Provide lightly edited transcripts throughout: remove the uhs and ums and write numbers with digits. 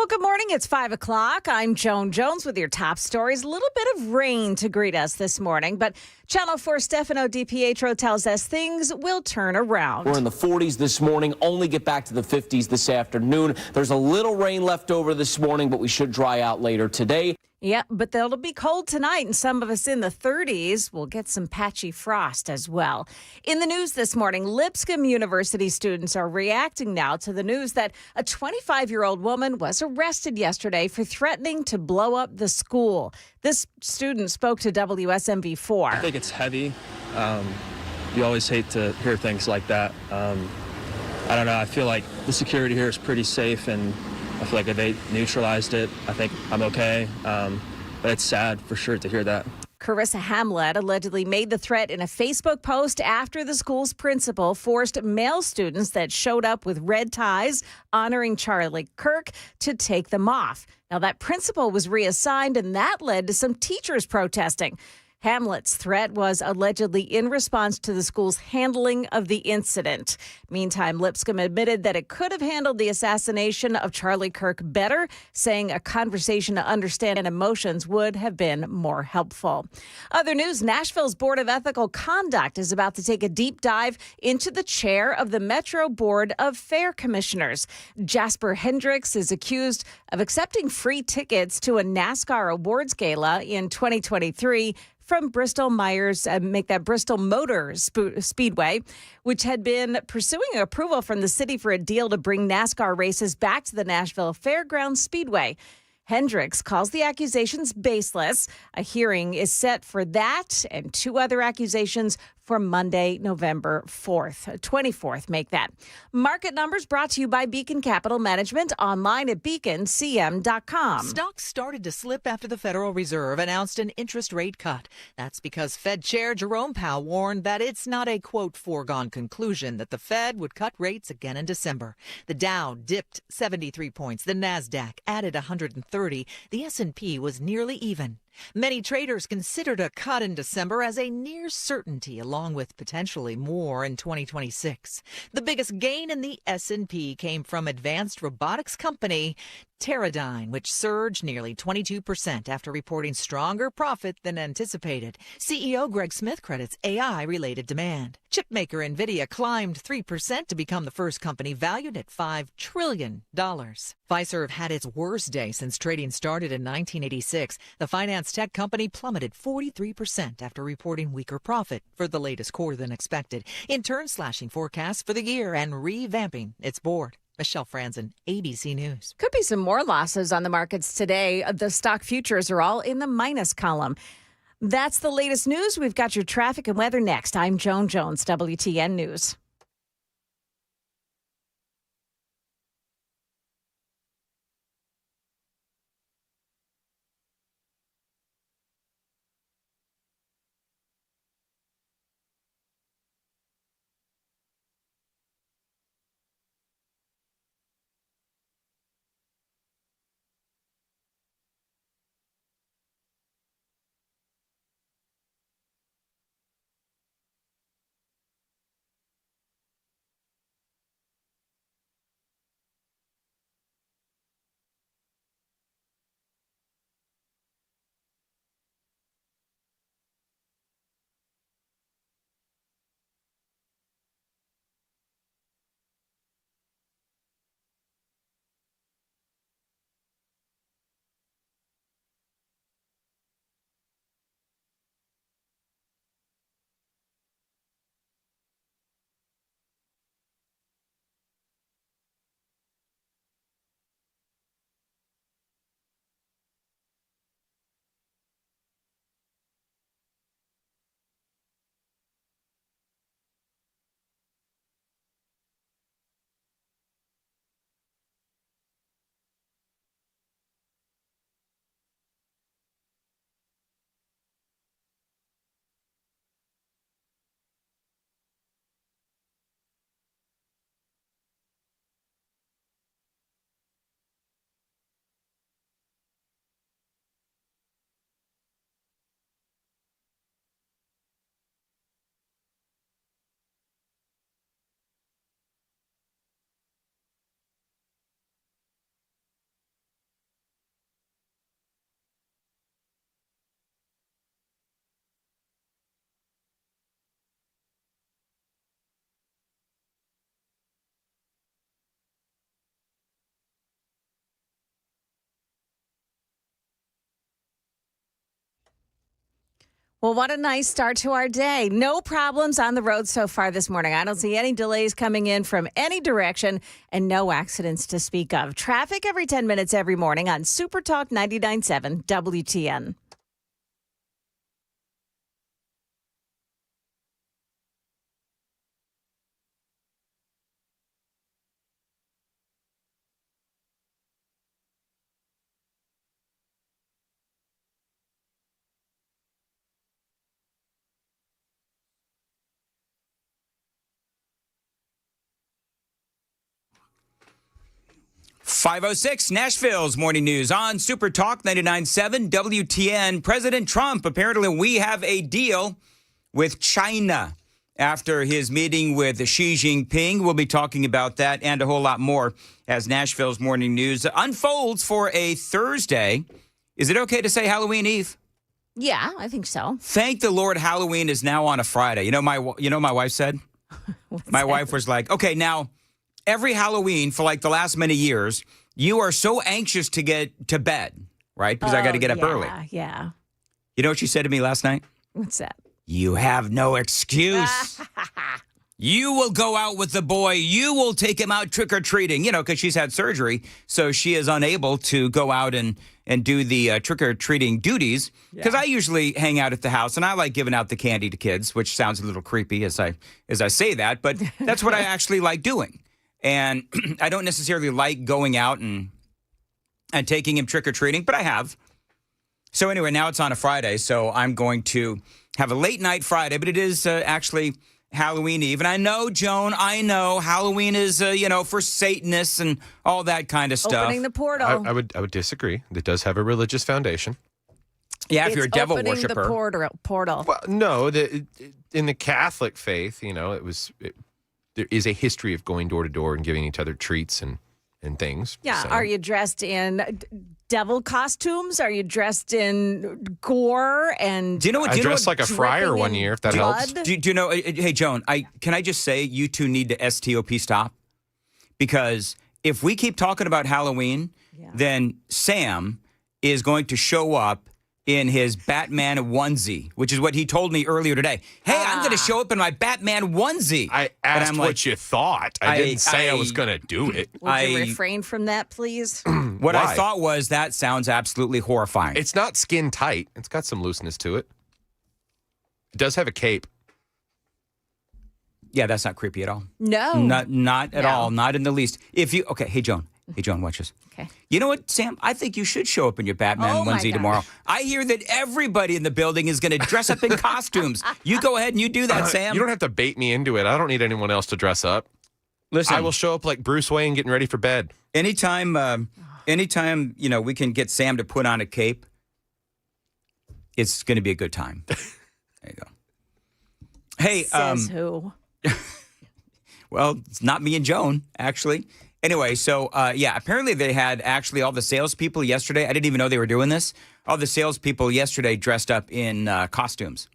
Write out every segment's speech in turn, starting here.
Well, good morning. It's 5 o'clock. I'm Joan Jones with your top stories. A little bit of rain to greet us this morning, but Channel 4 Stefano DiPietro tells us things will turn around. We're in the 40s this morning, only get back to the 50s this afternoon. There's a little rain left over this morning, but we should dry out later today. Yeah, but it'll be cold tonight, and some of us in the 30s will get some patchy frost as well. In the news this morning, Lipscomb University students are reacting now to the news that a 25-year-old woman was arrested yesterday for threatening to blow up the school. This student spoke to WSMV4. I think it's heavy. You always hate to hear things like that. I don't know. I feel like the security here is pretty safe, and I feel like if they neutralized it, I think I'm okay. But it's sad for sure to hear that. Carissa Hamlet allegedly made the threat in a Facebook post after the school's principal forced male students that showed up with red ties honoring Charlie Kirk to take them off. Now, that principal was reassigned, and that led to some teachers protesting. Hamlet's threat was allegedly in response to the school's handling of the incident. Meantime, Lipscomb admitted that it could have handled the assassination of Charlie Kirk better, saying a conversation to understand emotions would have been more helpful. Other news, Nashville's Board of Ethical Conduct is about to take a deep dive into the chair of the Metro Board of Fair Commissioners. Jasper Hendricks is accused of accepting free tickets to a NASCAR awards gala in 2023 from Bristol Motor Speedway, which had been pursuing approval from the city for a deal to bring NASCAR races back to the Nashville Fairgrounds Speedway. Hendricks calls the accusations baseless. A hearing is set for that and two other accusations for Monday, November 24th. Make that. Market numbers brought to you by Beacon Capital Management, online at beaconcm.com. Stocks started to slip after the Federal Reserve announced an interest rate cut. That's because Fed Chair Jerome Powell warned that it's not a, quote, foregone conclusion that the Fed would cut rates again in December. The Dow dipped 73 points. The Nasdaq added 130. The S&P was nearly even. Many traders considered a cut in December as a near certainty, along with potentially more in 2026. The biggest gain in the S&P came from advanced robotics company Teradyne, which surged nearly 22% after reporting stronger profit than anticipated. CEO Greg Smith credits AI-related demand. Chipmaker NVIDIA climbed 3% to become the first company valued at $5 trillion. Fiserv had its worst day since trading started in 1986. The finance tech company plummeted 43% after reporting weaker profit for the latest quarter than expected, in turn slashing forecasts for the year and revamping its board. Michelle Franzen, ABC News. Could be some more losses on the markets today. The stock futures are all in the minus column. That's the latest news. We've got your traffic and weather next. I'm Joan Jones, WTN News. Well, what a nice start to our day. No problems on the road so far this morning. I don't see any delays coming in from any direction and no accidents to speak of. Traffic every 10 minutes every morning on Super Talk 99.7 WTN. .506 Nashville's Morning News on Super Talk 99.7 WTN. President Trump, apparently we have a deal with China after his meeting with Xi Jinping. We'll be talking about that and a whole lot more as Nashville's Morning News unfolds for a Thursday. Is it okay to say Halloween Eve? Yeah, I think so. Thank the Lord Halloween is now on a Friday. You know my wife said? My wife was like, okay, now every Halloween for like the last many years, you are so anxious to get to bed, right? Because I got to get up early. Yeah. You know what she said to me last night? What's that? You have no excuse. You will go out with the boy. You will take him out trick-or-treating, because she's had surgery. So she is unable to go out and do the trick-or-treating duties. Because I usually hang out at the house, and I like giving out the candy to kids, which sounds a little creepy as I say that. But that's what I actually like doing. And I don't necessarily like going out and taking him trick-or-treating, but I have. So anyway, now it's on a Friday, so I'm going to have a late night Friday, but it is actually Halloween Eve. And I know, Joan, Halloween is, for Satanists and all that kind of stuff. Opening the portal. I would disagree. It does have a religious foundation. Yeah, if you're a devil opening worshiper. The portal. Well, no, in the Catholic faith, there is a history of going door to door and giving each other treats and things. Yeah. So. Are you dressed in devil costumes? Are you dressed in gore? And Do you know what? I dressed like a friar one year, if that helps. Do you know? Hey, Joan, can I just say you two need to STOP stop? Because if we keep talking about Halloween, then Sam is going to show up in his Batman onesie, which is what he told me earlier today. Hey, I'm going to show up in my Batman onesie. I asked what you thought. I didn't say I was going to do it. Would you refrain from that, please? What I thought was that sounds absolutely horrifying. It's not skin tight. It's got some looseness to it. It does have a cape. Yeah, that's not creepy at all. No. Not at all. Not in the least. Okay, hey, Joan, watch this. Okay. You know what, Sam? I think you should show up in your Batman onesie tomorrow. I hear that everybody in the building is going to dress up in costumes. You go ahead and you do that, Sam. You don't have to bait me into it. I don't need anyone else to dress up. Listen, I will show up like Bruce Wayne getting ready for bed. Anytime, we can get Sam to put on a cape, it's going to be a good time. There you go. Hey, Says who? Well, it's not me and Joan, actually. Anyway, so, apparently they had actually all the salespeople yesterday. I didn't even know they were doing this. All the salespeople yesterday dressed up in costumes.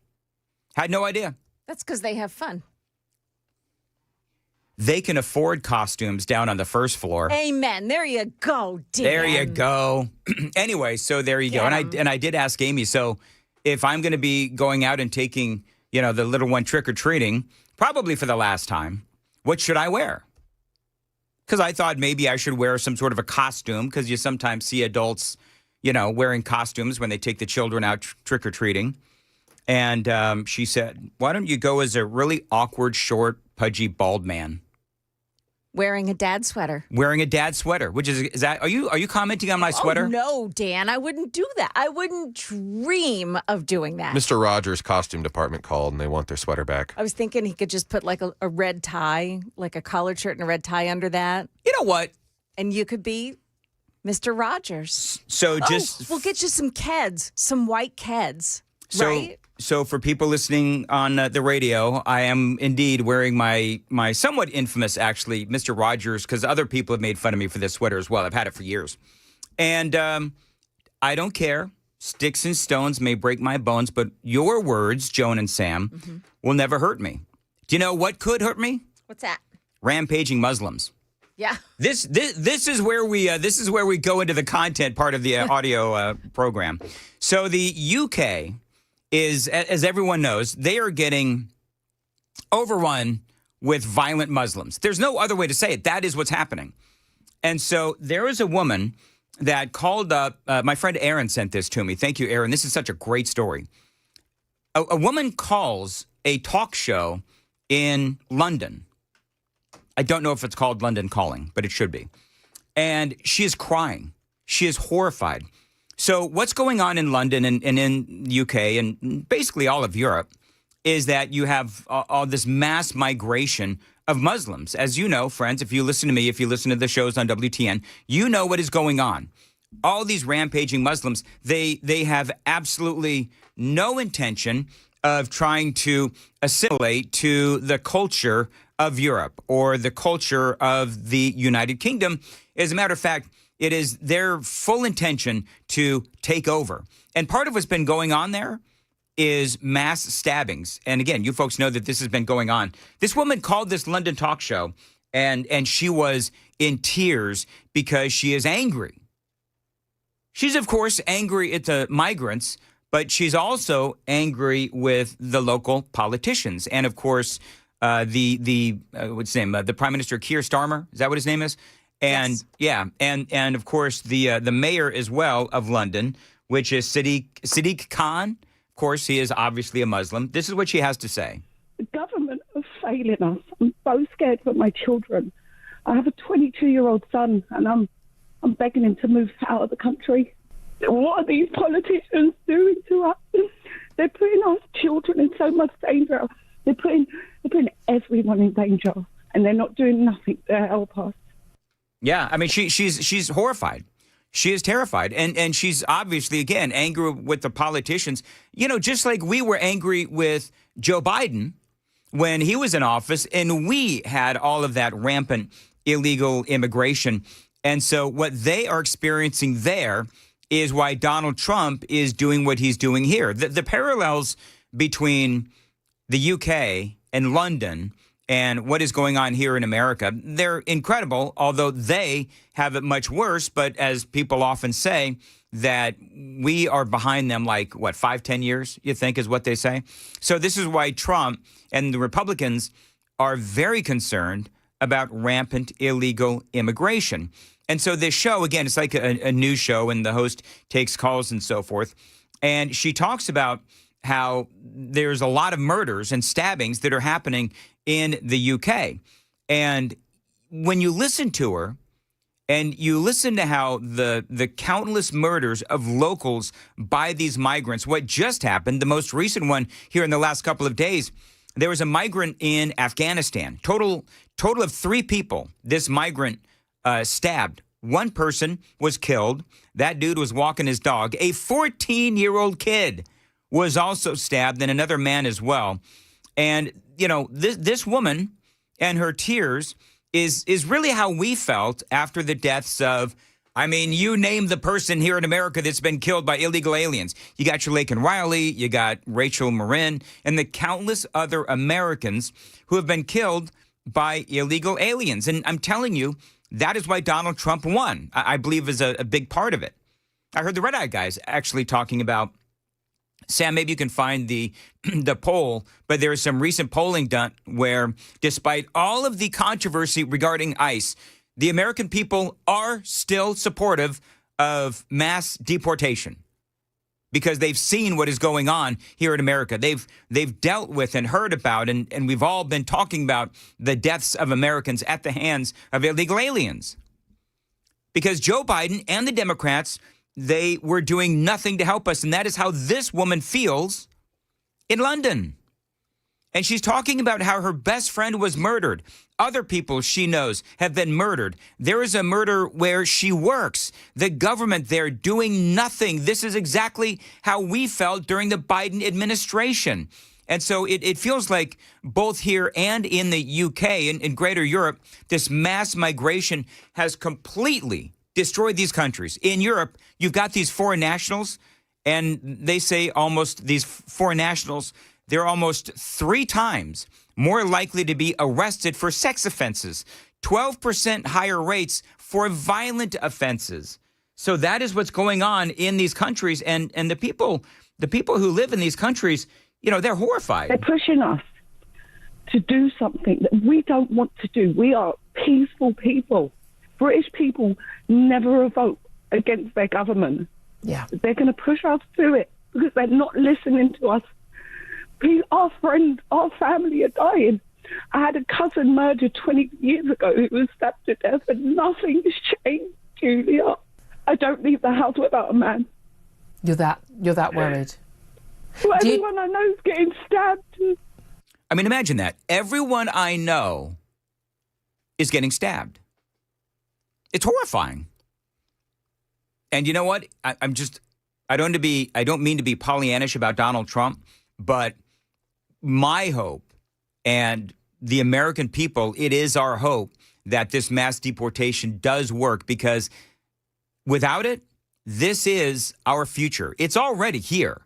Had no idea. That's because they have fun. They can afford costumes down on the first floor. Amen. There you go, Dan. There you go. Anyway, so there you go. And I did ask Amy, so if I'm going to be going out and taking, the little one trick-or-treating, probably for the last time, what should I wear? Because I thought maybe I should wear some sort of a costume, because you sometimes see adults, wearing costumes when they take the children out trick-or-treating. And she said, why don't you go as a really awkward, short, pudgy, bald man? Wearing a dad sweater. Wearing a dad sweater, which is that, are you commenting on my sweater? Oh, no, Dan, I wouldn't do that. I wouldn't dream of doing that. Mr. Rogers' costume department called and they want their sweater back. I was thinking he could just put like a red tie, like a collared shirt and a red tie under that. You know what? And you could be Mr. Rogers. So just we'll get you some Keds, some white Keds, right? So for people listening on the radio, I am indeed wearing my somewhat infamous, actually, Mr. Rogers, because other people have made fun of me for this sweater as well. I've had it for years. And I don't care. Sticks and stones may break my bones, but your words, Joan and Sam, will never hurt me. Do you know what could hurt me? What's that? Rampaging Muslims. Yeah. This is where we go into the content part of the audio program. So the UK is, as everyone knows, they are getting overrun with violent Muslims. There's no other way to say it. That is what's happening. And so there is a woman that called up, my friend Aaron sent this to me. Thank you, Aaron. This is such a great story. A woman calls a talk show in London. I don't know if it's called London Calling, but it should be. And she is crying. She is horrified. So what's going on in London and in the UK and basically all of Europe is that you have all this mass migration of Muslims. As you know, friends, if you listen to me, if you listen to the shows on WTN, you know what is going on. All these rampaging Muslims, they have absolutely no intention of trying to assimilate to the culture of Europe or the culture of the United Kingdom. As a matter of fact, it is their full intention to take over. And part of what's been going on there is mass stabbings. And again, you folks know that this has been going on. This woman called this London talk show, and she was in tears because she is angry. She's, of course, angry at the migrants, but she's also angry with the local politicians. And, of course, what's his name? The Prime Minister Keir Starmer. Is that what his name is? And yes. Yeah, and of course the mayor as well of London, which is Sadiq Khan. Of course, he is obviously a Muslim. This is what she has to say. The government are failing us. I'm so scared for my children. I have a 22-year-old son, and I'm begging him to move out of the country. What are these politicians doing to us? They're putting our children in so much danger. They're putting everyone in danger, and they're not doing nothing to help us. Yeah, I mean, she's horrified. She is terrified. And she's obviously, again, angry with the politicians. You know, just like we were angry with Joe Biden when he was in office and we had all of that rampant illegal immigration. And so what they are experiencing there is why Donald Trump is doing what he's doing here. The parallels between the UK and London and what is going on here in America, they're incredible, although they have it much worse. But as people often say, that we are behind them like, 5-10 years, you think, is what they say? So this is why Trump and the Republicans are very concerned about rampant illegal immigration. And so this show, again, it's like a news show, and the host takes calls and so forth. And she talks about how there's a lot of murders and stabbings that are happening in the UK. And when you listen to her and you listen to how the countless murders of locals by these migrants, what just happened, the most recent one here in the last couple of days, there was a migrant in Afghanistan. Total of 3 people this migrant stabbed. One person was killed. That dude was walking his dog. A 14-year-old kid was also stabbed, and another man as well. And, you know, this woman and her tears is really how we felt after the deaths of, I mean, you name the person here in America that's been killed by illegal aliens. You got your Laken Riley, you got Rachel Marin, and the countless other Americans who have been killed by illegal aliens. And I'm telling you, that is why Donald Trump won, I believe is a big part of it. I heard the Red Eye guys actually talking about, Sam, maybe you can find the poll, but there is some recent polling done where despite all of the controversy regarding ICE, the American people are still supportive of mass deportation because they've seen what is going on here in America. They've dealt with and heard about, and we've all been talking about the deaths of Americans at the hands of illegal aliens. Because Joe Biden and the Democrats, they were doing nothing to help us. And that is how this woman feels in London. And she's talking about how her best friend was murdered. Other people she knows have been murdered. There is a murder where she works. The government there doing nothing. This is exactly how we felt during the Biden administration. And so it feels like both here and in the UK, in greater Europe, this mass migration has completely destroyed these countries. In Europe, you've got these foreign nationals, and they say almost these foreign nationals, they're almost 3 times more likely to be arrested for sex offenses, 12% higher rates for violent offenses. So that is what's going on in these countries, and the people the people who live in these countries, they're horrified. They're pushing us to do something that we don't want to do. We are peaceful people. British people never vote against their government. Yeah. They're going to push us to it because they're not listening to us. Our friends, our family are dying. I had a cousin murdered 20 years ago who was stabbed to death, and nothing has changed, Julia. I don't leave the house without a man. You're that worried. Well, everyone I know is getting stabbed. I mean, imagine that. Everyone I know is getting stabbed. It's horrifying. And you know what? I don't mean to be Pollyannish about Donald Trump, but my hope and the American people, it is our hope that this mass deportation does work, because without it, this is our future. It's already here.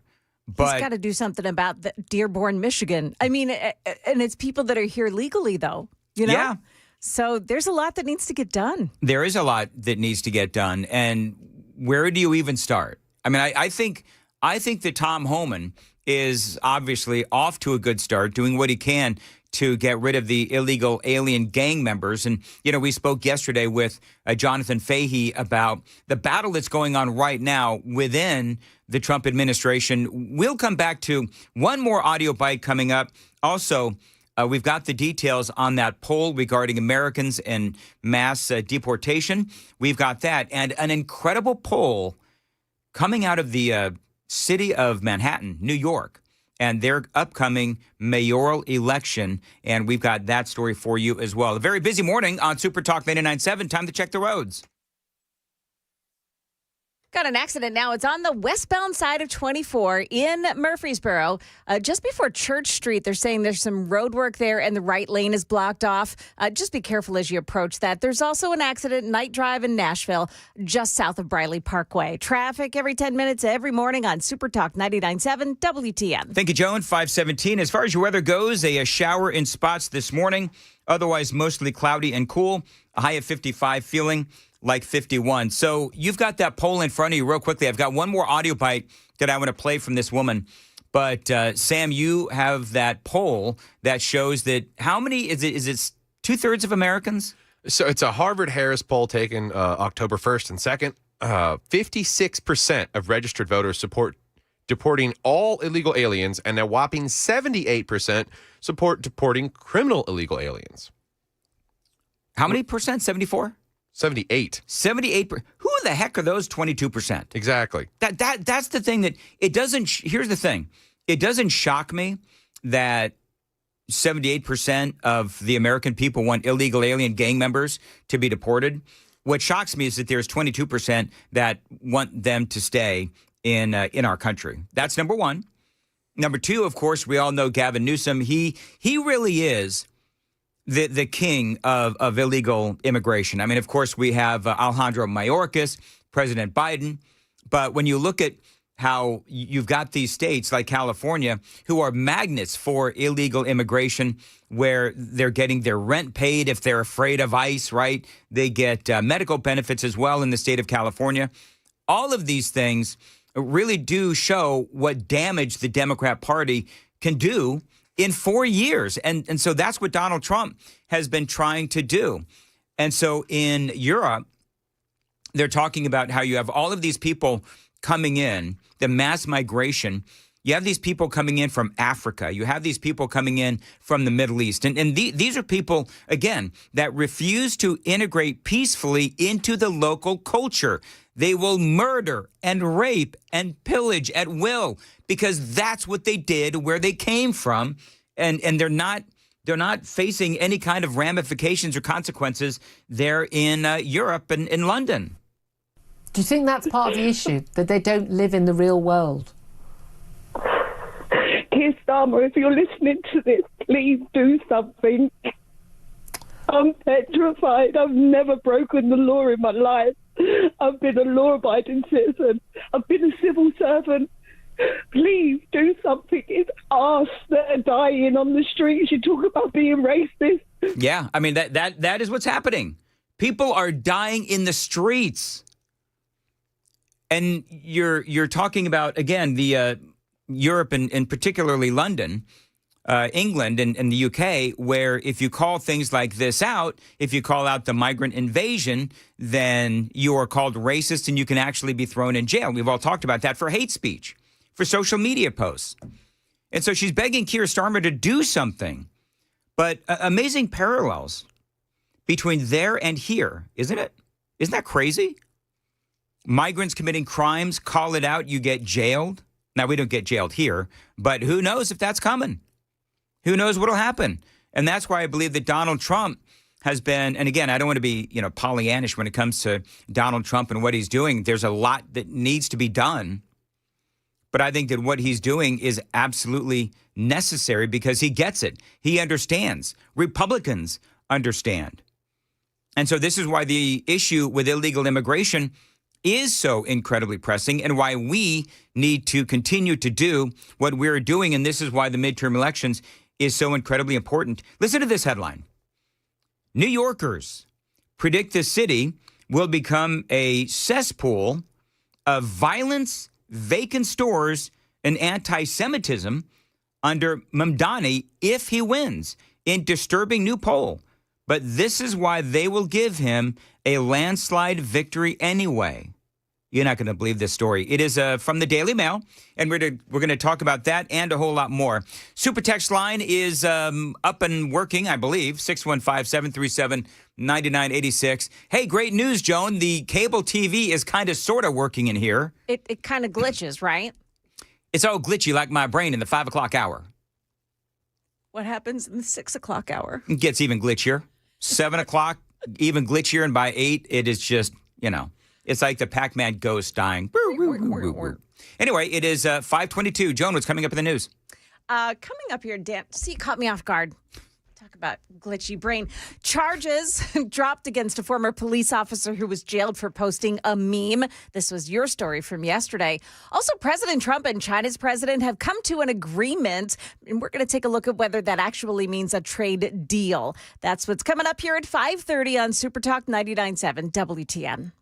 But he's got to do something about Dearborn, Michigan. I mean, and it's people that are here legally, though. Yeah. So there's a lot that needs to get done. There is a lot that needs to get done. And where do you even start? I mean, I think that Tom Homan is obviously off to a good start, doing what he can to get rid of the illegal alien gang members. And, we spoke yesterday with Jonathan Fahey about the battle that's going on right now within the Trump administration. We'll come back to one more audio bite coming up. Also, we've got the details on that poll regarding Americans and mass deportation. We've got that. And an incredible poll coming out of the city of Manhattan, New York, and their upcoming mayoral election. And we've got that story for you as well. A very busy morning on Super Talk 99.7. Time to check the roads. Got an accident now. It's on the westbound side of 24 in Murfreesboro. Just before Church Street, they're saying there's some road work there and the right lane is blocked off. Just be careful as you approach that. There's also an accident, Night Drive in Nashville, just south of Briley Parkway. Traffic every 10 minutes every morning on Super Talk 99.7 WTN. Thank you, Joan. 517. As far as your weather goes, a shower in spots this morning. Otherwise, mostly cloudy and cool. A high of 55, feeling like 51. So you've got that poll in front of you real quickly. I've got one more audio bite that I want to play from this woman. But Sam, you have that poll that shows that how many is it 2/3 of Americans? So it's a Harvard-Harris poll taken October 1st and 2nd. 56% of registered voters support deporting all illegal aliens, and a whopping 78% support deporting criminal illegal aliens. How many percent? 74? 78. 78. Who the heck are those 22%? Exactly. That's the thing that it doesn't. Here's the thing. It doesn't shock me that 78% of the American people want illegal alien gang members to be deported. What shocks me is that there's 22% that want them to stay in our country. That's number one. Number two, of course, we all know Gavin Newsom. He really is the king of illegal immigration. I mean, of course, we have Alejandro Mayorkas, President Biden. But when you look at how you've got these states like California who are magnets for illegal immigration, where they're getting their rent paid if they're afraid of ICE, right? They get medical benefits as well in the state of California. All of these things really do show what damage the Democrat Party can do in 4 years. And so that's what Donald Trump has been trying to do. And so in Europe, they're talking about how you have all of these people coming in, the mass migration. You have these people coming in from Africa. You have these people coming in from the Middle East. And these are people, again, that refuse to integrate peacefully into the local culture. They will murder and rape and pillage at will because that's what they did where they came from. And they're not facing any kind of ramifications or consequences there in Europe and in London. Do you think that's part of the issue, that they don't live in the real world? Keir Starmer, if you're listening to this, please do something. I'm petrified. I've never broken the law in my life. I've been a law-abiding citizen. I've been a civil servant. Please do something. It's us that are dying on the streets. You talk about being racist. Yeah, I mean, that is what's happening. People are dying in the streets. And you're talking about, again, the Europe and particularly London, England and the UK, where if you call things like this out, if you call out the migrant invasion, then you are called racist and you can actually be thrown in jail. We've all talked about that for hate speech, for social media posts. And so she's begging Keir Starmer to do something. But amazing parallels between there and here, isn't it? Isn't that crazy? Migrants committing crimes, call it out, you get jailed. Now, we don't get jailed here, but who knows if that's coming? Who knows what'll happen? And that's why I believe that Donald Trump has been, and again, I don't want to be, Pollyannish when it comes to Donald Trump and what he's doing. There's a lot that needs to be done. But I think that what he's doing is absolutely necessary because he gets it. He understands. Republicans understand. And so this is why the issue with illegal immigration is so incredibly pressing and why we need to continue to do what we're doing. And this is why the midterm elections is so incredibly important. Listen to this headline. New Yorkers predict the city will become a cesspool of violence, vacant stores, and anti-Semitism under Mamdani if he wins in disturbing new poll. But this is why they will give him a landslide victory anyway. You're not going to believe this story. It is from the Daily Mail, and we're going to talk about that and a whole lot more. Super text line is up and working, I believe, 615-737-9986. Hey, great news, Joan. The cable TV is kind of sort of working in here. It kind of glitches, right? It's all glitchy like my brain in the 5 o'clock hour. What happens in the 6 o'clock hour? It gets even glitchier. 7 o'clock, even glitchier. And by 8, it is just, it's like the Pac-Man ghost dying. Anyway, it is 5:22. Joan, what's coming up in the news? Coming up here, Dan, see, you caught me off guard. Talk about glitchy brain. Charges dropped against a former police officer who was jailed for posting a meme. This was your story from yesterday. Also, President Trump and China's president have come to an agreement, and we're going to take a look at whether that actually means a trade deal. That's what's coming up here at 5:30 on Super Talk 99.7 WTN.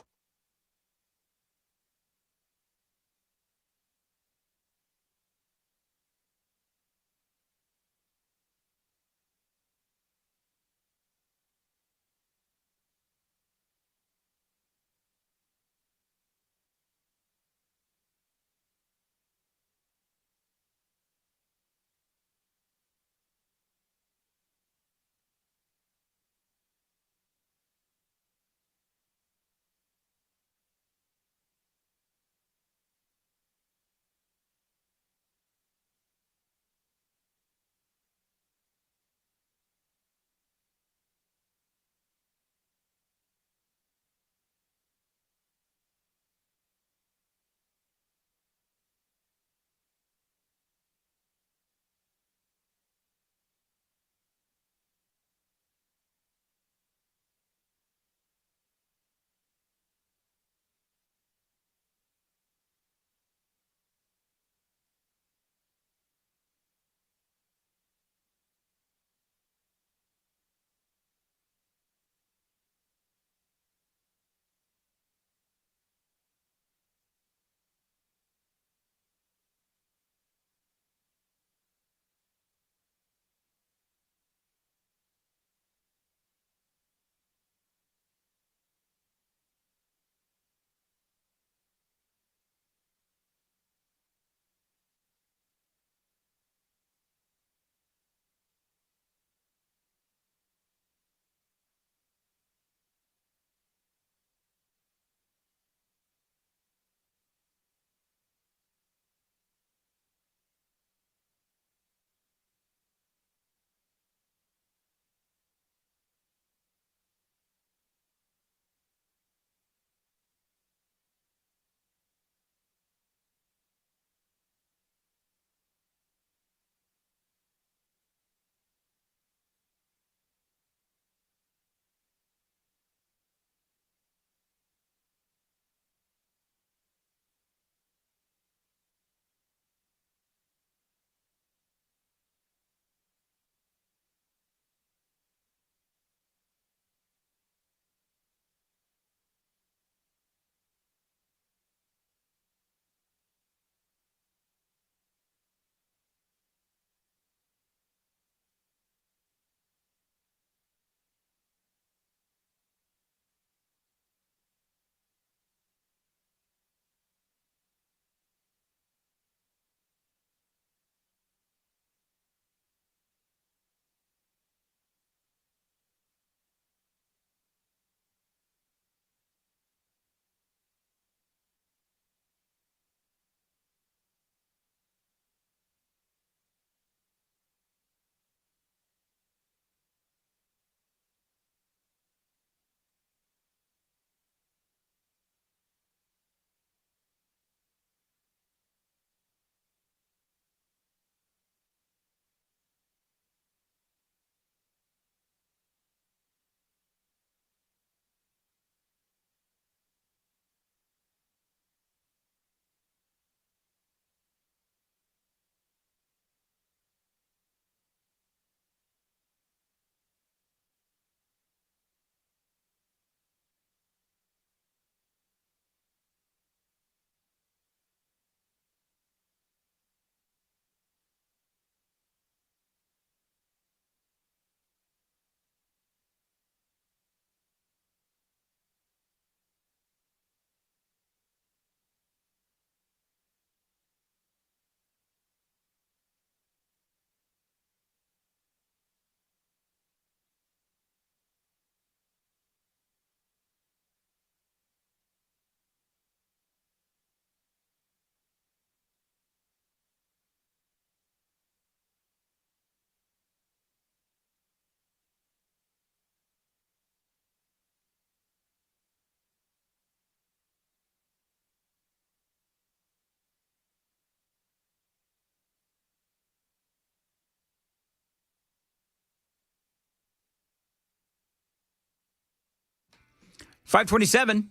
527.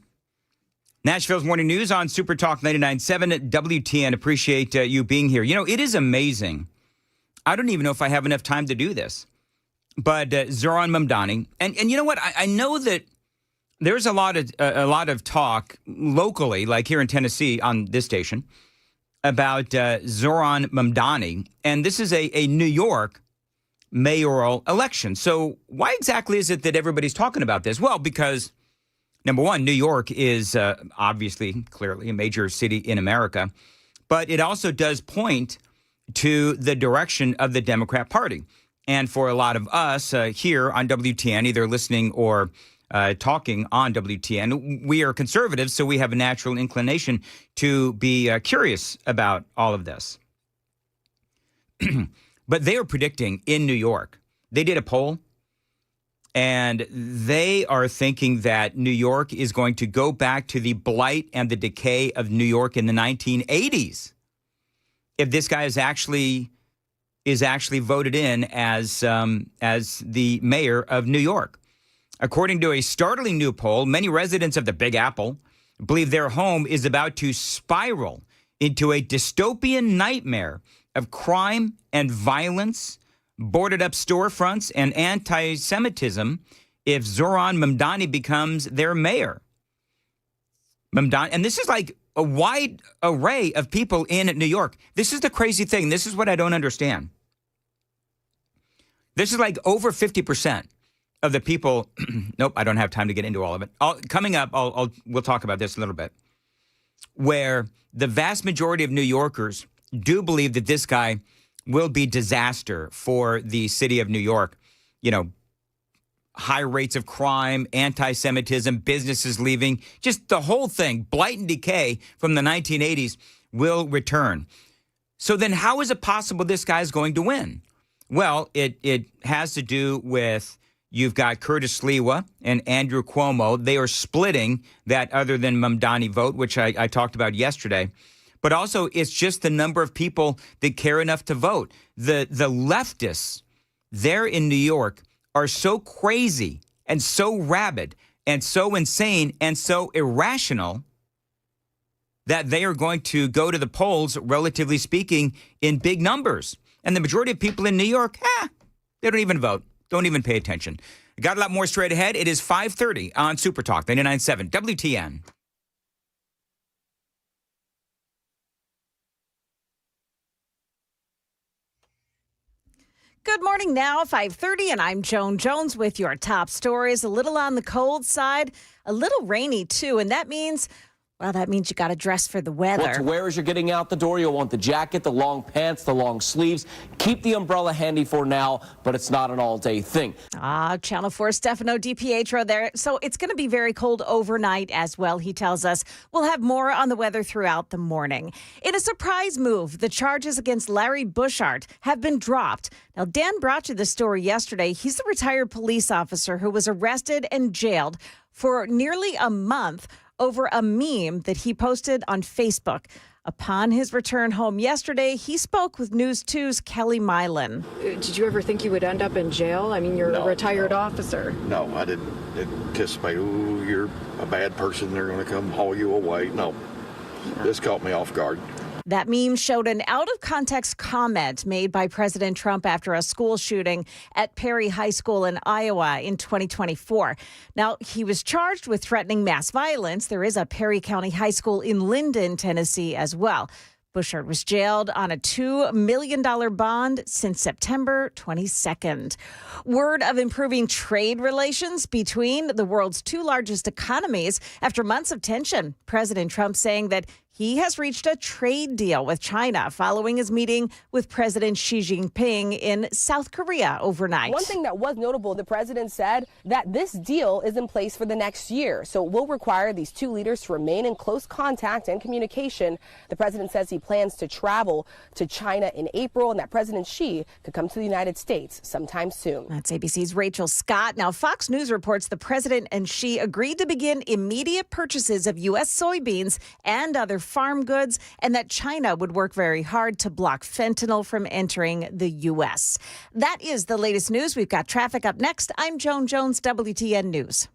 Nashville's Morning News on Super Talk 99.7 WTN. Appreciate you being here. You know, it is amazing. I don't even know if I have enough time to do this. But Zohran Mamdani, and you know what? I know that there's a lot of talk locally, like here in Tennessee on this station, about Zohran Mamdani. And this is a New York mayoral election. So why exactly is it that everybody's talking about this? Well, because number one, New York is obviously, clearly a major city in America, but it also does point to the direction of the Democrat Party. And for a lot of us here on WTN, either listening or talking on WTN, we are conservatives, so we have a natural inclination to be curious about all of this. But they are predicting in New York. They did a poll, and they are thinking that New York is going to go back to the blight and the decay of New York in the 1980s. If this guy is actually voted in as the mayor of New York. According to a startling new poll, many residents of the Big Apple believe their home is about to spiral into a dystopian nightmare of crime and violence, boarded up storefronts, and anti-Semitism if Zohran Mamdani becomes their mayor. Mamdani, and this is like a wide array of people in New York. This is the crazy thing. This is what I don't understand. This is like over 50% of the people. Nope, I don't have time to get into all of it. Coming up, we'll talk about this a little bit, where the vast majority of New Yorkers do believe that this guy will be disaster for the city of New York. You know, high rates of crime, anti-Semitism, businesses leaving, just the whole thing, blight and decay from the 1980s will return. So then how is it possible this guy's going to win? Well, it has to do with you've got Curtis Sliwa and Andrew Cuomo. They are splitting that other than Mamdani vote, which I talked about yesterday. But also it's just the number of people that care enough to vote. The leftists there in New York are so crazy and so rabid and so insane and so irrational that they are going to go to the polls, relatively speaking, in big numbers. And the majority of people in New York, they don't even vote, don't even pay attention. Got a lot more straight ahead. It is 5:30 on Super Talk 99.7 WTN. Good morning now, 5:30, and I'm Joan Jones with your top stories. A little on the cold side, a little rainy too, and that means you got to dress for the weather. What to wear as you're getting out the door. You'll want the jacket, the long pants, the long sleeves. Keep the umbrella handy for now, but it's not an all-day thing. Channel 4 Stefano DiPietro there. So it's going to be very cold overnight as well, he tells us. We'll have more on the weather throughout the morning. In a surprise move, the charges against Larry Bushart have been dropped. Now, Dan brought you the story yesterday. He's the retired police officer who was arrested and jailed for nearly a month over a meme that he posted on Facebook. Upon his return home yesterday, he spoke with News 2's Kelly Milan. Did you ever think you would end up in jail? I mean, you're a retired officer. No, I didn't anticipate, you're a bad person, they're going to come haul you away. No, this caught me off guard. That meme showed an out-of-context comment made by President Trump after a school shooting at Perry High School in Iowa in 2024. Now, he was charged with threatening mass violence. There is a Perry County High School in Linden, Tennessee, as well. Bushart was jailed on a $2 million bond since September 22nd. Word of improving trade relations between the world's two largest economies after months of tension. President Trump saying that he has reached a trade deal with China following his meeting with President Xi Jinping in South Korea overnight. One thing that was notable, the president said that this deal is in place for the next year. So it will require these two leaders to remain in close contact and communication. The president says he plans to travel to China in April and that President Xi could come to the United States sometime soon. That's ABC's Rachel Scott. Now, Fox News reports the president and Xi agreed to begin immediate purchases of U.S. soybeans and other farm goods, and that China would work very hard to block fentanyl from entering the U.S. That is the latest news. We've got traffic up next. I'm Joan Jones, WTN News.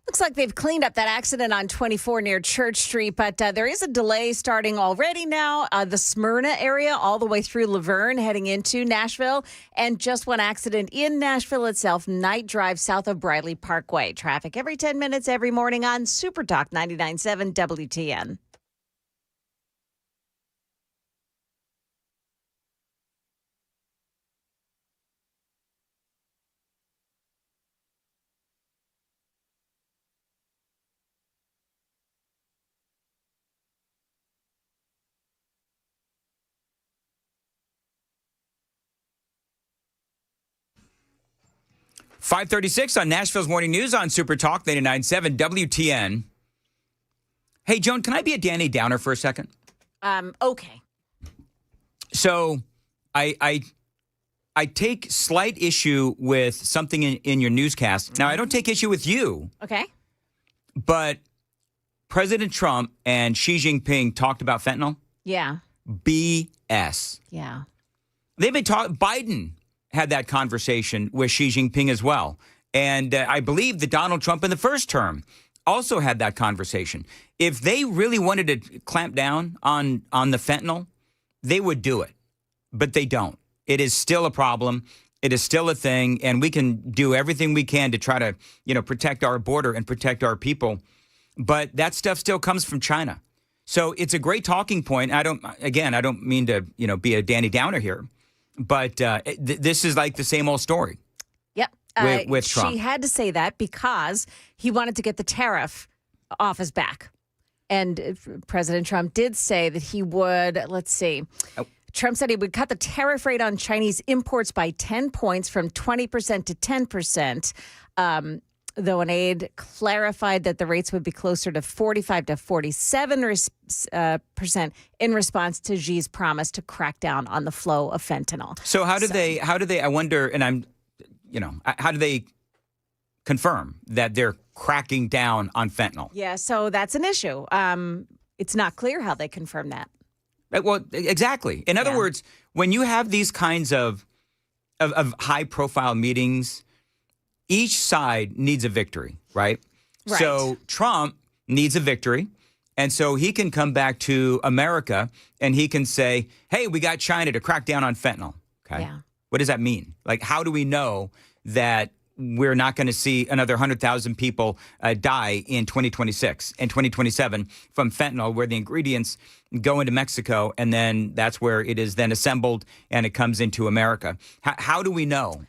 Looks like they've cleaned up that accident on 24 near Church Street, but there is a delay starting already now. The Smyrna area all the way through Laverne heading into Nashville. And just one accident in Nashville itself, night drive south of Briley Parkway. Traffic every 10 minutes every morning on Super Talk 99.7 WTN. .536 on Nashville's Morning News on Super Talk 99.7 WTN. Hey, Joan, can I be a Danny Downer for a second? Okay. So I take slight issue with something in your newscast. Now, I don't take issue with you. Okay. But President Trump and Xi Jinping talked about fentanyl. Yeah. BS. Yeah. They've been talking. Biden had that conversation with Xi Jinping as well. And I believe that Donald Trump in the first term also had that conversation. If they really wanted to clamp down on the fentanyl, they would do it. But they don't. It is still a problem. It is still a thing. And we can do everything we can to try to, protect our border and protect our people. But that stuff still comes from China. So it's a great talking point. I don't mean to, be a Danny Downer here. But this is like the same old story. Yep. With Trump. She had to say that because he wanted to get the tariff off his back. And President Trump did say that he would, Trump said he would cut the tariff rate on Chinese imports by 10 points from 20% to 10%. Though an aide clarified that the rates would be closer to 45 to 47% in response to Xi's promise to crack down on the flow of fentanyl. So how do they, I wonder, and how do they confirm that they're cracking down on fentanyl? Yeah, so that's an issue. It's not clear how they confirm that. Well, exactly. In other words, when you have these kinds of high profile meetings, each side needs a victory, right? So Trump needs a victory. And so he can come back to America and he can say, hey, we got China to crack down on fentanyl. Okay. Yeah. What does that mean? Like, how do we know that we're not going to see another 100,000 people die in 2026 and 2027 from fentanyl, where the ingredients go into Mexico and then that's where it is then assembled and it comes into America? How do we know?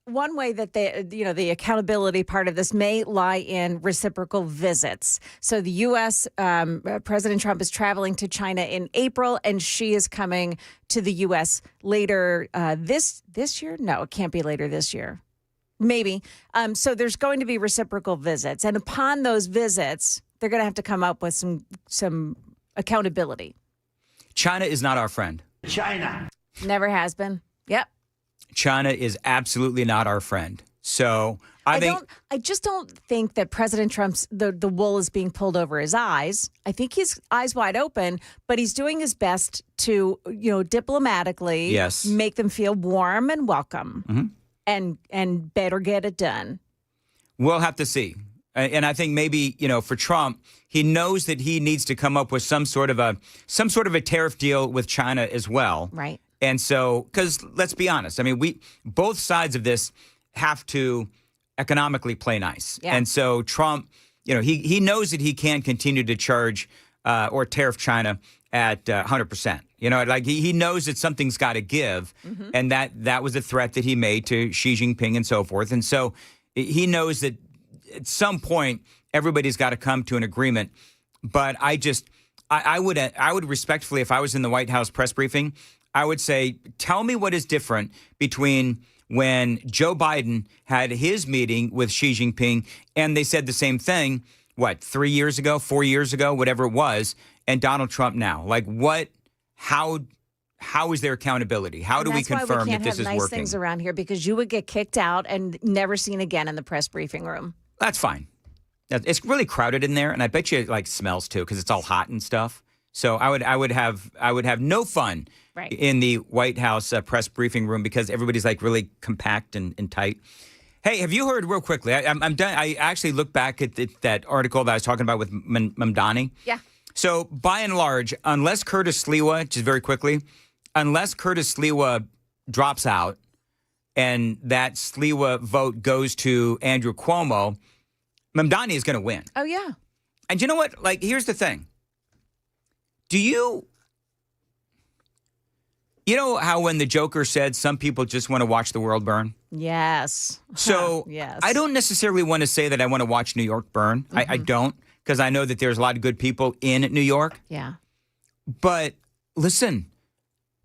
One way that the accountability part of this may lie in reciprocal visits. So the U.S. President Trump is traveling to China in April, and she is coming to the U.S. later this year. No, it can't be later this year. Maybe. So there's going to be reciprocal visits, and upon those visits, they're going to have to come up with some accountability. China is not our friend. China never has been. Yep. China is absolutely not our friend. So I just don't think that President Trump's the wool is being pulled over his eyes. I think his eyes wide open, but he's doing his best to, diplomatically make them feel warm and welcome and better get it done. We'll have to see. And I think maybe, for Trump, he knows that he needs to come up with some sort of a tariff deal with China as well. Right. And so, because let's be honest, I mean, both sides of this have to economically play nice. Yeah. And so Trump, he knows that he can't continue to charge or tariff China at 100%. He knows that something's got to give. And that was a threat that he made to Xi Jinping and so forth. And so he knows that at some point, everybody's got to come to an agreement. But I would respectfully, if I was in the White House press briefing, I would say, tell me what is different between when Joe Biden had his meeting with Xi Jinping and they said the same thing, 3 years ago, 4 years ago, whatever it was, and Donald Trump now. How is there accountability? How do we confirm that this is working? That's why we can't have nice things around here, because you would get kicked out and never seen again in the press briefing room. That's fine. It's really crowded in there, and I bet you it smells too because it's all hot and stuff. So I would have no fun in the White House press briefing room because everybody's really compact and tight. Hey, have you heard real quickly? I'm done. I actually looked back at that article that I was talking about with Mamdani. Yeah. So by and large, unless Curtis Sliwa, just very quickly, unless Curtis Sliwa drops out and that Sliwa vote goes to Andrew Cuomo, Mamdani is going to win. Oh, yeah. And you know what? Like, here's the thing. You know how when the Joker said some people just want to watch the world burn? Yes. So yes. I don't necessarily want to say that I want to watch New York burn. I don't, because I know that there's a lot of good people in New York. Yeah. But listen,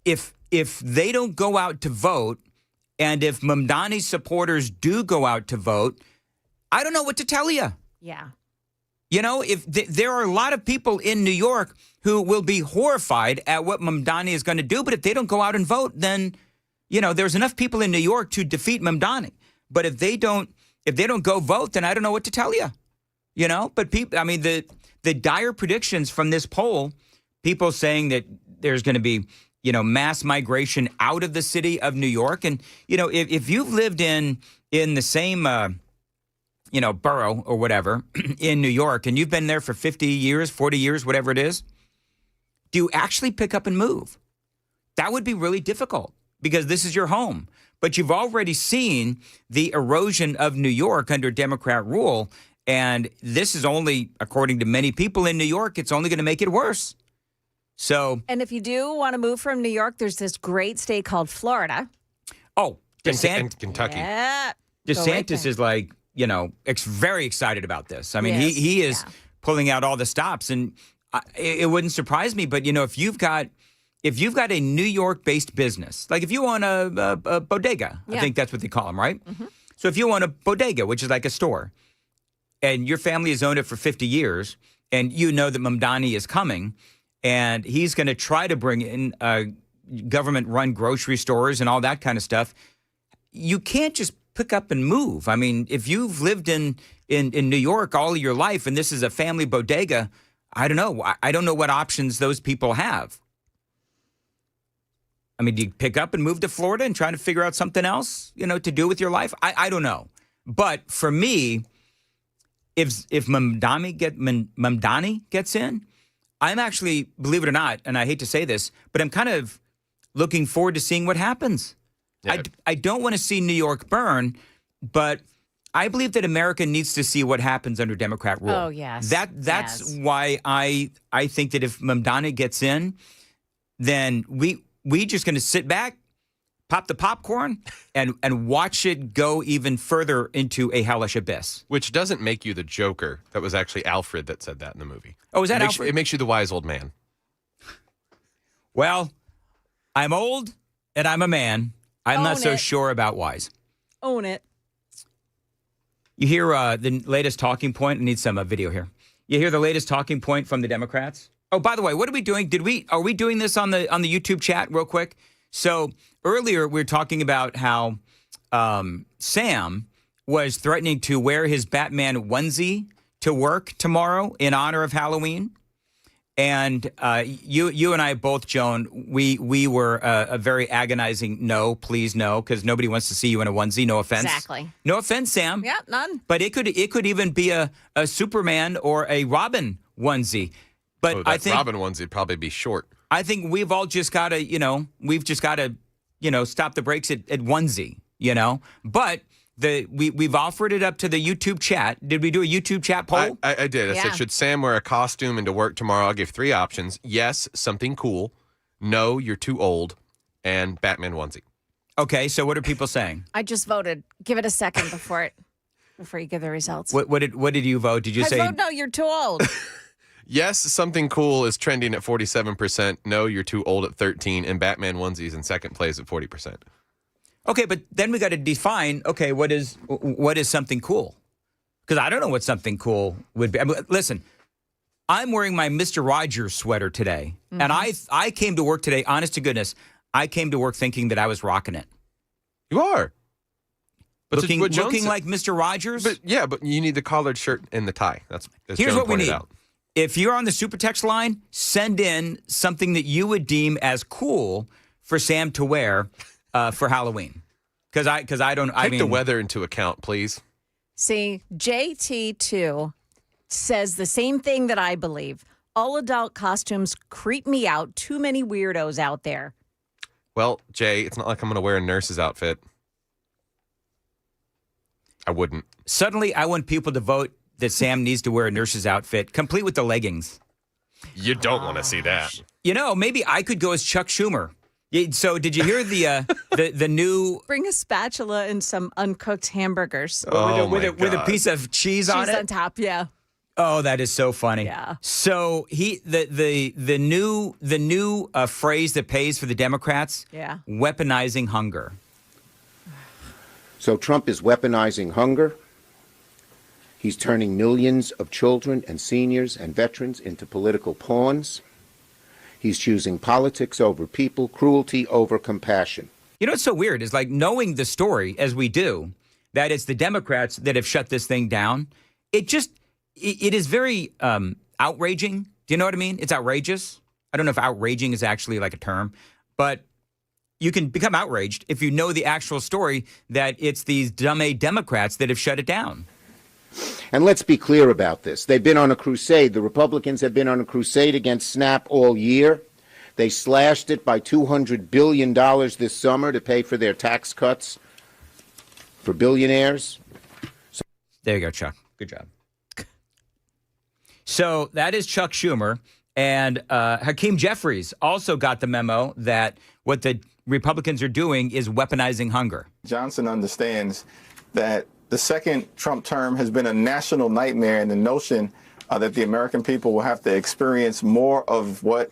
if they don't go out to vote, and if Mamdani's supporters do go out to vote, I don't know what to tell you. Yeah. You know, if there are a lot of people in New York who will be horrified at what Mamdani is going to do, but if they don't go out and vote, then, you know, there's enough people in New York to defeat Mamdani. But if they don't go vote, then I don't know what to tell you. You know, but people, I mean, the dire predictions from this poll, people saying that there's going to be, you know, mass migration out of the city of New York, and you know, if you've lived in the same you know, borough or whatever in New York, and you've been there for 50 years, 40 years, whatever it is, do you actually pick up and move? That would be really difficult because this is your home. But you've already seen the erosion of New York under Democrat rule, and this is only, according to many people in New York, it's only going to make it worse. So, and if you do want to move from New York, there's this great state called Florida. Oh, and Kentucky. Yeah. DeSantis is like, you know, very excited about this. I mean, Yes. he is pulling out all the stops, and it wouldn't surprise me. But you know, if you've got a New York-based business, like if you own a bodega, I think that's what they call them, right? Mm-hmm. So if you own a bodega, which is like a store, and your family has owned it for 50 years, and you know that Mamdani is coming, and he's going to try to bring in government-run grocery stores and all that kind of stuff, you can't just pick up and move. I mean, if you've lived in New York all of your life and this is a family bodega, I don't know. I don't know what options those people have. I mean, do you pick up and move to Florida and try to figure out something else, you know, to do with your life? I don't know. But for me, if Mamdani gets in, I'm actually, believe it or not, and I hate to say this, but I'm kind of looking forward to seeing what happens. Yeah. I don't want to see New York burn, but I believe that America needs to see what happens under Democrat rule. Oh, yes. That's why I think that if Mamdani gets in, then we just going to sit back, pop the popcorn, and watch it go even further into a hellish abyss. Which doesn't make you the Joker. That was actually Alfred that said that in the movie. Oh, is that Alfred? It makes you the wise old man. Well, I'm old and I'm a man. I'm not so sure about wise. Own it. You hear the latest talking point? I need some video here. You hear the latest talking point from the Democrats? Oh, by the way, what are we doing? Are we doing this on the YouTube chat real quick? So earlier we were talking about how Sam was threatening to wear his Batman onesie to work tomorrow in honor of Halloween. And you and I both, Joan, we were a very agonizing no, please no, because nobody wants to see you in a onesie. No offense. Exactly. No offense, Sam. Yeah, none. But it could even be a Superman or a Robin onesie. But I think Robin onesie would probably be short. I think we've all just got to, stop the brakes at onesie, But we've offered it up to the YouTube chat. Did we do a YouTube chat poll? I did. I said, should Sam wear a costume into work tomorrow? I'll give 3 options. Yes, something cool. No, you're too old. And Batman onesie. Okay, so what are people saying? I just voted. Give it a second before you give the results. What did you vote? Did you say? I vote no, you're too old. Yes, something cool is trending at 47%. No, you're too old at 13%. And Batman onesies in second place at 40%. Okay, but then we got to define, okay, what is something cool? Because I don't know what something cool would be. I mean, listen, I'm wearing my Mr. Rogers sweater today. Mm-hmm. And I came to work today, honest to goodness, I came to work thinking that I was rocking it. You are. But looking like Mr. Rogers? But you need the collared shirt and the tie. Here's what we need. Out. If you're on the Super Text line, send in something that you would deem as cool for Sam to wear for Halloween. Because I don't. I Take mean, the weather into account, please. See, JT2 says the same thing that I believe. All adult costumes creep me out. Too many weirdos out there. Well, Jay, it's not like I'm going to wear a nurse's outfit. I wouldn't. Suddenly, I want people to vote that Sam needs to wear a nurse's outfit, complete with the leggings. You don't want to see that. You know, maybe I could go as Chuck Schumer. So, did you hear the new Bring a spatula and some uncooked hamburgers. with a piece of cheese on Cheese it? on top, yeah. Oh, that is so funny. Yeah. So the new phrase that pays for the Democrats. Yeah. Weaponizing hunger. So Trump is weaponizing hunger. He's turning millions of children and seniors and veterans into political pawns. He's choosing politics over people, cruelty over compassion. You know what's so weird is like knowing the story as we do, that it's the Democrats that have shut this thing down. It is very outraging. Do you know what I mean? It's outrageous. I don't know if outraging is actually like a term, but you can become outraged if you know the actual story that it's these dumb Democrats that have shut it down. And let's be clear about this. They've been on a crusade. The Republicans have been on a crusade against SNAP all year. They slashed it by $200 billion this summer to pay for their tax cuts for billionaires. There you go, Chuck. Good job. So that is Chuck Schumer. And Hakeem Jeffries also got the memo that what the Republicans are doing is weaponizing hunger. Johnson understands that the second Trump term has been a national nightmare, and the notion that the American people will have to experience more of what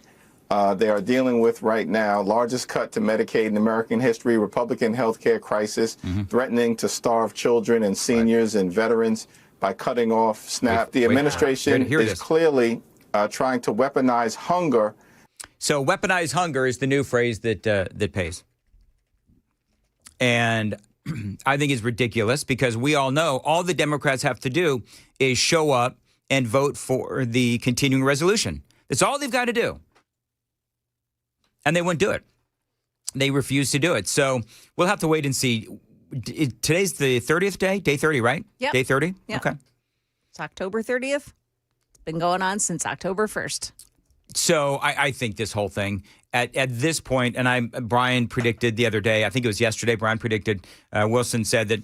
they are dealing with right now. Largest cut to Medicaid in American history, Republican health care crisis, threatening to starve children and seniors and veterans by cutting off SNAP. The administration is clearly trying to weaponize hunger. So weaponize hunger is the new phrase that pays. And I think it's ridiculous because we all know all the Democrats have to do is show up and vote for the continuing resolution. That's all they've got to do. And they wouldn't do it. They refuse to do it. So we'll have to wait and see. Today's the 30th day? Day 30, right? Yep. Day 30? Yep. Okay. It's October 30th. It's been going on since October 1st. So I think this whole thing at this point, and Brian predicted the other day, I think it was yesterday, Brian predicted, Wilson said that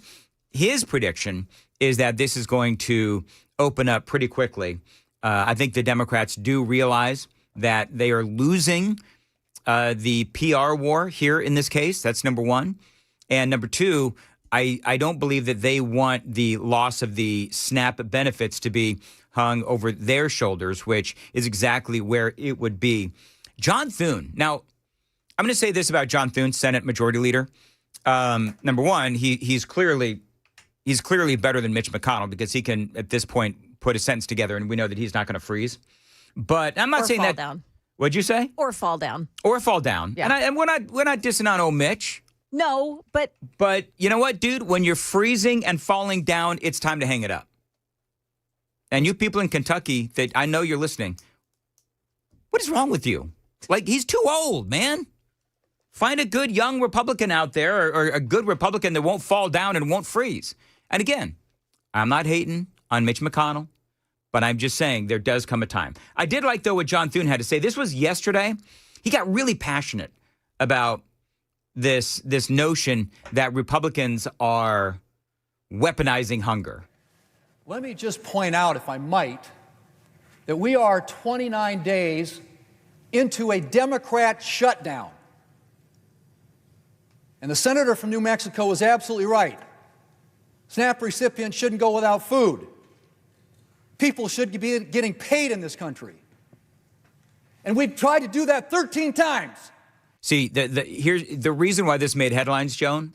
his prediction is that this is going to open up pretty quickly. I think the Democrats do realize that they are losing the PR war here in this case. That's number one. And number two, I don't believe that they want the loss of the SNAP benefits to be hung over their shoulders, which is exactly where it would be. John Thune. Now, I'm going to say this about John Thune, Senate Majority Leader. Number one, he's clearly better than Mitch McConnell because he can, at this point, put a sentence together, and we know that he's not going to freeze. But I'm not saying that. Down. What'd you say? Or fall down. Or fall down. Yeah. And we're not dissing on old Mitch. No, but you know what, dude? When you're freezing and falling down, it's time to hang it up. And you people in Kentucky that I know you're listening, what is wrong with you? Like, he's too old, man. Find a good young Republican out there or a good Republican that won't fall down and won't freeze. And again, I'm not hating on Mitch McConnell, but I'm just saying there does come a time. I did like, though, what John Thune had to say. This was yesterday. He got really passionate about this notion that Republicans are weaponizing hunger. Let me just point out, if I might, that we are 29 days into a Democrat shutdown. And the senator from New Mexico was absolutely right. SNAP recipients shouldn't go without food. People should be getting paid in this country. And we've tried to do that 13 times. See, here's the reason why this made headlines, Joan,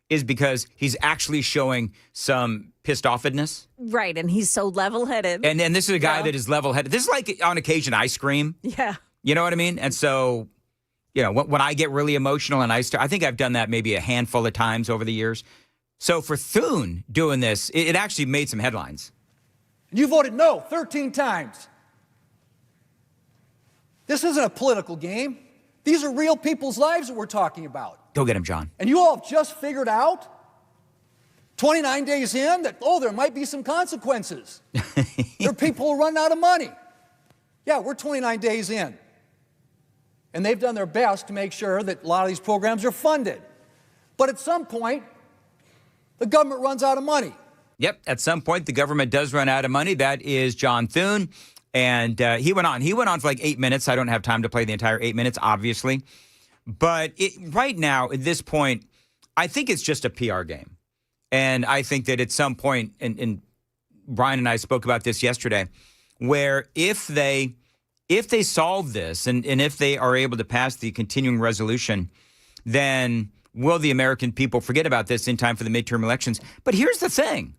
is because he's actually showing some pissed offedness. Right, and he's so level-headed. And this is a guy that is level-headed. This is like, on occasion, I scream. Yeah. You know what I mean? And so, you know, when I get really emotional and I think I've done that maybe a handful of times over the years. So for Thune doing this, it actually made some headlines. You voted no 13 times. This isn't a political game. These are real people's lives that we're talking about. Go get him, John. And you all have just figured out 29 days in that, there might be some consequences. There are people who run out of money. Yeah, we're 29 days in. And they've done their best to make sure that a lot of these programs are funded. But at some point, the government runs out of money. Yep, at some point, the government does run out of money. That is John Thune. And he went on. He went on for like 8 minutes. I don't have time to play the entire 8 minutes, obviously. But right now, at this point, I think it's just a PR game. And I think that at some point, and Brian and I spoke about this yesterday, where if they solve this and if they are able to pass the continuing resolution, then will the American people forget about this in time for the midterm elections? But here's the thing.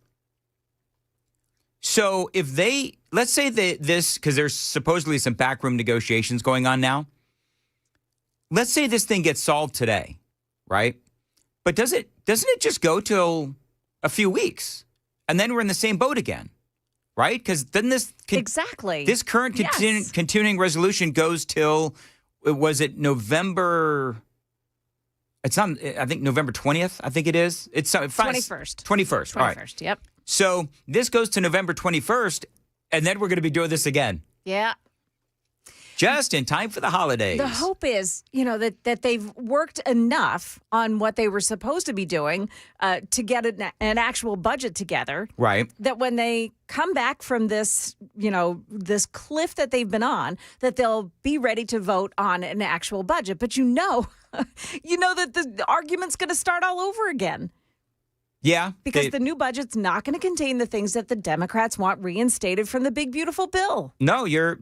So if let's say that because there's supposedly some backroom negotiations going on now. Let's say this thing gets solved today, right? But doesn't it just go till a few weeks? And then we're in the same boat again, right? Because then this current continuing resolution goes till, was it November? It's not, I think November 20th, I think it is. It's 21st. 21st, all right. 21st, yep. So this goes to November 21st, and then we're going to be doing this again. Yeah. Just in time for the holidays. The hope is, that they've worked enough on what they were supposed to be doing to get an actual budget together. Right. That when they come back from this, this cliff that they've been on, that they'll be ready to vote on an actual budget. But that the argument's going to start all over again. Yeah. Because the new budget's not going to contain the things that the Democrats want reinstated from the big, beautiful bill. No, you're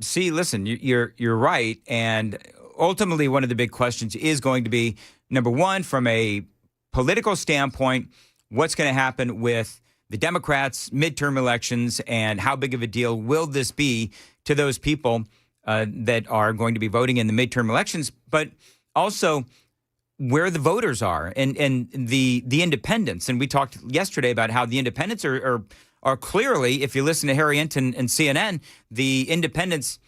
right. And ultimately, one of the big questions is going to be, number one, from a political standpoint, what's going to happen with the Democrats' midterm elections and how big of a deal will this be to those people that are going to be voting in the midterm elections, but also where the voters are and the independents. And we talked yesterday about how the independents are clearly, if you listen to Harry Enton and CNN, the independents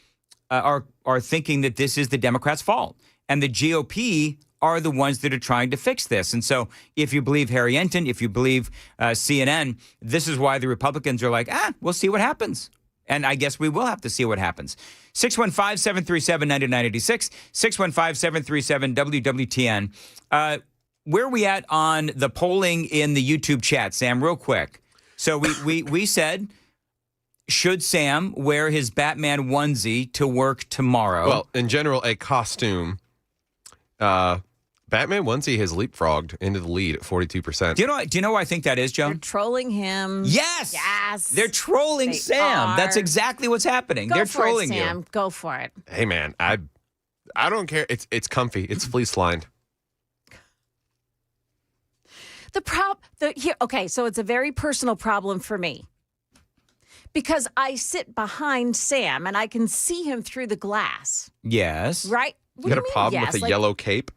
are thinking that this is the Democrats' fault. And the GOP are the ones that are trying to fix this. And so if you believe Harry Enton, if you believe CNN, this is why the Republicans are like, we'll see what happens. And I guess we will have to see what happens. 615-737-9986, 615-737-WWTN. Where are we at on the polling in the YouTube chat, Sam, real quick? So we said, should Sam wear his Batman onesie to work tomorrow? Well, in general, a costume. Batman onesie has leapfrogged into the lead at 42%. Do you know why I think that is, Joan? They're trolling him. Yes. Yes. They're trolling Sam. That's exactly what's happening. They're trolling you. Sam. Go for it. Hey, man, I don't care. It's comfy. It's fleece lined. Okay, so it's a very personal problem for me. Because I sit behind Sam and I can see him through the glass. Yes. Right? You got a problem with a yellow cape?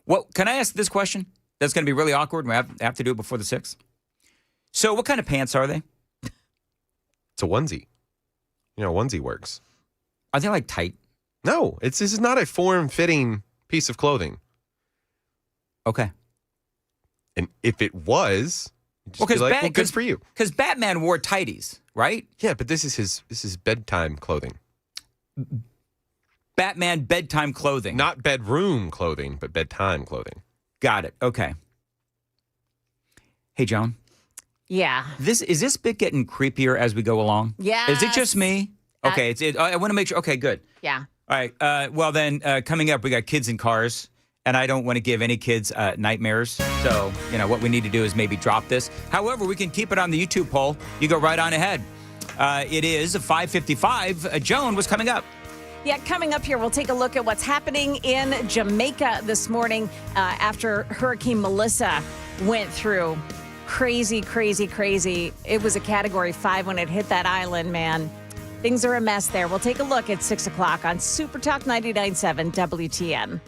Well, can I ask this question? That's going to be really awkward. We have to do it before the 6th. So what kind of pants are they? It's a onesie. A onesie works. Are they like tight? No, this is not a form-fitting piece of clothing. Okay. And if it was, good for you. Because Batman wore tighties, right? Yeah, but this is bedtime clothing. Batman bedtime clothing. Not bedroom clothing, but bedtime clothing. Got it. Okay. Hey, Joan. Yeah. Is this bit getting creepier as we go along? Yeah. Is it just me? Okay. I want to make sure. Okay, good. Yeah. All right. Well, then coming up, we got kids in cars, and I don't want to give any kids nightmares. So, what we need to do is maybe drop this. However, we can keep it on the YouTube poll. You go right on ahead. It is 5:55. Joan, what's coming up? Yeah, coming up here, we'll take a look at what's happening in Jamaica this morning after Hurricane Melissa went through. Crazy, crazy, crazy. It was a Category 5 when it hit that island, man. Things are a mess there. We'll take a look at 6 o'clock on Super Talk 99.7 WTN.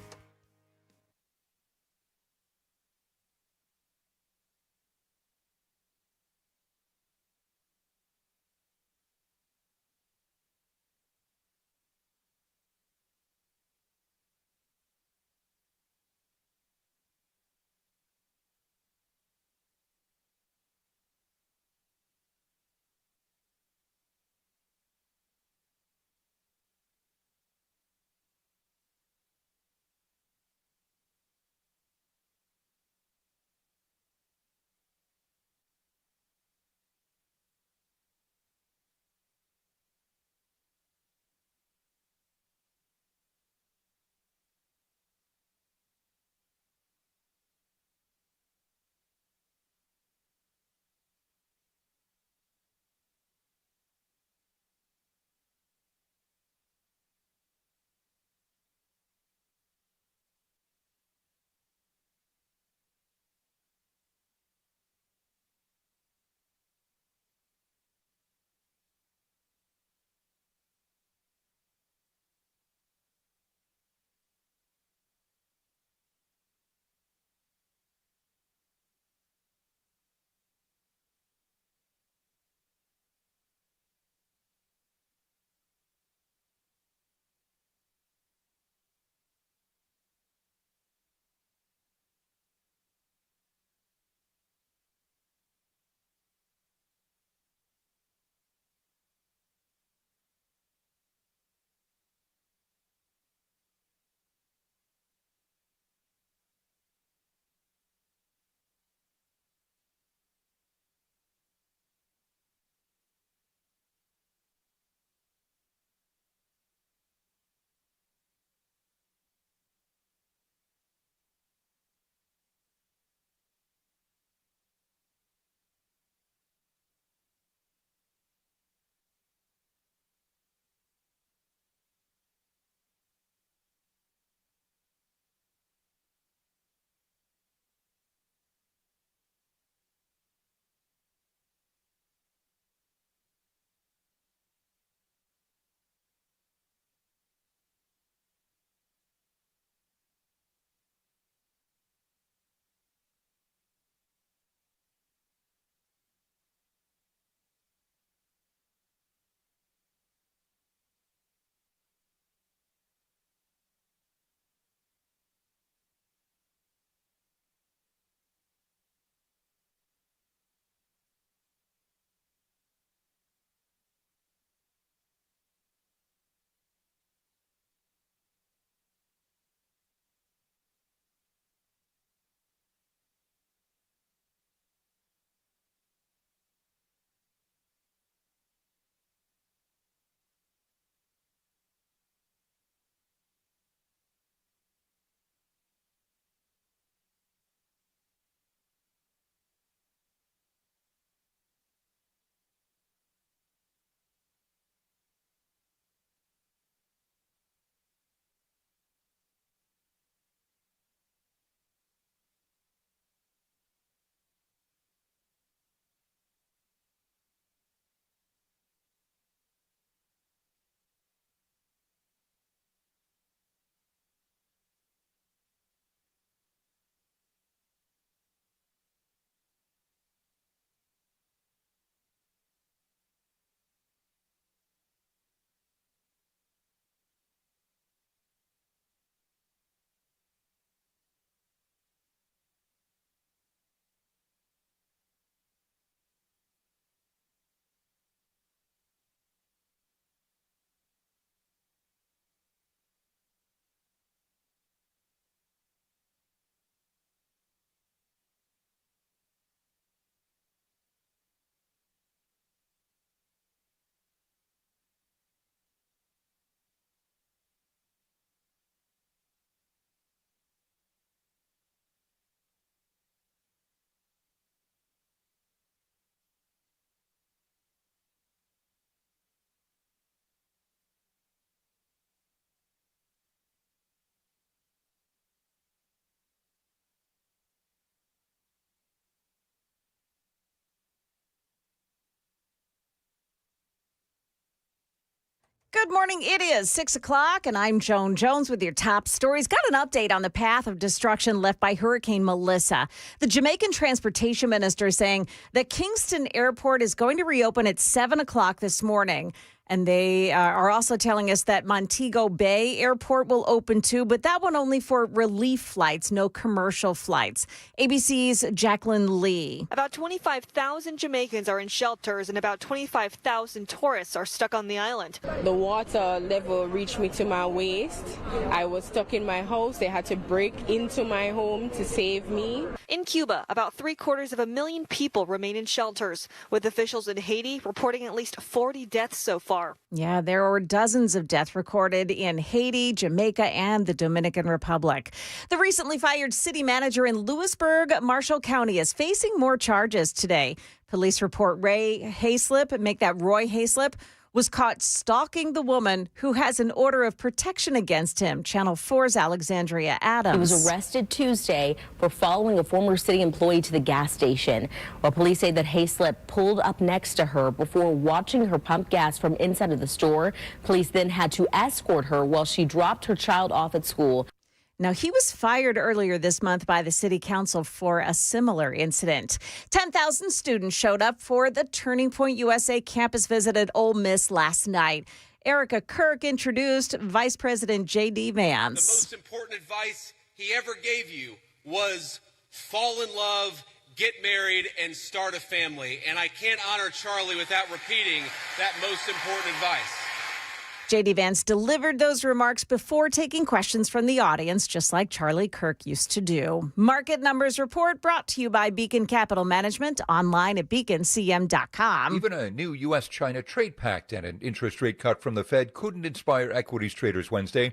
Good morning. It is 6 o'clock, and I'm Joan Jones with your top stories. Got an update on the path of destruction left by Hurricane Melissa. The Jamaican transportation minister saying that Kingston Airport is going to reopen at 7 o'clock this morning. And they are also telling us that Montego Bay Airport will open too, but that one only for relief flights, no commercial flights. ABC's Jacqueline Lee. About 25,000 Jamaicans are in shelters and about 25,000 tourists are stuck on the island. The water level reached me to my waist. I was stuck in my house. They had to break into my home to save me. In Cuba, about 750,000 people remain in shelters, with officials in Haiti reporting at least 40 deaths so far. Yeah, there were dozens of deaths recorded in Haiti, Jamaica, and the Dominican Republic. The recently fired city manager in Lewisburg, Marshall County, is facing more charges today. Police report Roy Hayslip, was caught stalking the woman who has an order of protection against him. Channel 4's Alexandria Adams. He was arrested Tuesday for following a former city employee to the gas station. Well, police say that Hayslip pulled up next to her before watching her pump gas from inside of the store. Police then had to escort her while she dropped her child off at school. Now, he was fired earlier this month by the city council for a similar incident. 10,000 students showed up for the Turning Point USA campus visit at Ole Miss last night. Erica Kirk introduced Vice President J.D. Vance. The most important advice he ever gave you was fall in love, get married, and start a family. And I can't honor Charlie without repeating that most important advice. J.D. Vance delivered those remarks before taking questions from the audience, just like Charlie Kirk used to do. Market Numbers Report brought to you by Beacon Capital Management, online at beaconcm.com. Even a new U.S.-China trade pact and an interest rate cut from the Fed couldn't inspire equities traders Wednesday.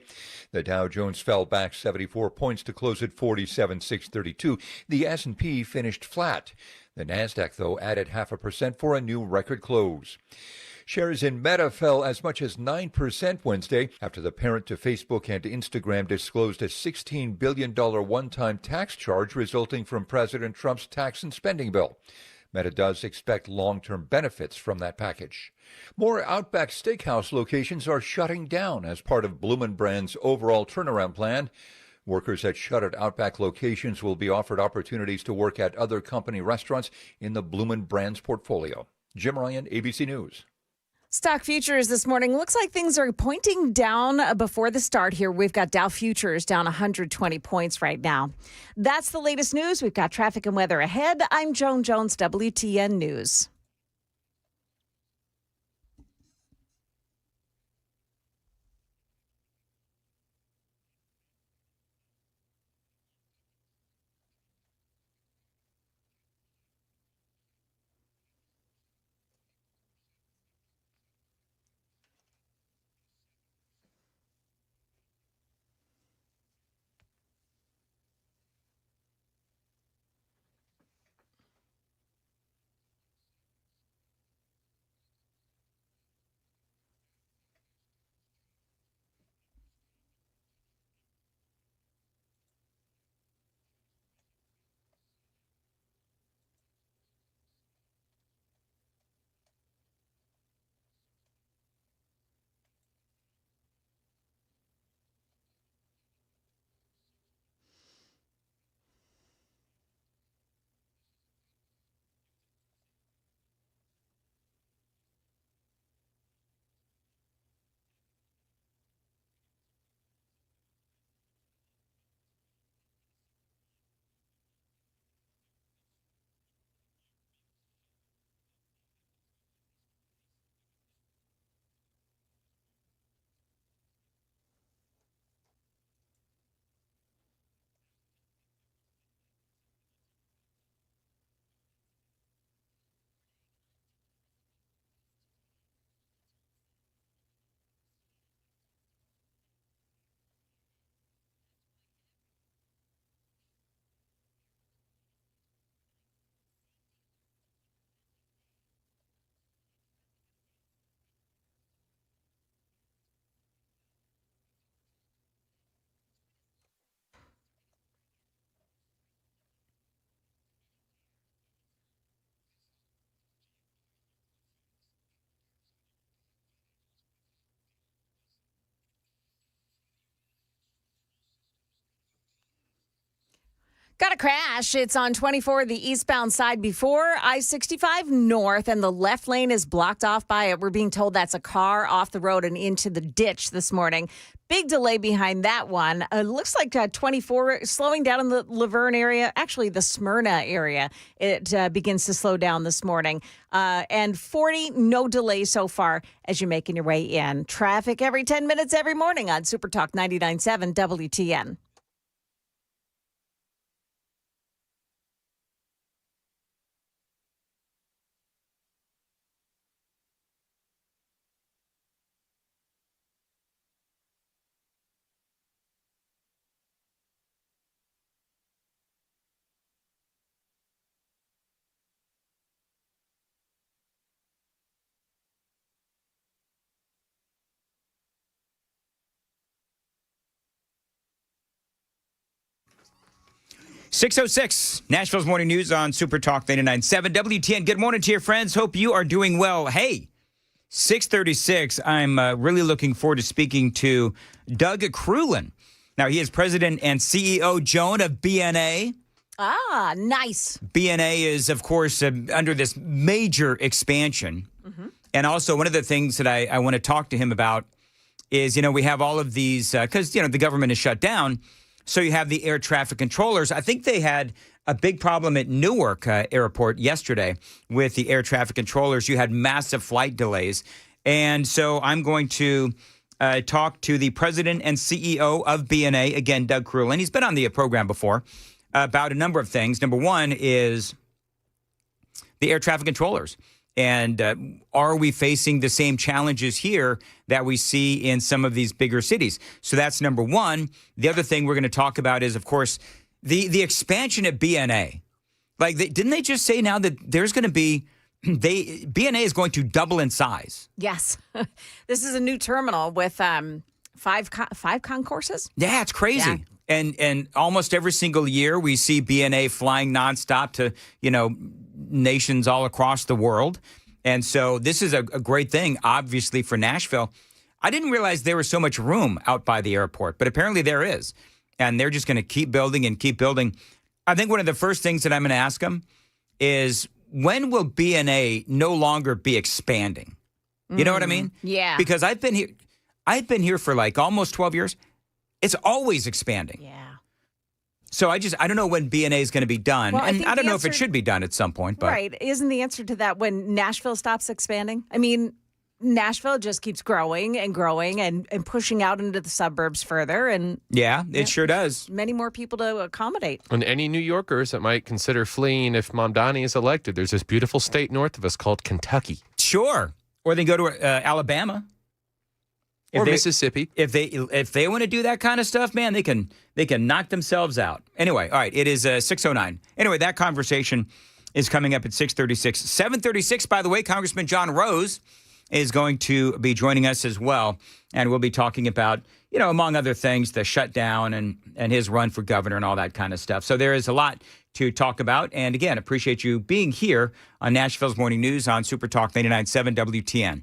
The Dow Jones fell back 74 points to close at 47,632. The S&P finished flat. The Nasdaq, though, added 0.5% for a new record close. Shares in Meta fell as much as 9% Wednesday after the parent to Facebook and Instagram disclosed a $16 billion one-time tax charge resulting from President Trump's tax and spending bill. Meta does expect long-term benefits from that package. More Outback Steakhouse locations are shutting down as part of Bloomin' Brands' overall turnaround plan. Workers at shuttered Outback locations will be offered opportunities to work at other company restaurants in the Bloomin' Brands portfolio. Jim Ryan, ABC News. Stock futures this morning. Looks like things are pointing down before the start here. We've got Dow futures down 120 points right now. That's the latest news. We've got traffic and weather ahead. I'm Joan Jones, WTN News. Got a crash. It's on 24, the eastbound side before I-65 north, and the left lane is blocked off by it. We're being told that's a car off the road and into the ditch this morning. Big delay behind that one. Looks like 24 slowing down in the Laverne area, actually the Smyrna area. It begins to slow down this morning. And 40, no delay so far as you're making your way in. Traffic every 10 minutes every morning on Super Talk 99.7 WTN. .606, Nashville's Morning News on Super Talk 99.7 WTN. Good morning to your friends. Hope you are doing well. Hey, 6:36, I'm really looking forward to speaking to Doug Crulin. Now, he is president and CEO, Joan, of BNA. Ah, nice. BNA is, of course, under this major expansion. And also, one of the things that I want to talk to him about is, we have all of these, because, the government is shut down. So you have the air traffic controllers. I think they had a big problem at Newark Airport yesterday with the air traffic controllers. You had massive flight delays. And so I'm going to talk to the president and CEO of BNA, again, Doug Crulin. He's been on the program before about a number of things. Number one is the air traffic controllers. And are we facing the same challenges here that we see in some of these bigger cities? So that's number one. The other thing we're going to talk about is, of course, the expansion at BNA. Like, didn't they just say now that there's going to be, BNA is going to double in size? Yes. This is a new terminal with five concourses. Yeah, it's crazy. Yeah. And almost every single year we see BNA flying nonstop to, nations all across the world. And so this is a great thing, obviously, for Nashville. I didn't realize there was so much room out by the airport, but apparently there is. And they're just going to keep building and keep building. I think one of the first things that I'm going to ask them is, when will BNA no longer be expanding? You know what I mean? Yeah. Because I've been here for like almost 12 years. It's always expanding. Yeah. So I don't know when BNA is going to be done. Well, and I don't know if it should be done at some point. But. Right. Isn't the answer to that when Nashville stops expanding? I mean, Nashville just keeps growing and growing and pushing out into the suburbs further. And yeah, it sure does. Many more people to accommodate. And any New Yorkers that might consider fleeing if Mamdani is elected, there's this beautiful state north of us called Kentucky. Sure. Or they go to Alabama. Or Mississippi. If they want to do that kind of stuff, man, they can knock themselves out. Anyway, all right, it is 6:09. Anyway, that conversation is coming up at 6:36. 7:36, by the way, Congressman John Rose is going to be joining us as well, and we'll be talking about, among other things, the shutdown and his run for governor and all that kind of stuff. So there is a lot to talk about. And again, appreciate you being here on Nashville's Morning News on Super Talk 99.7 WTN.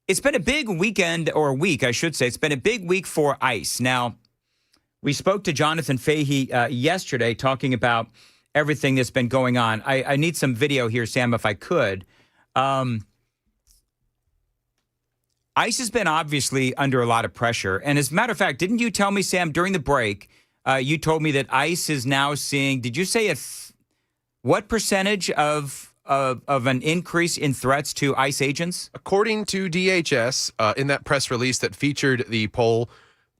It's been a big weekend, or week, I should say. It's been a big week for ICE. Now, we spoke to Jonathan Fahey yesterday talking about everything that's been going on. I need some video here, Sam, if I could. ICE has been obviously under a lot of pressure. And as a matter of fact, didn't you tell me, Sam, during the break, you told me that ICE is now seeing, did you say what percentage of an increase in threats to ICE agents? According to DHS, in that press release that featured the poll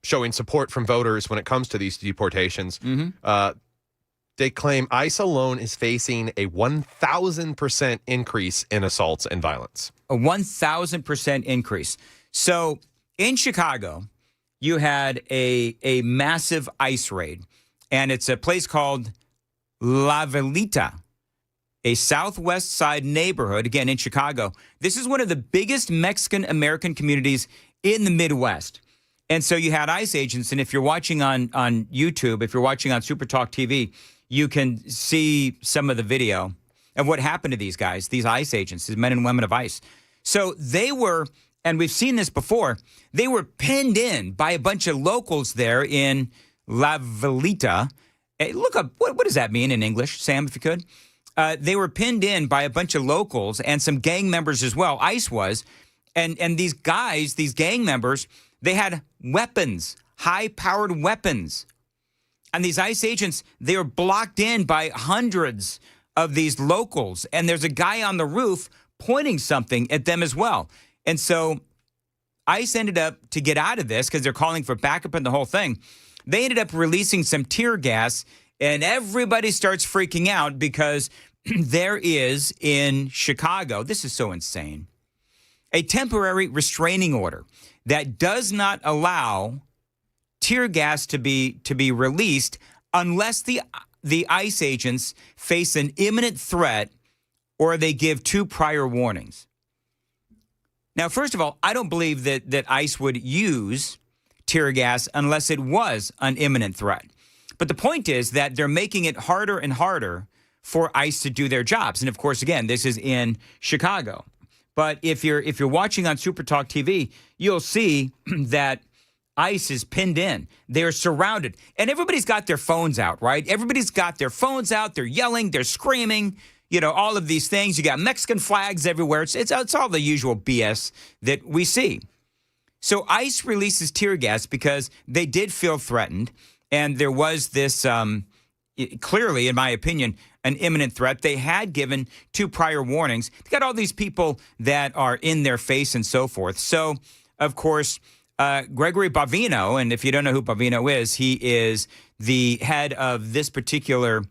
showing support from voters when it comes to these deportations, they claim ICE alone is facing a 1,000% increase in assaults and violence. A 1,000% increase. So in Chicago, you had a massive ICE raid, and it's a place called La Velita, a Southwest Side neighborhood, again, in Chicago. This is one of the biggest Mexican-American communities in the Midwest. And so you had ICE agents, and if you're watching on YouTube, if you're watching on Super Talk TV, you can see some of the video of what happened to these guys, these ICE agents, these men and women of ICE. So they were, and we've seen this before, they were pinned in by a bunch of locals there in La Velita, Look up, what does that mean in English, Sam, if you could? They were pinned in by a bunch of locals and some gang members as well. ICE was. And these guys, these gang members, they had weapons, high-powered weapons. And these ICE agents, they were blocked in by hundreds of these locals. And there's a guy on the roof pointing something at them as well. And so ICE ended up, to get out of this, because they're calling for backup and the whole thing, they ended up releasing some tear gas, and everybody starts freaking out because there is in Chicago, this is so insane, a temporary restraining order that does not allow tear gas to be released unless the ICE agents face an imminent threat or they give 2 prior warnings. Now, first of all, I don't believe that ICE would use tear gas unless it was an imminent threat. But the point is that they're making it harder and harder for ICE to do their jobs. And of course, again, this is in Chicago. But if you're watching on Super Talk TV, you'll see that ICE is pinned in. They're surrounded. And everybody's got their phones out, right? Everybody's got their phones out. They're yelling. They're screaming. You know, all of these things. You got Mexican flags everywhere. It's all the usual BS that we see. So ICE releases tear gas because they did feel threatened. And there was this, clearly, in my opinion, an imminent threat. They had given 2 prior warnings. They got all these people that are in their face and so forth. So, of course, Gregory Bavino, and if you don't know who Bavino is, he is the head of this particular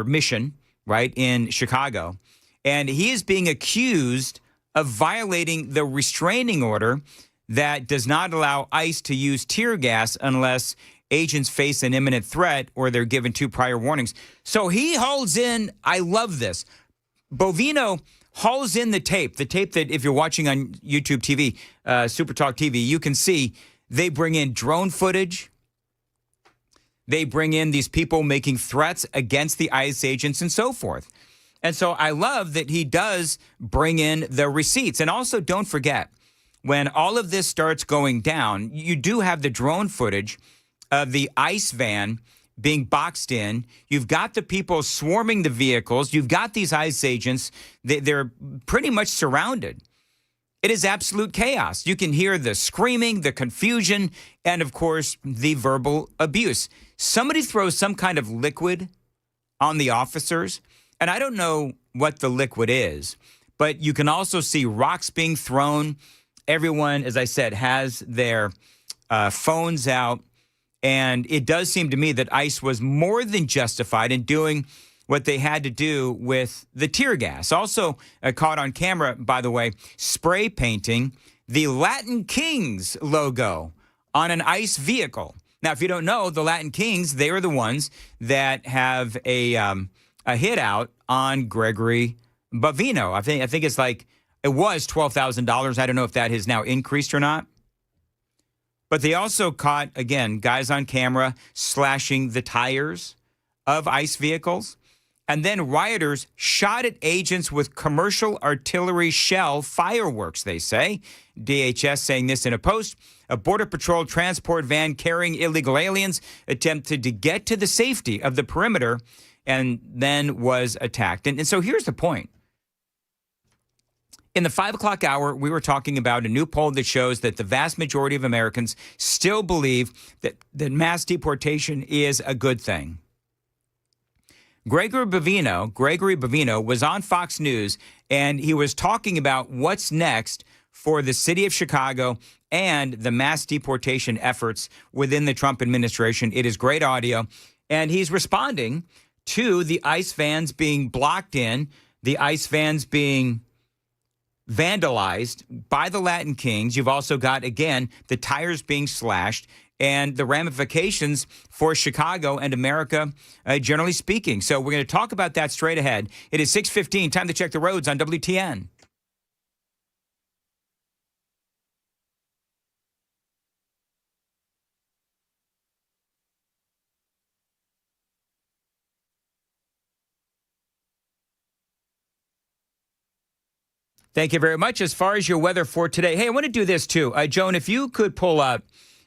mission, right, in Chicago. And he is being accused of violating the restraining order that does not allow ICE to use tear gas unless agents face an imminent threat or they're given 2 prior warnings. So he hauls in, I love this, Bovino hauls in the tape that if you're watching on YouTube TV, Super Talk TV, you can see they bring in drone footage. They bring in these people making threats against the ICE agents and so forth. And so I love that he does bring in the receipts. And also don't forget, when all of this starts going down, you do have the drone footage of the ICE van being boxed in. You've got the people swarming the vehicles. You've got these ICE agents. They're pretty much surrounded. It is absolute chaos. You can hear the screaming, the confusion, and, of course, the verbal abuse. Somebody throws some kind of liquid on the officers, and I don't know what the liquid is, but you can also see rocks being thrown. Everyone, as I said, has their phones out. And it does seem to me that ICE was more than justified in doing what they had to do with the tear gas. Also caught on camera, by the way, spray painting the Latin Kings logo on an ICE vehicle. Now, if you don't know, the Latin Kings, they are the ones that have a hit out on Gregory Bavino. I think it's like, it was $12,000. I don't know if that has now increased or not. But they also caught, again, guys on camera slashing the tires of ICE vehicles. And then rioters shot at agents with commercial artillery shell fireworks, they say. DHS saying this in a post. A Border Patrol transport van carrying illegal aliens attempted to get to the safety of the perimeter and then was attacked. And so here's the point. In the 5 o'clock hour, we were talking about a new poll that shows that the vast majority of Americans still believe that mass deportation is a good thing. Gregory Bavino was on Fox News, and he was talking about what's next for the city of Chicago and the mass deportation efforts within the Trump administration. It is great audio, and he's responding to the ICE vans being blocked in, the ICE vans being vandalized by the Latin Kings. You've also got, again, the tires being slashed and the ramifications for Chicago and America, generally speaking. So we're going to talk about that straight ahead. It is 6:15. Time to check the roads on WTN. Thank you very much. As far as your weather for today, hey, I want to do this too. Joan, if you could pull up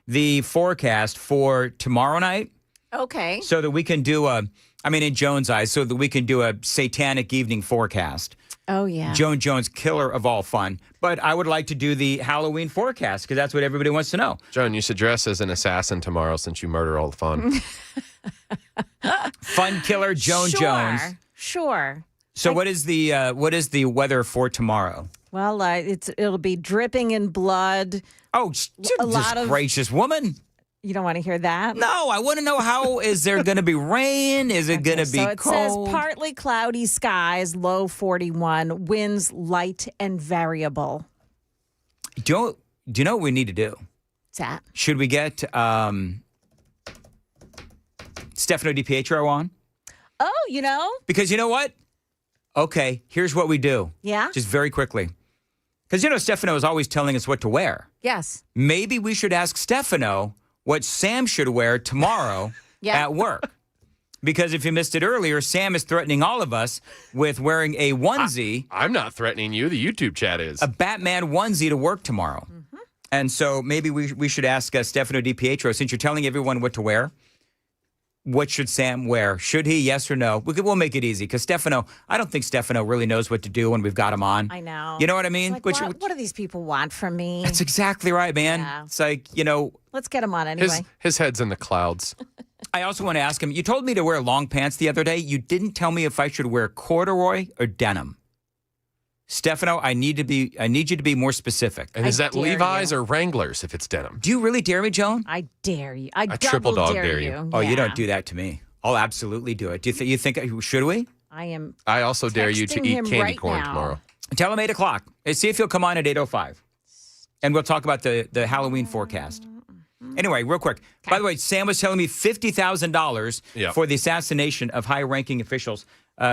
the forecast for tomorrow night Okay. So that we can do in Joan's eyes, so that we can do a satanic evening forecast. Oh, yeah. Joan Jones, killer of all fun. But I would like to do the Halloween forecast because that's what everybody wants to know. Joan, you should dress as an assassin tomorrow since you murder all the fun. Fun killer Joan Jones. Sure. So what is the weather for tomorrow? Well, it'll be dripping in blood. Oh, gracious woman. You don't want to hear that? No, I want to know how is there going to be rain? Is it going to be so it cold? says partly cloudy skies, low 41, winds light and variable. Do you know what we need to do? What's that? Should we get Stefano DiPietro on? Oh, Because you know what? Okay, here's what we do. Yeah? Just very quickly. Because, Stefano is always telling us what to wear. Yes. Maybe we should ask Stefano what Sam should wear tomorrow at work. Because if you missed it earlier, Sam is threatening all of us with wearing a onesie. I'm not threatening you. The YouTube chat is. A Batman onesie to work tomorrow. Mm-hmm. And so maybe we should ask Stefano DiPietro, since you're telling everyone what to wear, what should Sam wear? Should he? Yes or no? We'll make it easy because I don't think Stefano really knows what to do when we've got him on. I know. You know what I mean? Like, what do these people want from me? That's exactly right, man. Yeah. It's like, Let's get him on anyway. His head's in the clouds. I also want to ask him, you told me to wear long pants the other day. You didn't tell me if I should wear corduroy or denim. Stefano, I need you to be more specific. And is that Levi's or Wranglers if it's denim? Do you really dare me, Joan? I dare you. I triple dog dare you. Oh, you don't do that to me. I'll absolutely do it. Do you think should we? I also dare you to eat candy corn tomorrow. Tell him 8 o'clock. See if he'll come on at 8:05. And we'll talk about the Halloween forecast. Anyway, real quick. Okay. By the way, Sam was telling me $50,000 for the assassination of high-ranking officials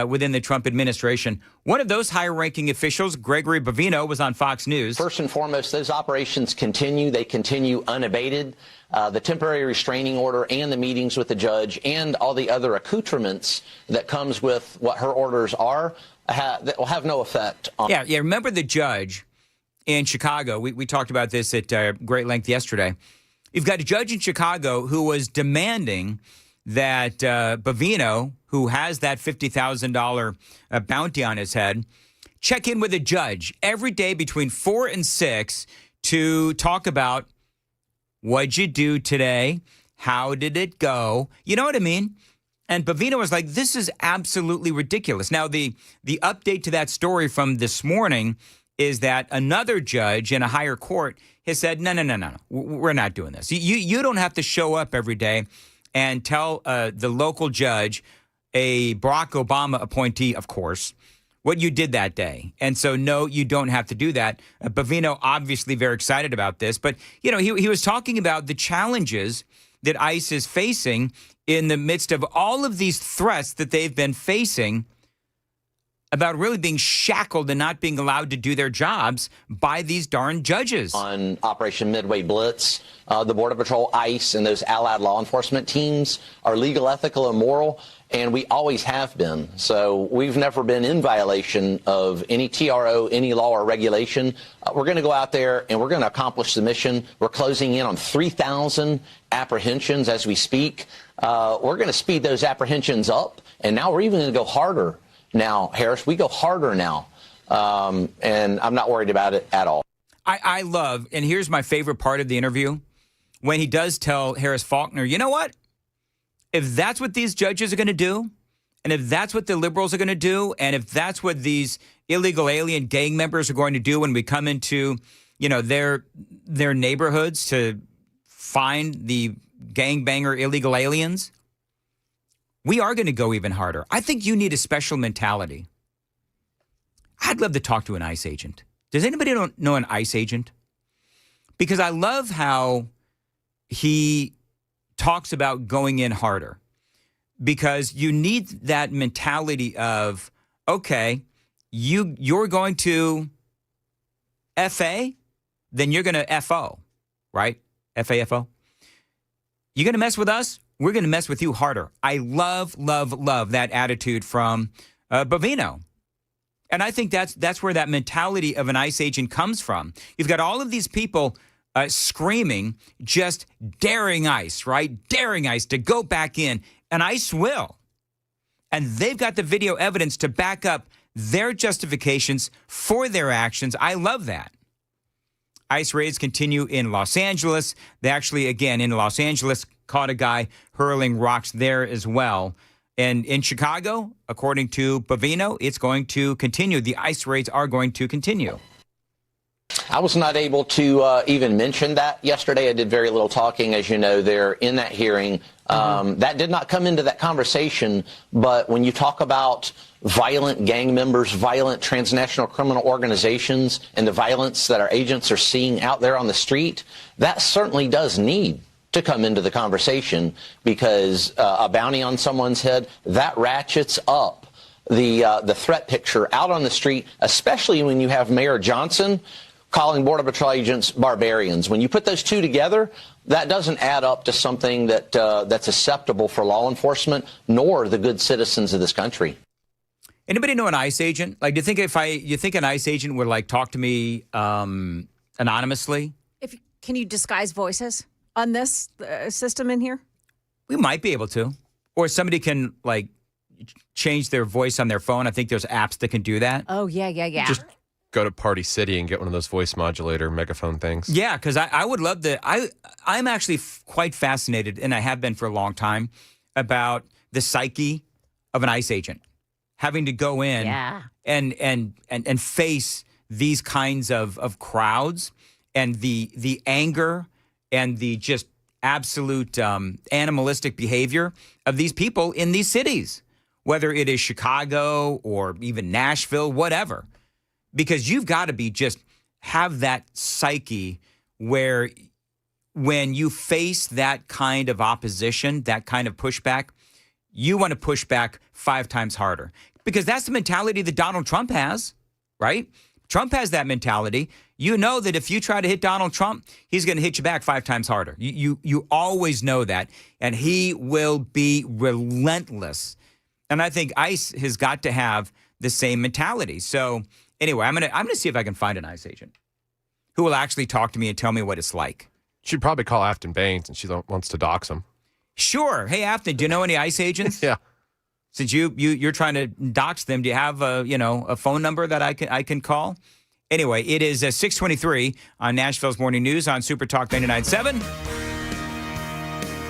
within the Trump administration. One of those high-ranking officials, Gregory Bovino, was on Fox News. First and foremost, those operations continue. They continue unabated. The temporary restraining order and the meetings with the judge and all the other accoutrements that comes with what her orders are that will have no effect on. Yeah. Remember the judge in Chicago? We talked about this at great length yesterday. You've got a judge in Chicago who was demanding that Bovino, who has that $50,000 bounty on his head, check in with a judge every day between 4 and 6 to talk about what'd you do today, how did it go, you know what I mean? And Bovino was like, this is absolutely ridiculous. Now, the update to that story from this morning is that another judge in a higher court has said, no, we're not doing this. You don't have to show up every day and tell the local judge, a Barack Obama appointee, of course, what you did that day. And so, no, you don't have to do that. Bovino obviously very excited about this. But, he was talking about the challenges that ICE is facing in the midst of all of these threats that they've been facing about really being shackled and not being allowed to do their jobs by these darn judges. On Operation Midway Blitz, the Border Patrol, ICE, and those allied law enforcement teams are legal, ethical, and moral, and we always have been. So we've never been in violation of any TRO, any law or regulation. We're going to go out there and we're going to accomplish the mission. We're closing in on 3,000 apprehensions as we speak. We're going to speed those apprehensions up, and now we're even going to go harder. Now, Harris, we go harder now, and I'm not worried about it at all. I love, and here's my favorite part of the interview, when he does tell Harris Faulkner, you know what? If that's what these judges are going to do, and if that's what the liberals are going to do, and if that's what these illegal alien gang members are going to do when we come into, their neighborhoods to find the gangbanger illegal aliens, we are going to go even harder. I think you need a special mentality. I'd love to talk to an ICE agent. Does anybody know an ICE agent? Because I love how he talks about going in harder. Because you need that mentality of, okay, you're going to FA, then you're going to FO, right? FAFO. You're going to mess with us? We're going to mess with you harder. I love, love, love that attitude from Bovino. And I think that's where that mentality of an ICE agent comes from. You've got all of these people screaming, just daring ICE, right? Daring ICE to go back in, and ICE will. And they've got the video evidence to back up their justifications for their actions. I love that. ICE raids continue in Los Angeles. They actually, again, in Los Angeles, caught a guy hurling rocks there as well. And in Chicago, according to Bavino, it's going to continue. The ICE raids are going to continue. I was not able to even mention that yesterday. I did very little talking, as you know, there in that hearing. That did not come into that conversation. But when you talk about violent gang members, violent transnational criminal organizations, and the violence that our agents are seeing out there on the street, that certainly does need to come into the conversation, because a bounty on someone's head, that ratchets up the threat picture out on the street, especially when you have Mayor Johnson calling Border Patrol agents barbarians. When you put those two together, that doesn't add up to something that that's acceptable for law enforcement, nor the good citizens of this country. Anybody know an ICE agent? Like, do you think an ICE agent would like talk to me anonymously? Can you disguise voices on this system in here? We might be able to, or somebody can like change their voice on their phone. I think there's apps that can do that. Oh yeah. Just go to Party City and get one of those voice modulator megaphone things. Yeah, because I would love to. I'm actually quite fascinated, and I have been for a long time, about the psyche of an ICE agent having to go in and face these kinds of crowds, and the anger and the just absolute animalistic behavior of these people in these cities, whether it is Chicago or even Nashville, whatever. Because you've got to have that psyche where when you face that kind of opposition, that kind of pushback, you want to push back 5 times harder. Because that's the mentality that Donald Trump has, right? Trump has that mentality. You know that if you try to hit Donald Trump, he's going to hit you back 5 times harder. You always know that. And he will be relentless. And I think ICE has got to have the same mentality. So anyway, I'm gonna see if I can find an ICE agent who will actually talk to me and tell me what it's like. She'd probably call Afton Baines, and she wants to dox him. Sure. Hey, Afton, do you know any ICE agents? Yeah. Since you're trying to dox them, do you have a phone number that I can call? Anyway, it is 6:23 on Nashville's Morning News on Super Talk 99.7.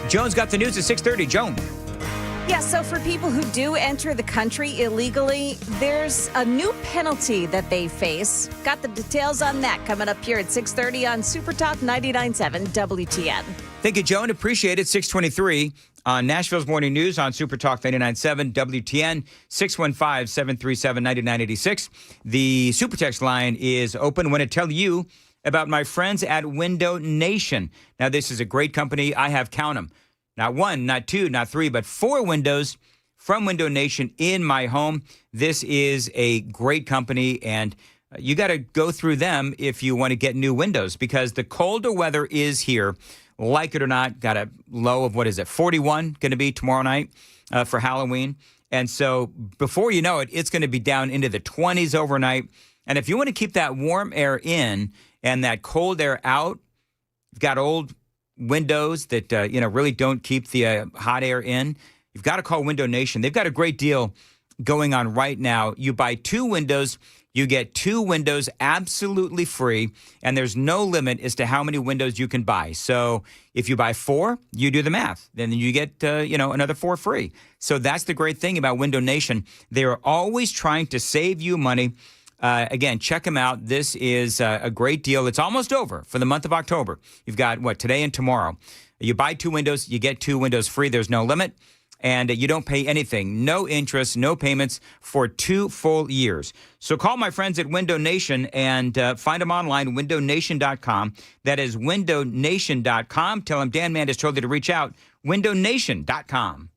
Joan's got the news at 6:30. Joan. Yeah, so for people who do enter the country illegally, there's a new penalty that they face. Got the details on that coming up here at 6:30 on Super Talk 99.7 WTN. Thank you, Joan. Appreciate it. 6:23 on Nashville's Morning News on Super Talk 99.7 WTN, 615-737-9986. The Super Text line is open. I want to tell you about my friends at Window Nation. Now, this is a great company. I have, count them, not 1, not 2, not 3, but 4 windows from Window Nation in my home. This is a great company, and you got to go through them if you want to get new windows, because the colder weather is here. Like it or not, got a low of, 41 going to be tomorrow night for Halloween. And so before you know it, it's going to be down into the 20s overnight. And if you want to keep that warm air in and that cold air out, you've got old windows that really don't keep the hot air in, you've got to call Window Nation. They've got a great deal going on right now. You buy 2 windows, you get 2 windows absolutely free, and there's no limit as to how many windows you can buy. So if you buy 4, you do the math. Then you get another 4 free. So that's the great thing about Window Nation. They are always trying to save you money. Again, check them out. This is a great deal. It's almost over for the month of October. You've got, today and tomorrow. You buy 2 windows, you get 2 windows free. There's no limit. And you don't pay anything. No interest, no payments for 2 full years. So call my friends at Window Nation and find them online, windownation.com. That is windownation.com. Tell them Dan Mandis told you to reach out, windownation.com.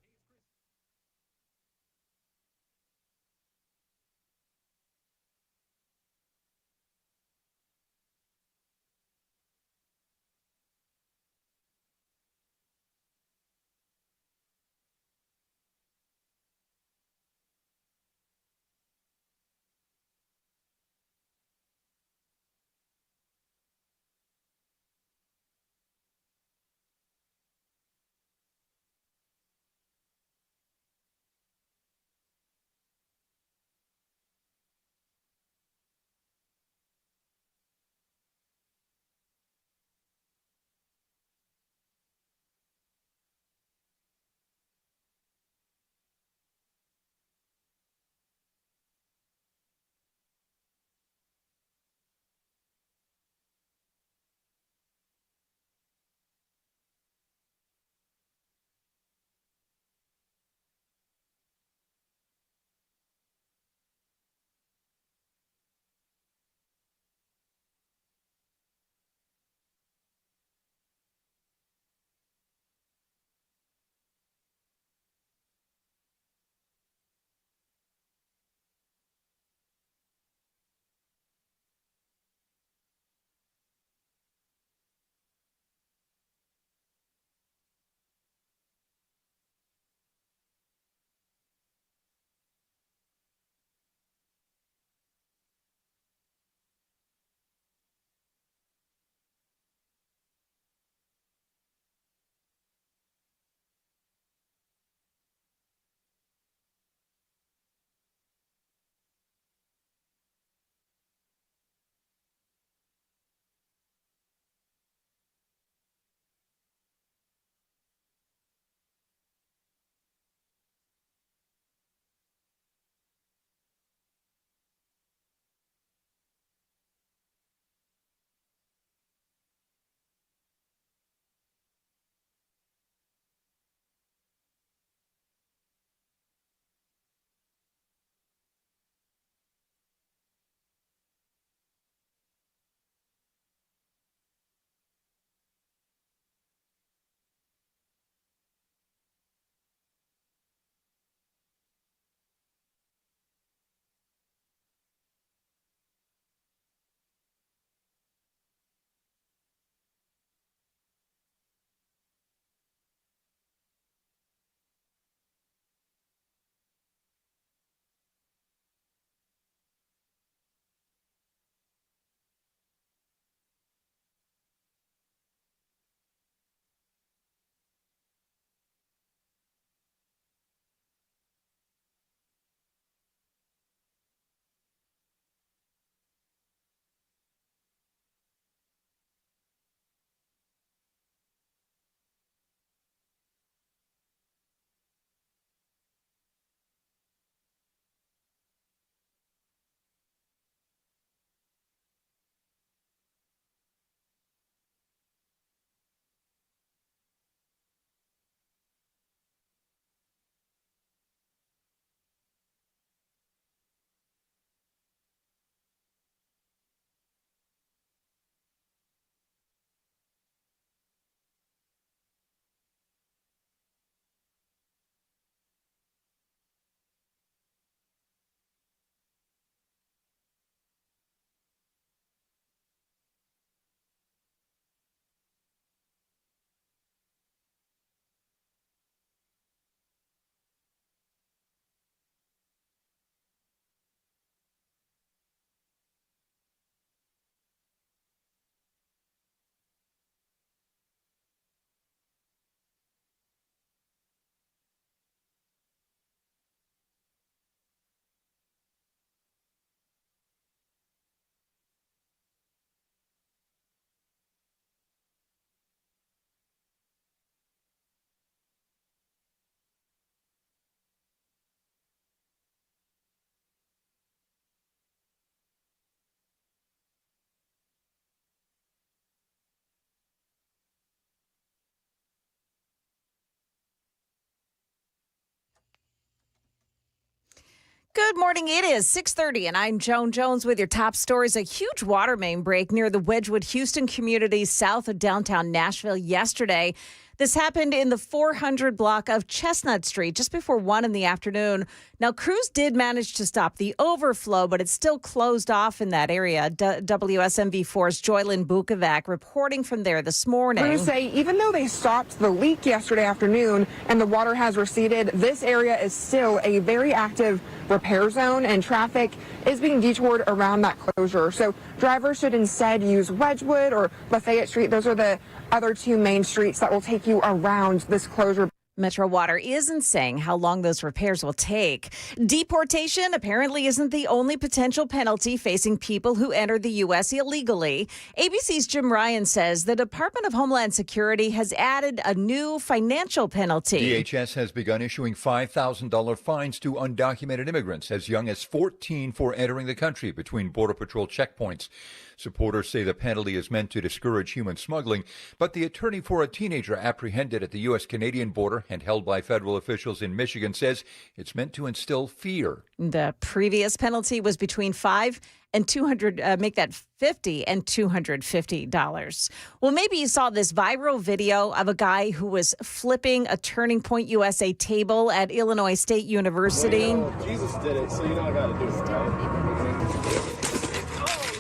Good morning. It is 6:30, and I'm Joan Jones with your top stories. A huge water main break near the Wedgwood, Houston community south of downtown Nashville yesterday. This happened in the 400 block of Chestnut Street just before 1 in the afternoon. Now, crews did manage to stop the overflow, but it's still closed off in that area. WSMV4's Joylyn Bukovac reporting from there this morning. Crews say even though they stopped the leak yesterday afternoon and the water has receded, this area is still a very active repair zone and traffic is being detoured around that closure. So drivers should instead use Wedgwood or Lafayette Street. Those are the other two main streets that will take you around this closure. Metro Water isn't saying how long those repairs will take. Deportation apparently isn't the only potential penalty facing people who enter the U.S. illegally. ABC's Jim Ryan says the Department of Homeland Security has added a new financial penalty. DHS has begun issuing $5,000 fines to undocumented immigrants as young as 14 for entering the country between Border Patrol checkpoints. Supporters say the penalty is meant to discourage human smuggling, but the attorney for a teenager apprehended at the U.S.-Canadian border and held by federal officials in Michigan says it's meant to instill fear. The previous penalty was between $5 and $200, make that $50 and $250. Well, maybe you saw this viral video of a guy who was flipping a Turning Point USA table at Illinois State University. Jesus did it, so you know I got to do it, right?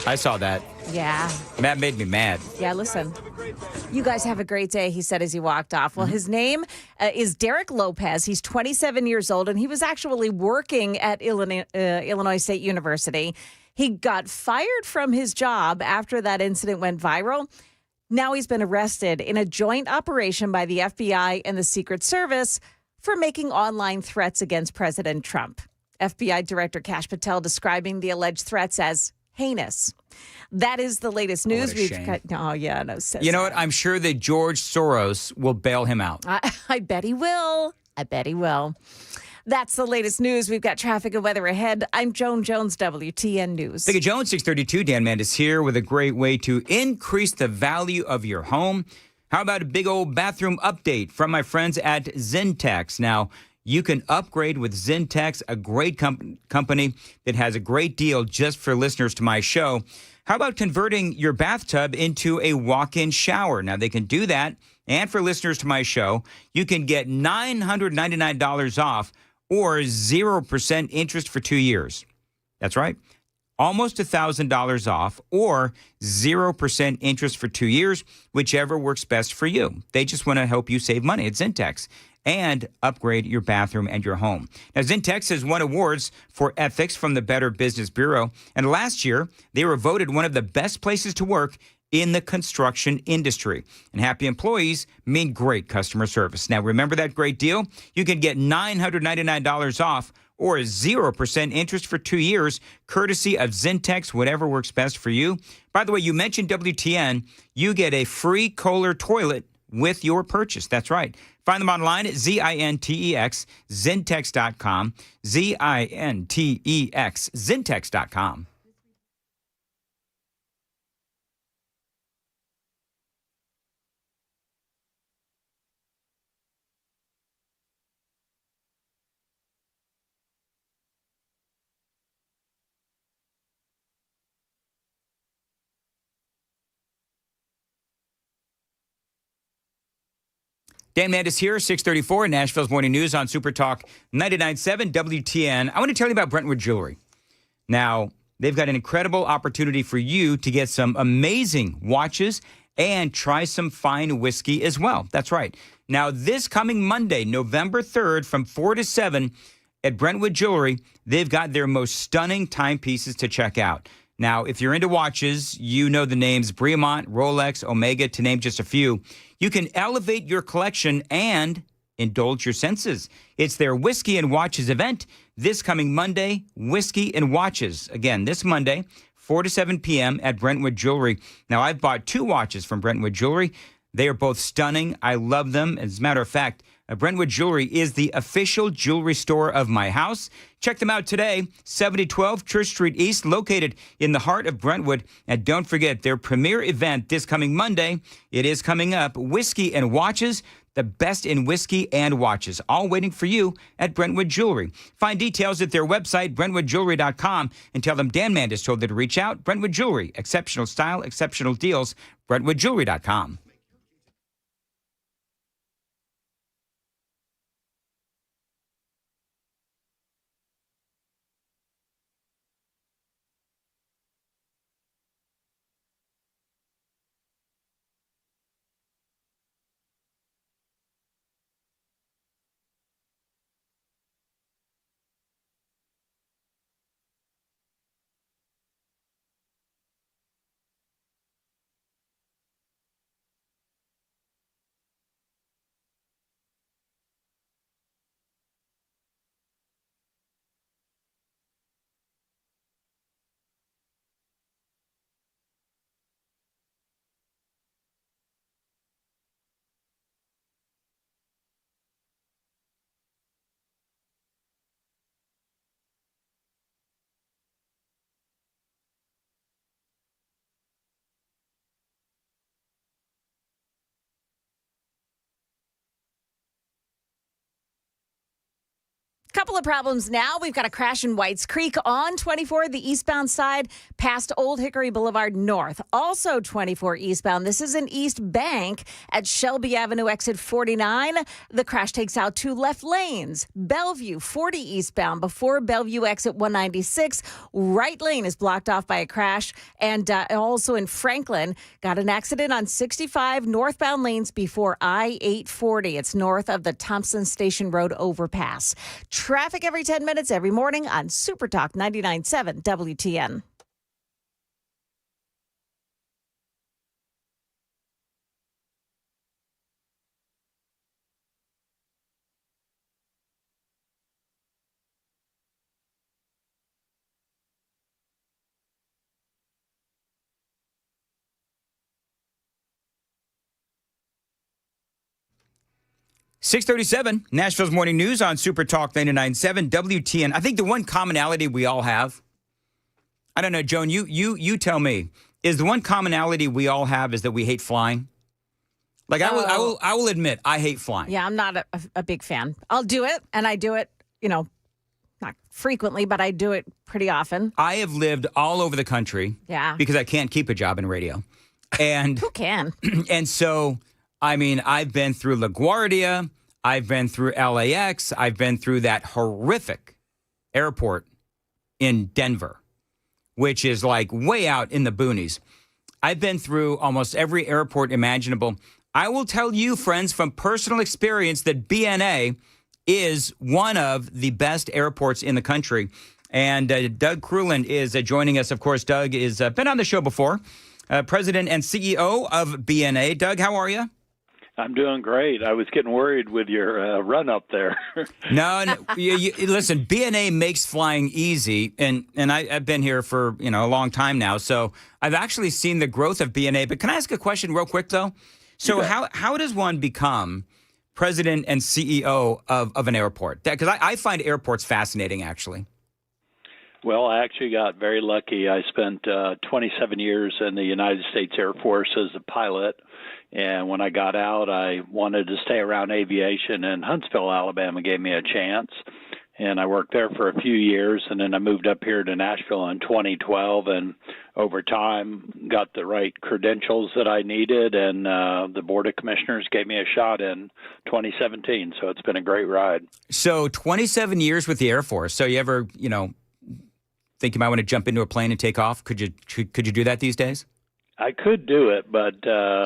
I saw that. Yeah. That made me mad. Yeah, listen. You guys have a great day, he said as he walked off. Well, his name is Derek Lopez. He's 27 years old, and he was actually working at Illinois State University. He got fired from his job after that incident went viral. Now he's been arrested in a joint operation by the FBI and the Secret Service for making online threats against President Trump. FBI Director Kash Patel describing the alleged threats as heinous. That is the latest news. Oh, yeah, no. You know what? I'm sure that George Soros will bail him out. I bet he will. I bet he will. That's the latest news. We've got traffic and weather ahead. I'm Joan Jones, WTN News. Thank you, Joan. 632. Dan Mandis here with a great way to increase the value of your home. How about a big old bathroom update from my friends at Zentex? Now, you can upgrade with Zentex, a great company that has a great deal just for listeners to my show. How about converting your bathtub into a walk-in shower? Now, they can do that. And for listeners to my show, you can get $999 off or 0% interest for 2 years. That's right. Almost $1,000 off or 0% interest for 2 years, whichever works best for you. They just want to help you save money at Zentex and upgrade your bathroom and your home. Now, Zentex has won awards for ethics from the Better Business Bureau, and last year, they were voted one of the best places to work in the construction industry. And happy employees mean great customer service. Now, remember that great deal? You can get $999 off or 0% interest for 2 years, courtesy of Zentex, whatever works best for you. By the way, you mentioned WTN. You get a free Kohler toilet with your purchase. That's right. Find them online at Zintex, Zentex.com, Zintex, Zentex.com. Dan Mandis here, 634, Nashville's Morning News on Super Talk 99.7 WTN. I want to tell you about Brentwood Jewelry. Now, they've got an incredible opportunity for you to get some amazing watches and try some fine whiskey as well. That's right. Now, this coming Monday, November 3rd, from 4 to 7 at Brentwood Jewelry, they've got their most stunning timepieces to check out. Now, if you're into watches, you know the names Bremont, Rolex, Omega, to name just a few. You can elevate your collection and indulge your senses. It's their Whiskey and Watches event this coming Monday, Whiskey and Watches. Again, this Monday, 4 to 7 p.m. at Brentwood Jewelry. Now, I've bought 2 watches from Brentwood Jewelry. They are both stunning. I love them. As a matter of fact, Brentwood Jewelry is the official jewelry store of my house. Check them out today, 7012 Church Street East, located in the heart of Brentwood. And don't forget their premier event this coming Monday. It is coming up, Whiskey and Watches. the best in whiskey and watches, all waiting for you at Brentwood Jewelry. Find details at their website, BrentwoodJewelry.com, and tell them Dan Mandis told you to reach out. Brentwood Jewelry, exceptional style, exceptional deals, BrentwoodJewelry.com. Couple of problems now. We've got a crash in Whites Creek on 24, the eastbound side, past Old Hickory Boulevard North. Also 24 eastbound. This is in East Bank at Shelby Avenue, exit 49. The crash takes out 2 left lanes. Bellevue, 40 eastbound, before Bellevue exit 196. Right lane is blocked off by a crash. And also in Franklin, got an accident on 65 northbound lanes before I-840. It's north of the Thompson Station Road overpass. Traffic every 10 minutes every morning on Super Talk 99.7 WTN. .637, Nashville's Morning News on Super Talk 99.7 WTN. I think the one commonality we all have, I don't know, Joan, you tell me, is the one commonality we all have is that we hate flying? Like, I will admit, I hate flying. Yeah, I'm not a big fan. I'll do it, and I do it, not frequently, but I do it pretty often. I have lived all over the country. Yeah. Because I can't keep a job in radio. And who can? And so, I mean, I've been through LaGuardia, I've been through LAX, I've been through that horrific airport in Denver, which is like way out in the boonies. I've been through almost every airport imaginable. I will tell you, friends, from personal experience that BNA is one of the best airports in the country. And Doug Kruland is joining us. Of course, Doug has been on the show before, president and CEO of BNA. Doug, how are you? I'm doing great. I was getting worried with your run up there. No, listen, BNA makes flying easy, and I've been here for a long time now, so I've actually seen the growth of BNA. But can I ask a question real quick, though? So how does one become president and CEO of an airport? Because I find airports fascinating, actually. Well, I actually got very lucky. I spent 27 years in the United States Air Force as a pilot. And when I got out, I wanted to stay around aviation, and Huntsville, Alabama gave me a chance. And I worked there for a few years, and then I moved up here to Nashville in 2012, and over time got the right credentials that I needed, and the Board of Commissioners gave me a shot in 2017. So it's been a great ride. So 27 years with the Air Force. So you ever, think you might want to jump into a plane and take off? Could you do that these days? I could do it, but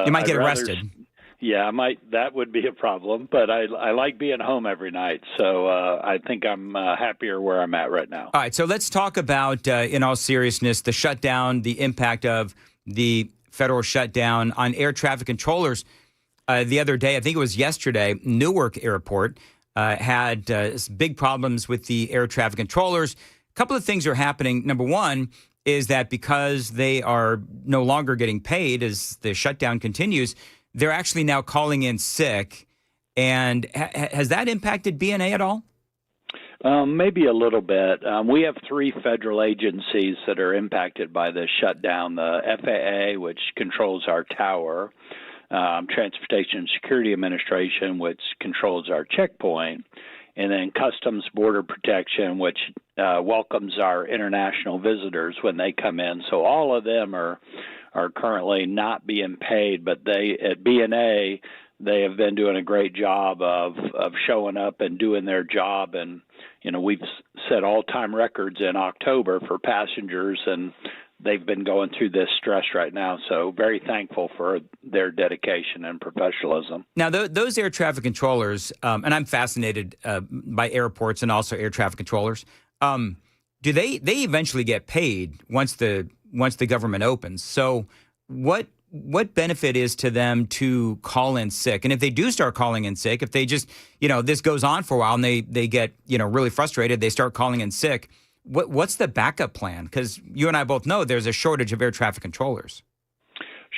you might get arrested. Yeah, I might. That would be a problem. But I like being home every night, so I think I'm happier where I'm at right now. All right, so let's talk about, in all seriousness, the shutdown, the impact of the federal shutdown on air traffic controllers. The other day, I think it was yesterday, Newark Airport had big problems with the air traffic controllers. A couple of things are happening. Number one is that because they are no longer getting paid as the shutdown continues, they're actually now calling in sick. And has that impacted BNA at all? Maybe a little bit. We have 3 federal agencies that are impacted by this shutdown. The FAA, which controls our tower, Transportation Security Administration, which controls our checkpoint, and then Customs Border Protection, which welcomes our international visitors when they come in. So all of them are currently not being paid, but they at BNA, they have been doing a great job of showing up and doing their job. And, we've set all-time records in October for passengers, and they've been going through this stress right now. So very thankful for their dedication and professionalism. Now, those air traffic controllers, and I'm fascinated by airports and also air traffic controllers, do they eventually get paid once the government opens? So what benefit is to them to call in sick? And if they do start calling in sick, if they just, this goes on for a while and they get, really frustrated, they start calling in sick, what's the backup plan? Because you and I both know there's a shortage of air traffic controllers.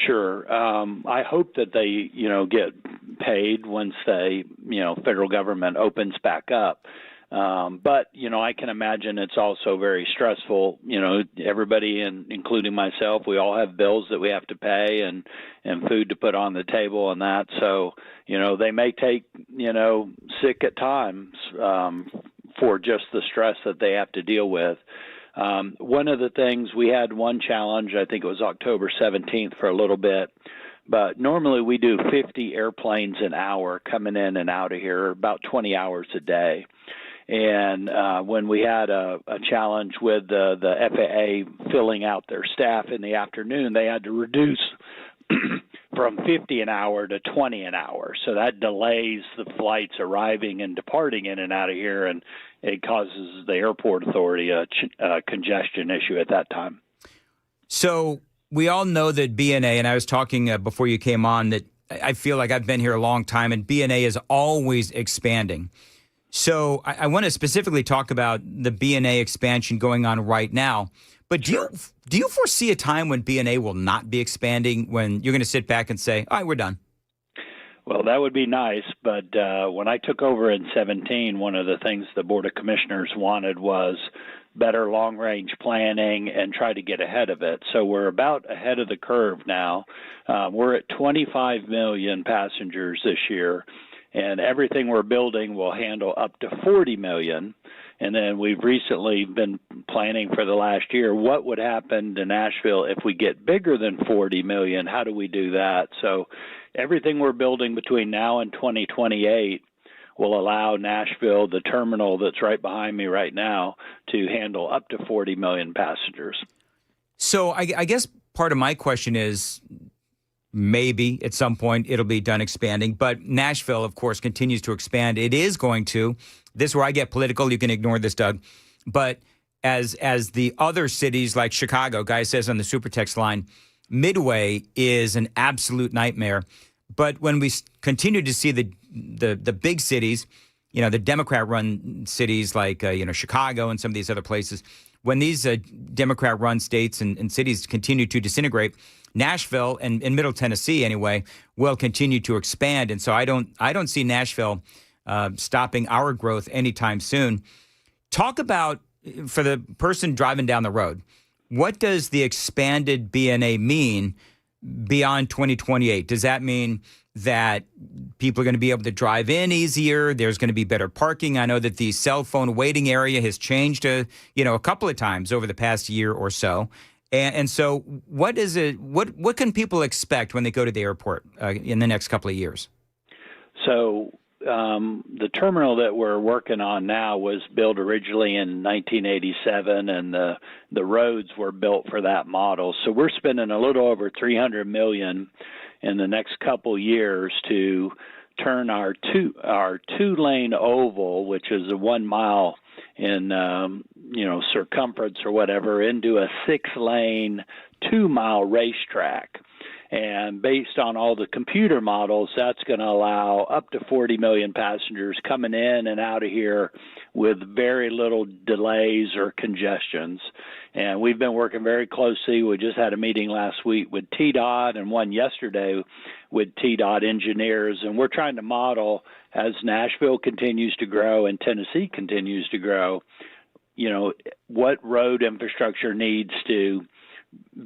Sure. I hope that they, get paid once federal government opens back up. But, I can imagine it's also very stressful. Everybody, including myself, we all have bills that we have to pay and food to put on the table and that. So, they may take, sick at times for just the stress that they have to deal with. One of the things, we had one challenge, I think it was October 17th for a little bit, but normally we do 50 airplanes an hour coming in and out of here, about 20 hours a day. And when we had a challenge with the FAA filling out their staff in the afternoon, they had to reduce from 50 an hour to 20 an hour. So that delays the flights arriving and departing in and out of here, and it causes the airport authority a congestion issue at that time. So we all know that BNA, and I was talking before you came on, that I feel like I've been here a long time, and BNA is always expanding. So I want to specifically talk about the BNA expansion going on right now. But do you foresee a time when BNA will not be expanding, when you're going to sit back and say, all right, we're done? Well, that would be nice. But when I took over in 2017, one of the things the Board of Commissioners wanted was better long-range planning and try to get ahead of it. So we're about ahead of the curve now. We're at 25 million passengers this year, and everything we're building will handle up to 40 million. And then we've recently been planning for the last year, what would happen to Nashville if we get bigger than 40 million? How do we do that? So everything we're building between now and 2028 will allow Nashville, the terminal that's right behind me right now, to handle up to 40 million passengers. So I guess part of my question is, maybe at some point it'll be done expanding, but Nashville, of course, continues to expand. It is going to. This is where I get political. You can ignore this, Doug. But as the other cities like Chicago, guy says on the super text line, Midway is an absolute nightmare. But when we continue to see the big cities, the Democrat-run cities like Chicago and some of these other places, when these Democrat-run states and cities continue to disintegrate, Nashville and Middle Tennessee anyway will continue to expand, and so I don't see Nashville stopping our growth anytime soon. Talk about, for the person driving down the road, what does the expanded BNA mean beyond 2028? Does that mean that people are going to be able to drive in easier? There's going to be better parking. I know that the cell phone waiting area has changed a couple of times over the past year or so. And so what is it? What can people expect when they go to the airport in the next couple of years? So the terminal that we're working on now was built originally in 1987, and the roads were built for that model. So we're spending a little over $300 million in the next couple years to turn our two-lane oval, which is a 1 mile in circumference or whatever, into a 6-lane 2-mile racetrack. And based on all the computer models, that's going to allow up to 40 million passengers coming in and out of here with very little delays or congestions. And we've been working very closely. We just had a meeting last week with TDOT and one yesterday with TDOT engineers. And we're trying to model, as Nashville continues to grow and Tennessee continues to grow, what road infrastructure needs to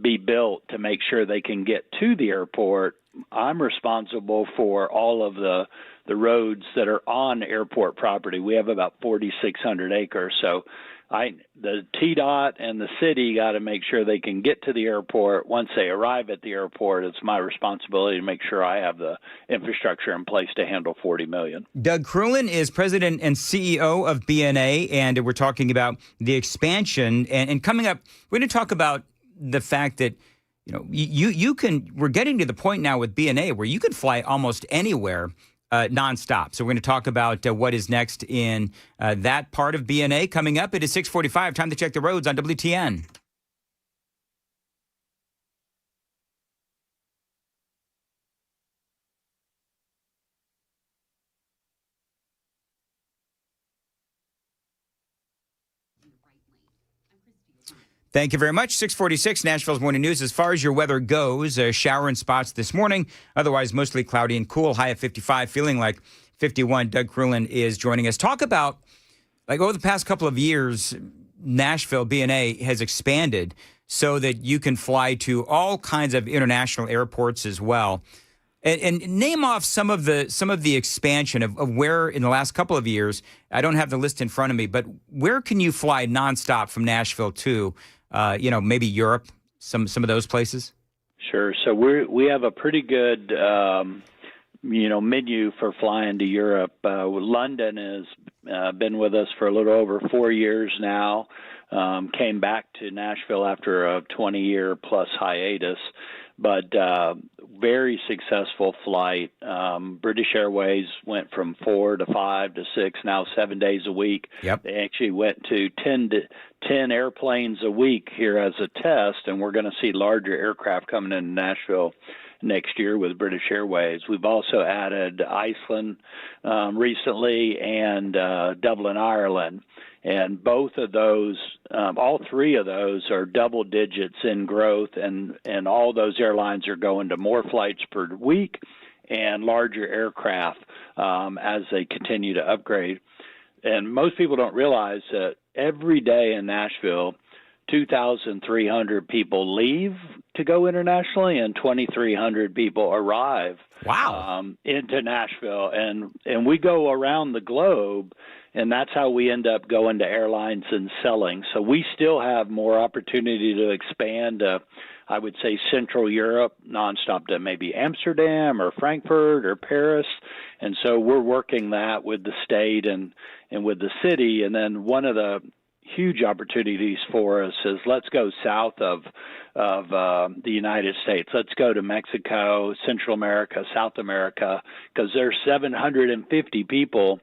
be built to make sure they can get to the airport, I'm responsible for all of the roads that are on airport property. We have about 4,600 acres. So the TDOT and the city got to make sure they can get to the airport. Once they arrive at the airport, it's my responsibility to make sure I have the infrastructure in place to handle 40 million. Doug Krulin is president and CEO of BNA, and we're talking about the expansion. And coming up, we're going to talk about the fact that we're getting to the point now with BNA where you can fly almost anywhere nonstop. So we're going to talk about what is next in that part of BNA. Coming up, it is 6:45. Time to check the roads on WTN. Thank you very much. 6:46, Nashville's Morning News. As far as your weather goes, shower in spots this morning. Otherwise, mostly cloudy and cool. High of 55, feeling like 51. Doug Krulin is joining us. Talk about, over the past couple of years, Nashville BNA has expanded so that you can fly to all kinds of international airports as well. And name off some of the expansion of where in the last couple of years. I don't have the list in front of me, but where can you fly nonstop from Nashville to? Maybe Europe, some of those places? Sure. So we have a pretty good, menu for flying to Europe. London has been with us for a little over 4 years now. Came back to Nashville after a 20-year plus hiatus, but very successful flight. British Airways went from 4 to 5 to 6, now 7 days a week. Yep. They actually went to 10 airplanes a week here as a test, and we're going to see larger aircraft coming into Nashville next year with British Airways. We've also added Iceland recently and Dublin, Ireland. And both of those, all three of those are double digits in growth, and all those airlines are going to more flights per week and larger aircraft as they continue to upgrade. And most people don't realize that every day in Nashville, 2,300 people leave to go internationally, and 2,300 people arrive into Nashville. And we go around the globe, and that's how we end up going to airlines and selling. So we still have more opportunity to expand, I would say, Central Europe, nonstop to maybe Amsterdam or Frankfurt or Paris. And so we're working that with the state and with the city. And then one of the huge opportunities for us is let's go south of the United States. Let's go to Mexico, Central America, South America, because there's 750 people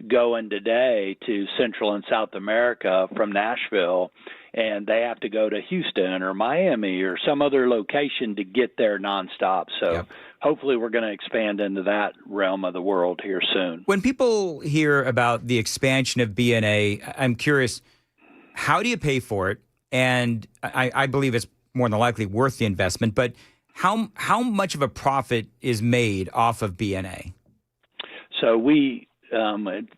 going today to Central and South America from Nashville, and they have to go to Houston or Miami or some other location to get there nonstop. So hopefully we're going to expand into that realm of the world here soon. When people hear about the expansion of BNA, I'm curious, how do you pay for it? And I believe it's more than likely worth the investment, but how much of a profit is made off of BNA? So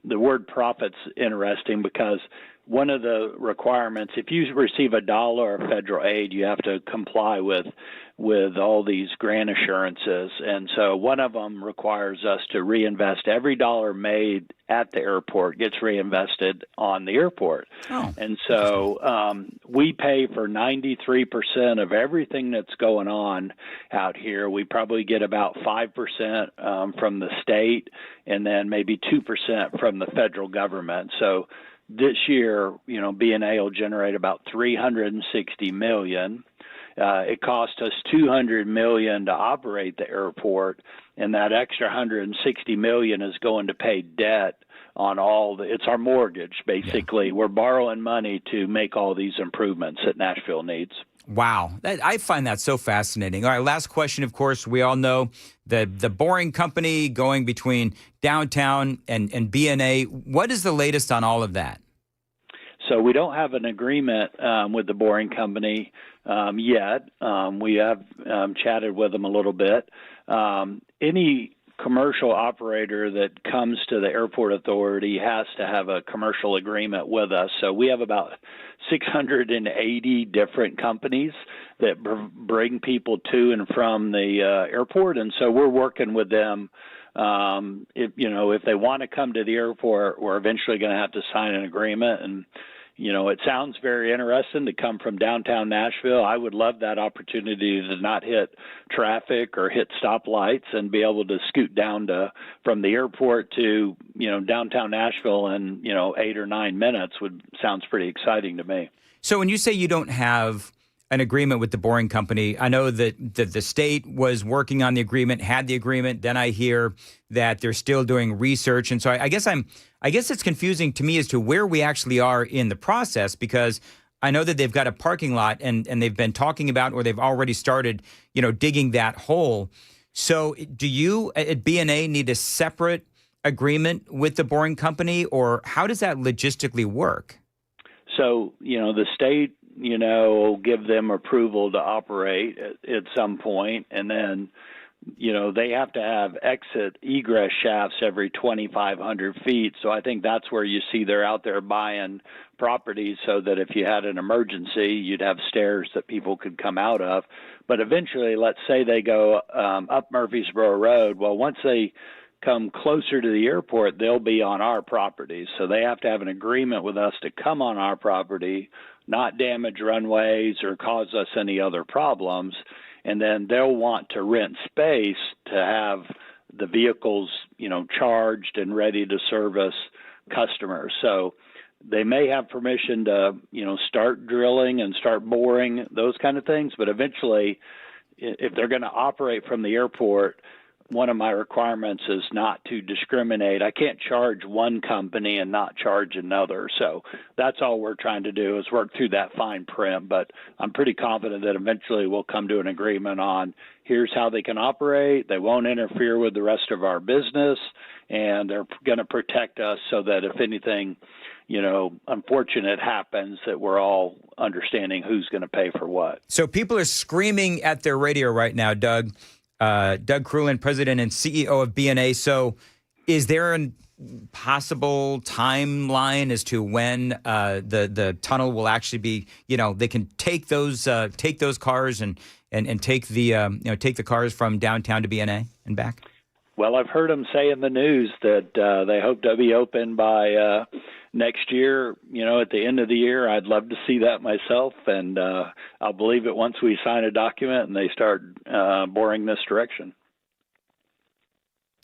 the word profit's interesting because one of the requirements, if you receive $1 of federal aid, you have to comply with all these grant assurances. And so one of them requires us to reinvest every dollar made at the airport gets reinvested on the airport. Oh. And so we pay for 93% of everything that's going on out here. We probably get about 5% from the state and then maybe 2% from the federal government. So this year, BNA will generate about $360 million. It cost us $200 million to operate the airport, and that extra $160 million is going to pay debt on it's our mortgage, basically. Yeah. We're borrowing money to make all these improvements that Nashville needs. Wow. I find that so fascinating. All right, last question, of course. We all know the Boring Company going between downtown and BNA. What is the latest on all of that? So we don't have an agreement with the Boring Company yet. We have chatted with them a little bit. Any commercial operator that comes to the airport authority has to have a commercial agreement with us. So we have about 680 different companies that bring people to and from the airport, and so we're working with them. If they want to come to the airport, we're eventually going to have to sign an agreement. And it sounds very interesting to come from downtown Nashville. I would love that opportunity to not hit traffic or hit stoplights and be able to scoot down from the airport to, downtown Nashville in, 8 or 9 minutes sounds pretty exciting to me. So when you say you don't have an agreement with the Boring Company, I know that the state was working on the agreement, had the agreement. Then I hear that they're still doing research. And so I guess it's confusing to me as to where we actually are in the process, because I know that they've got a parking lot and they've been talking about, or they've already started, digging that hole. So do you at BNA need a separate agreement with the Boring Company, or how does that logistically work? So, the state, will give them approval to operate at some point, and then they have to have exit egress shafts every 2,500 feet. So I think that's where you see they're out there buying properties so that if you had an emergency, you'd have stairs that people could come out of. But eventually, let's say they go up Murfreesboro Road. Well, once they come closer to the airport, they'll be on our property. So they have to have an agreement with us to come on our property, not damage runways or cause us any other problems. And then they'll want to rent space to have the vehicles, charged and ready to service customers. So they may have permission to, start drilling and start boring, those kind of things. But eventually, if they're going to operate from the airport, one of my requirements is not to discriminate. I can't charge one company and not charge another. So that's all we're trying to do is work through that fine print. But I'm pretty confident that eventually we'll come to an agreement on here's how they can operate. They won't interfere with the rest of our business, and they're going to protect us so that if anything, unfortunate happens, that we're all understanding who's going to pay for what. So people are screaming at their radio right now, Doug. Doug Crulin, president and CEO of BNA. So is there a possible timeline as to when the tunnel will actually be, they can take those cars and take the cars from downtown to BNA and back? Well, I've heard them say in the news that they hope to be open by next year, at the end of the year. I'd love to see that myself, and I'll believe it once we sign a document and they start boring this direction.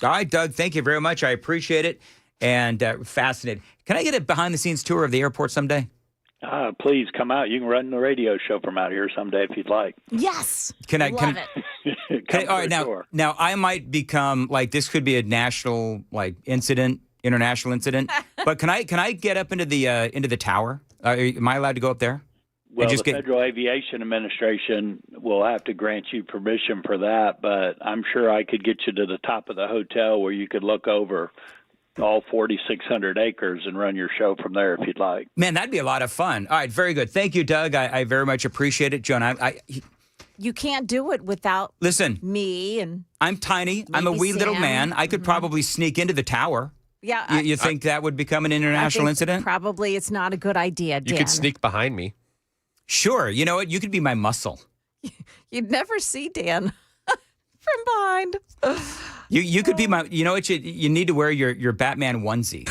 All right, Doug, thank you very much. I appreciate it, and fascinated. Can I get a behind-the-scenes tour of the airport someday? Please come out. You can run the radio show from out here someday if you'd like. Yes. Can I? Love it. All right, now I might become this could be a national incident. International incident, but can I get up into the tower? Am I allowed to go up there? Well, the Federal Aviation Administration will have to grant you permission for that, but I'm sure I could get you to the top of the hotel where you could look over all 4,600 acres and run your show from there if you'd like. Man, that'd be a lot of fun. All right, very good. Thank you, Doug. I very much appreciate it, Joan. You can't do it without me. And I'm tiny. I'm a wee little man. I could probably sneak into the tower. Yeah, you think that would become an international incident? Probably it's not a good idea, Dan. You could sneak behind me. Sure. You know what? You could be my muscle. You'd never see Dan from behind. You could be my. You know what? You need to wear your Batman onesie.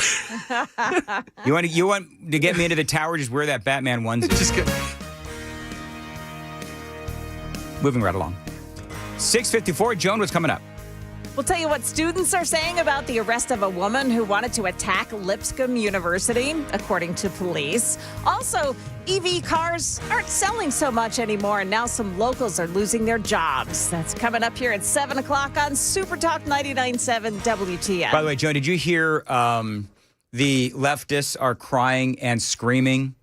You want to get me into the tower? Just wear that Batman onesie. Just go. Moving right along. 6:54. Joan, what's coming up? We'll tell you what students are saying about the arrest of a woman who wanted to attack Lipscomb University, according to police. Also, EV cars aren't selling so much anymore, and now some locals are losing their jobs. That's coming up here at 7 o'clock on Super Talk 99.7 WTN. By the way, Joan, did you hear the leftists are crying and screaming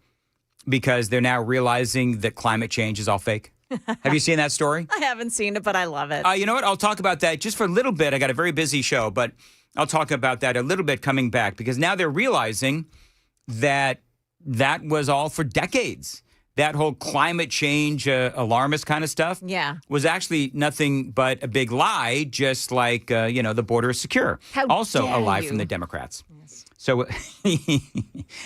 because they're now realizing that climate change is all fake? Have you seen that story? I haven't seen it, but I love it. You know what? I'll talk about that just for a little bit. I got a very busy show, but I'll talk about that a little bit coming back because now they're realizing that was all for decades. that whole climate change alarmist kind of stuff Yeah. was actually nothing but a big lie, just like, the border is secure. How Also a dare lie you. from the Democrats. So,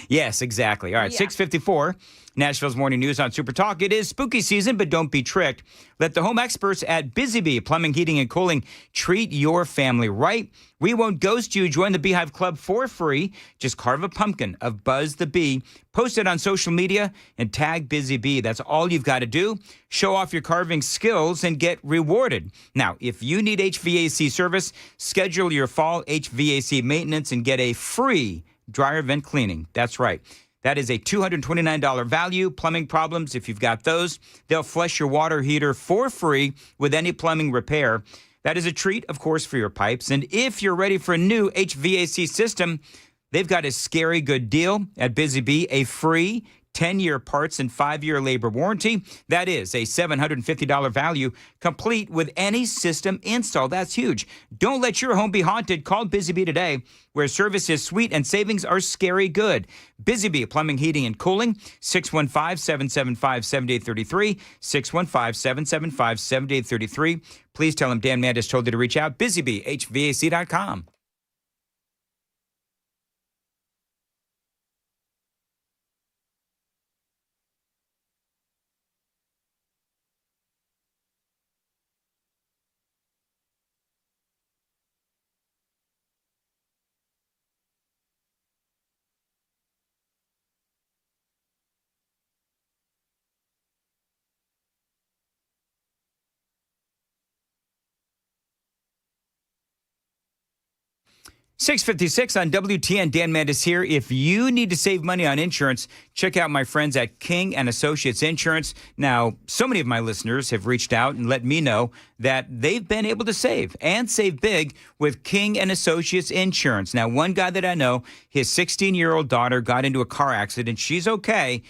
yes, exactly. All right, 6:54, Nashville's Morning News on Super Talk. It is spooky season, but don't be tricked. Let the home experts at Busy Bee Plumbing, Heating, and Cooling treat your family right. We won't ghost you. Join the Beehive Club for free. Just carve a pumpkin of Buzz the Bee, post it on social media, and tag Busy Bee. That's all you've got to do. Show off your carving skills and get rewarded. Now, if you need HVAC service, schedule your fall HVAC maintenance and get a free dryer vent cleaning. That's right. That is a $229 value. Plumbing problems, if you've got those, they'll flush your water heater for free with any plumbing repair. That is a treat, of course, for your pipes. And if you're ready for a new HVAC system, they've got a scary good deal at Busy Bee, a free 10-year parts and 5-year labor warranty. That is a $750 value, complete with any system install. That's huge. Don't let your home be haunted. Call Busy Bee today, where service is sweet and savings are scary good. Busy Bee Plumbing, Heating, and Cooling, 615-775-7833, 615-775-7833. Please tell them Dan Mandis told you to reach out. BusyBeeHVAC.com. $6.56 on WTN. Dan Mandis here. If you need to save money on insurance, check out my friends at King and Associates Insurance. Now, so many of my listeners have reached out and let me know that they've been able to save and save big with King and Associates Insurance. Now, one guy that I know, his 16-year-old daughter got into a car accident. She's okay.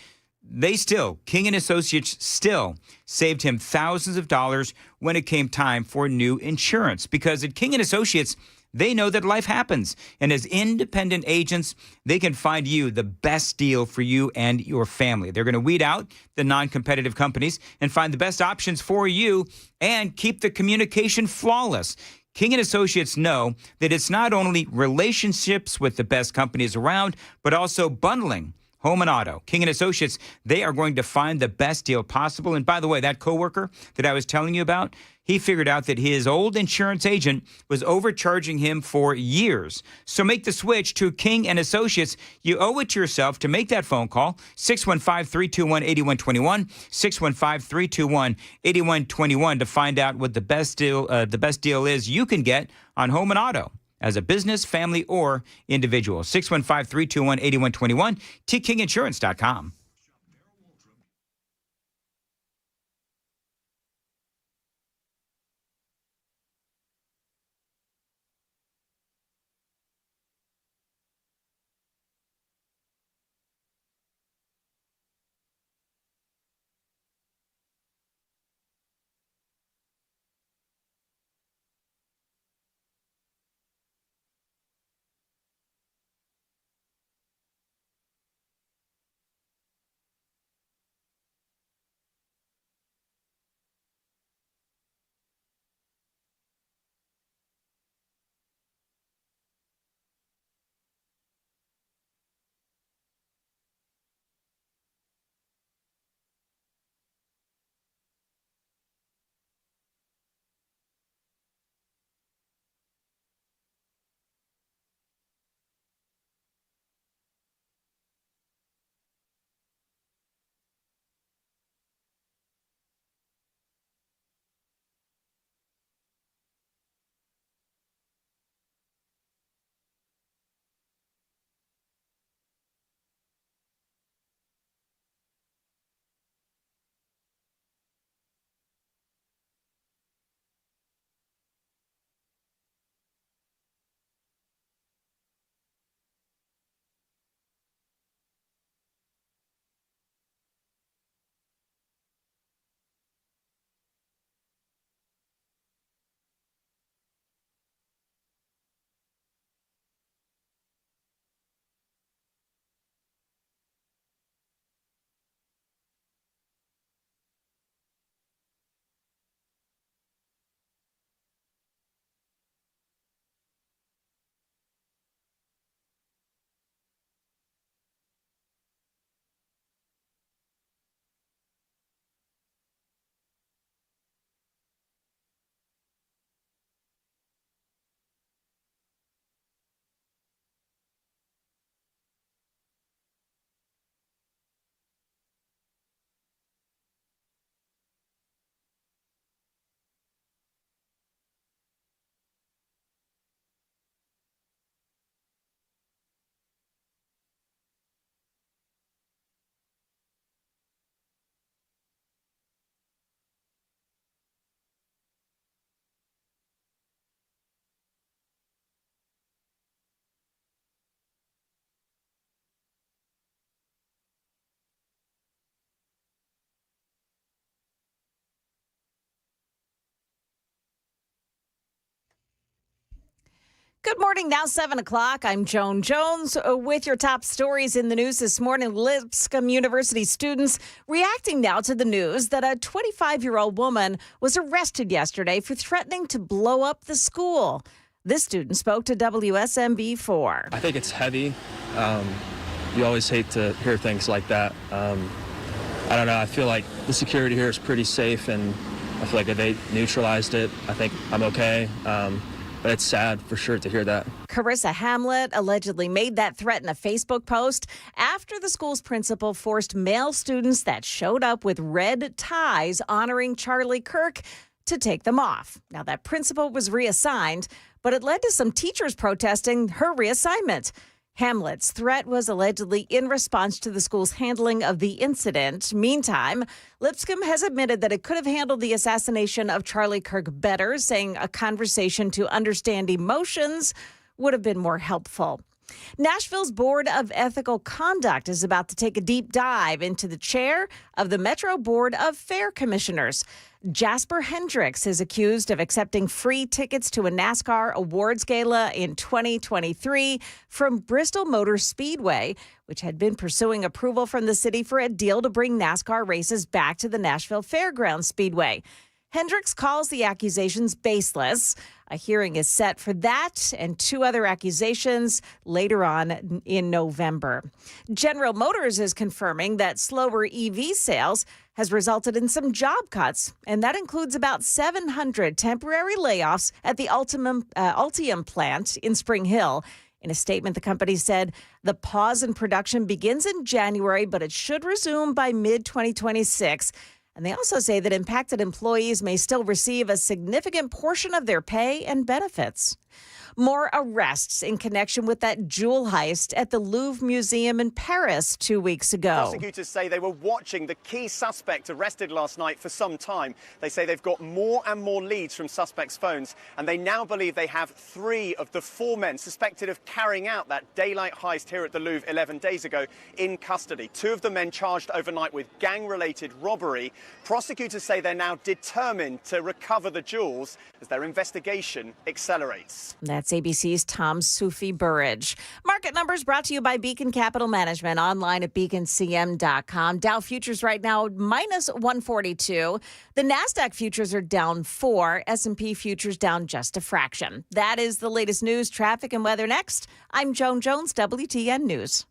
King and Associates still saved him thousands of dollars when it came time for new insurance. Because at King and Associates, they know that life happens. And as independent agents, they can find you the best deal for you and your family. They're going to weed out the non-competitive companies and find the best options for you and keep the communication flawless. King and Associates know that it's not only relationships with the best companies around, but also bundling home and auto. King and Associates, they are going to find the best deal possible. And by the way, that coworker that I was telling you about, he figured out that his old insurance agent was overcharging him for years. So make the switch to King and Associates. You owe it to yourself to make that phone call, 615-321-8121, 615-321-8121 to find out what the best deal is you can get on home and auto as a business, family, or individual. 615-321-8121, tkinginsurance.com. Good morning. Now 7 o'clock. I'm Joan Jones with your top stories in the news this morning. Lipscomb University students reacting now to the news that a 25-year-old woman was arrested yesterday for threatening to blow up the school. This student spoke to WSMB4. I think it's heavy. You always hate to hear things like that. I don't know. I feel like the security here is pretty safe, and I feel like if they neutralized it, I think I'm okay. But it's sad for sure to hear that. Carissa Hamlet allegedly made that threat in a Facebook post after the school's principal forced male students that showed up with red ties honoring Charlie Kirk to take them off. Now, that principal was reassigned, but it led to some teachers protesting her reassignment. Hamlet's threat was allegedly in response to the school's handling of the incident. Meantime, Lipscomb has admitted that it could have handled the assassination of Charlie Kirk better, saying a conversation to understand emotions would have been more helpful. Nashville's Board of Ethical Conduct is about to take a deep dive into the chair of the Metro Board of Fair Commissioners. Jasper Hendricks is accused of accepting free tickets to a NASCAR awards gala in 2023 from Bristol Motor Speedway, which had been pursuing approval from the city for a deal to bring NASCAR races back to the Nashville Fairgrounds Speedway. Hendricks calls the accusations baseless. A hearing is set for that and two other accusations later on in November. General Motors is confirming that slower EV sales has resulted in some job cuts, and that includes about 700 temporary layoffs at the Ultium plant in Spring Hill. In a statement, the company said the pause in production begins in January, but it should resume by mid-2026. And they also say that impacted employees may still receive a significant portion of their pay and benefits. More arrests in connection with that jewel heist at the Louvre Museum in Paris 2 weeks ago. Prosecutors say they were watching the key suspect arrested last night for some time. They say they've got more and more leads from suspects' phones, and they now believe they have 3 of the 4 men suspected of carrying out that daylight heist here at the Louvre 11 days ago in custody. 2 of the men charged overnight with gang-related robbery. Prosecutors say they're now determined to recover the jewels as their investigation accelerates. That's ABC's Tom Sufi Burridge. Market numbers brought to you by Beacon Capital Management, online at beaconcm.com. Dow futures right now minus 142. The NASDAQ futures are down 4. S&P futures down just a fraction. That is the latest news, traffic, and weather next. I'm Joan Jones, WTN News.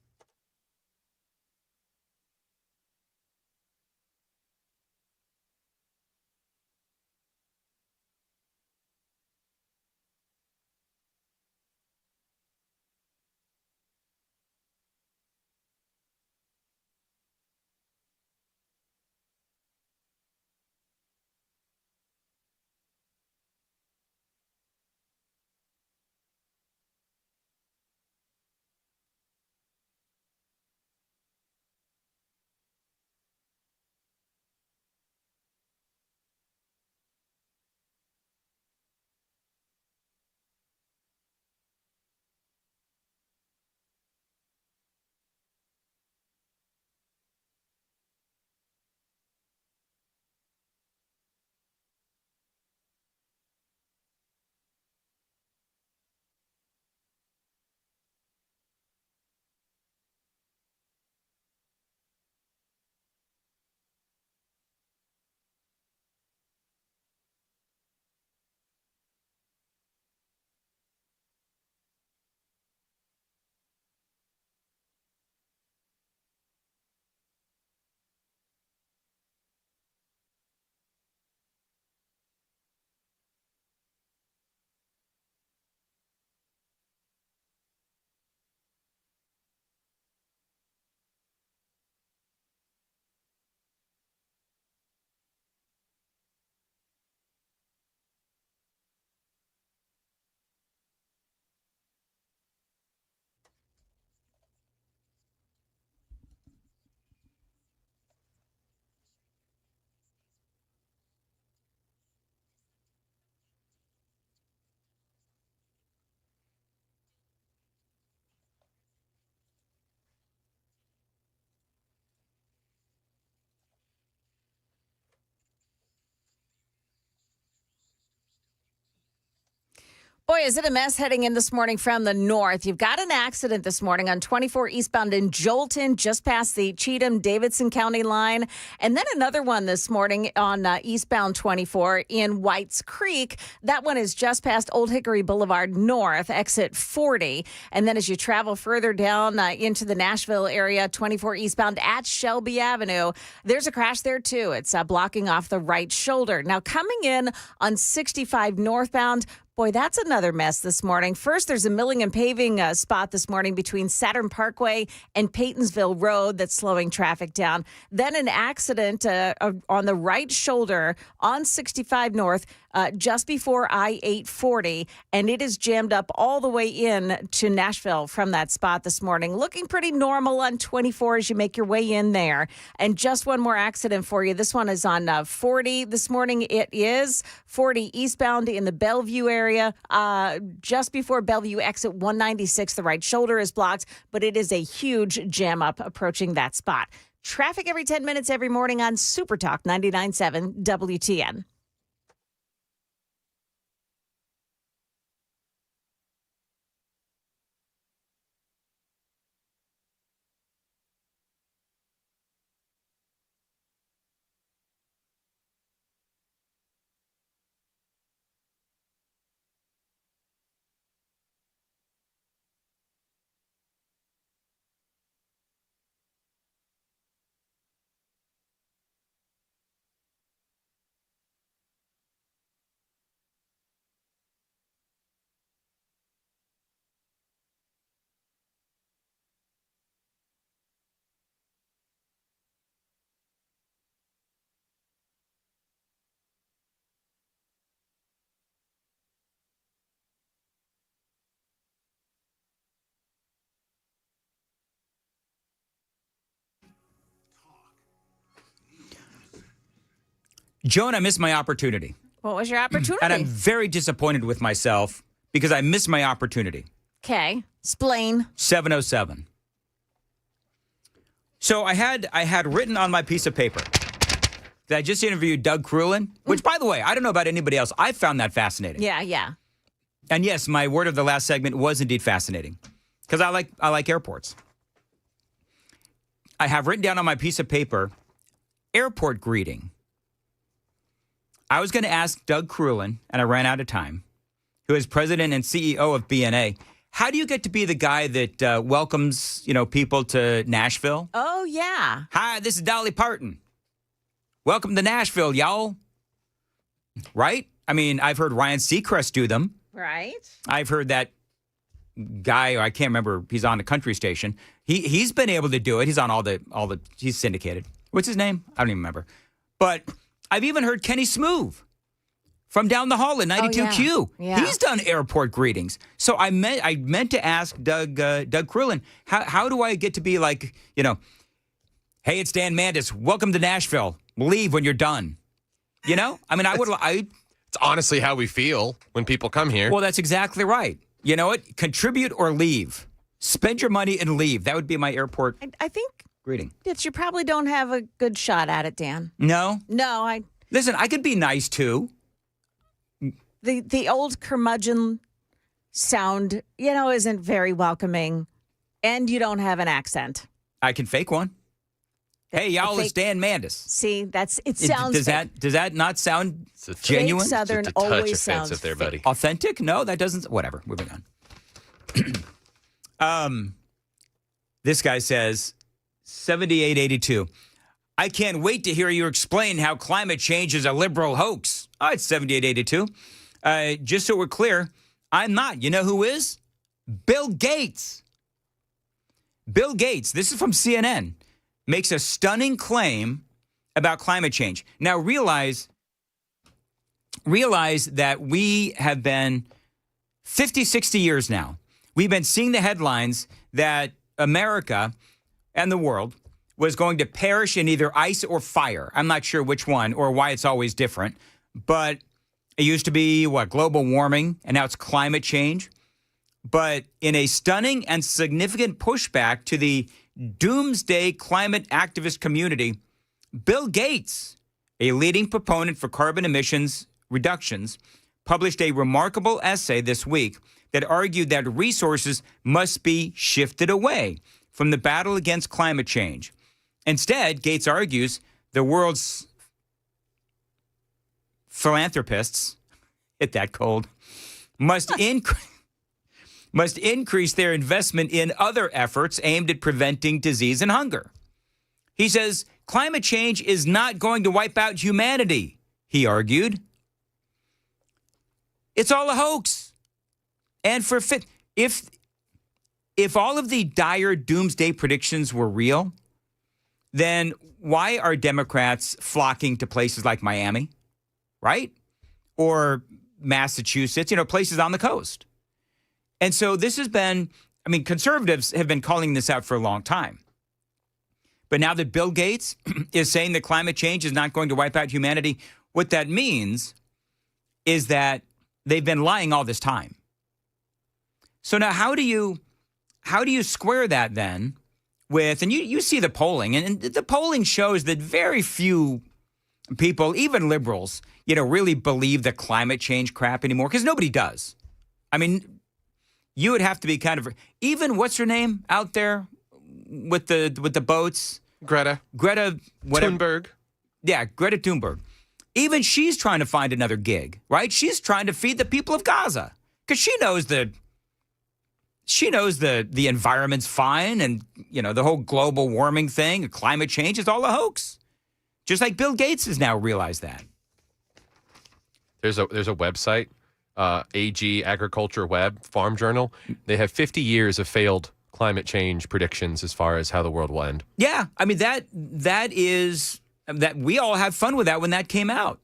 Boy, is it a mess heading in this morning from the north. You've got an accident this morning on 24 eastbound in Jolton, just past the Cheatham-Davidson County line. And then another one this morning on eastbound 24 in Whites Creek. That one is just past Old Hickory Boulevard North, exit 40. And then as you travel further down into the Nashville area, 24 eastbound at Shelby Avenue, there's a crash there too. It's blocking off the right shoulder. Now coming in on 65 northbound, boy, that's another mess this morning. First, there's a milling and paving spot this morning between Saturn Parkway and Paytonsville Road that's slowing traffic down. Then an accident on the right shoulder on 65 North just before I-840, and it is jammed up all the way in to Nashville from that spot this morning. Looking pretty normal on 24 as you make your way in there. And just one more accident for you. This one is on 40 this morning. It is 40 eastbound in the Bellevue area. Just before Bellevue exit 196, the right shoulder is blocked, but it is a huge jam up approaching that spot. Traffic every 10 minutes every morning on Super Talk 99.7 WTN. Joan, I missed my opportunity. What was your opportunity? And I'm very disappointed with myself because I missed my opportunity. Okay. Explain. 707. So I had written on my piece of paper that I just interviewed Doug Crulin, which, by the way, I don't know about anybody else. I found that fascinating. Yeah. And yes, my word of the last segment was indeed fascinating because I like airports. I have written down on my piece of paper, airport greeting. I was going to ask Doug Crulin, and I ran out of time, who is president and CEO of BNA, how do you get to be the guy that welcomes, people to Nashville? Oh, yeah. Hi, this is Dolly Parton. Welcome to Nashville, y'all. Right? I mean, I've heard Ryan Seacrest do them. Right. I've heard that guy, I can't remember, he's on the country station. He's been able to do it. He's on all the he's syndicated. What's his name? I don't even remember. But I've even heard Kenny Smoove from down the hall in 92Q. Yeah. He's done airport greetings. So I meant to ask Doug Crulin, how do I get to be like, hey, it's Dan Mandis. Welcome to Nashville. Leave when you're done. I mean, It's honestly how we feel when people come here. Well, that's exactly right. You know what? Contribute or leave. Spend your money and leave. That would be my airport I think greeting. that you probably don't have a good shot at it, Dan. No? No, Listen, I could be nice too. The old curmudgeon sound, isn't very welcoming, and you don't have an accent. I can fake one. Hey, y'all, it's Dan Mandis. See, it sounds Does that not sound genuine? Fake Southern Just a touch always sounds offensive there, buddy. Authentic? No, that doesn't. Whatever. Moving on. This guy says, 7882. I can't wait to hear you explain how climate change is a liberal hoax. Oh, it's 7882. Just so we're clear, I'm not. You know who is? Bill Gates. Bill Gates, this is from CNN, makes a stunning claim about climate change. Now, realize that we have been 50, 60 years now. We've been seeing the headlines that America and the world was going to perish in either ice or fire. I'm not sure which one or why it's always different, but it used to be, global warming, and now it's climate change. But in a stunning and significant pushback to the doomsday climate activist community, Bill Gates, a leading proponent for carbon emissions reductions, published a remarkable essay this week that argued that resources must be shifted away from the battle against climate change. Instead, Gates argues the world's philanthropists, hit that cold, must increase their investment in other efforts aimed at preventing disease and hunger. He says climate change is not going to wipe out humanity, he argued. It's all a hoax. And if all of the dire doomsday predictions were real, then why are Democrats flocking to places like Miami, right? Or Massachusetts, places on the coast? And so this has been, conservatives have been calling this out for a long time. But now that Bill Gates is saying that climate change is not going to wipe out humanity, what that means is that they've been lying all this time. So now how do you square that then with, and you see the polling, and the polling shows that very few people, even liberals, really believe the climate change crap anymore, because nobody does. You would have to be kind of, even what's her name out there with the boats? Greta whatever. Thunberg. Yeah, Greta Thunberg. Even she's trying to find another gig, right? She's trying to feed the people of Gaza because she knows the environment's fine, and the whole global warming thing, climate change is all a hoax. Just like Bill Gates has now realized that. There's a website, AG Agriculture Web Farm Journal. They have 50 years of failed climate change predictions as far as how the world will end. Yeah, that we all had fun with that when that came out.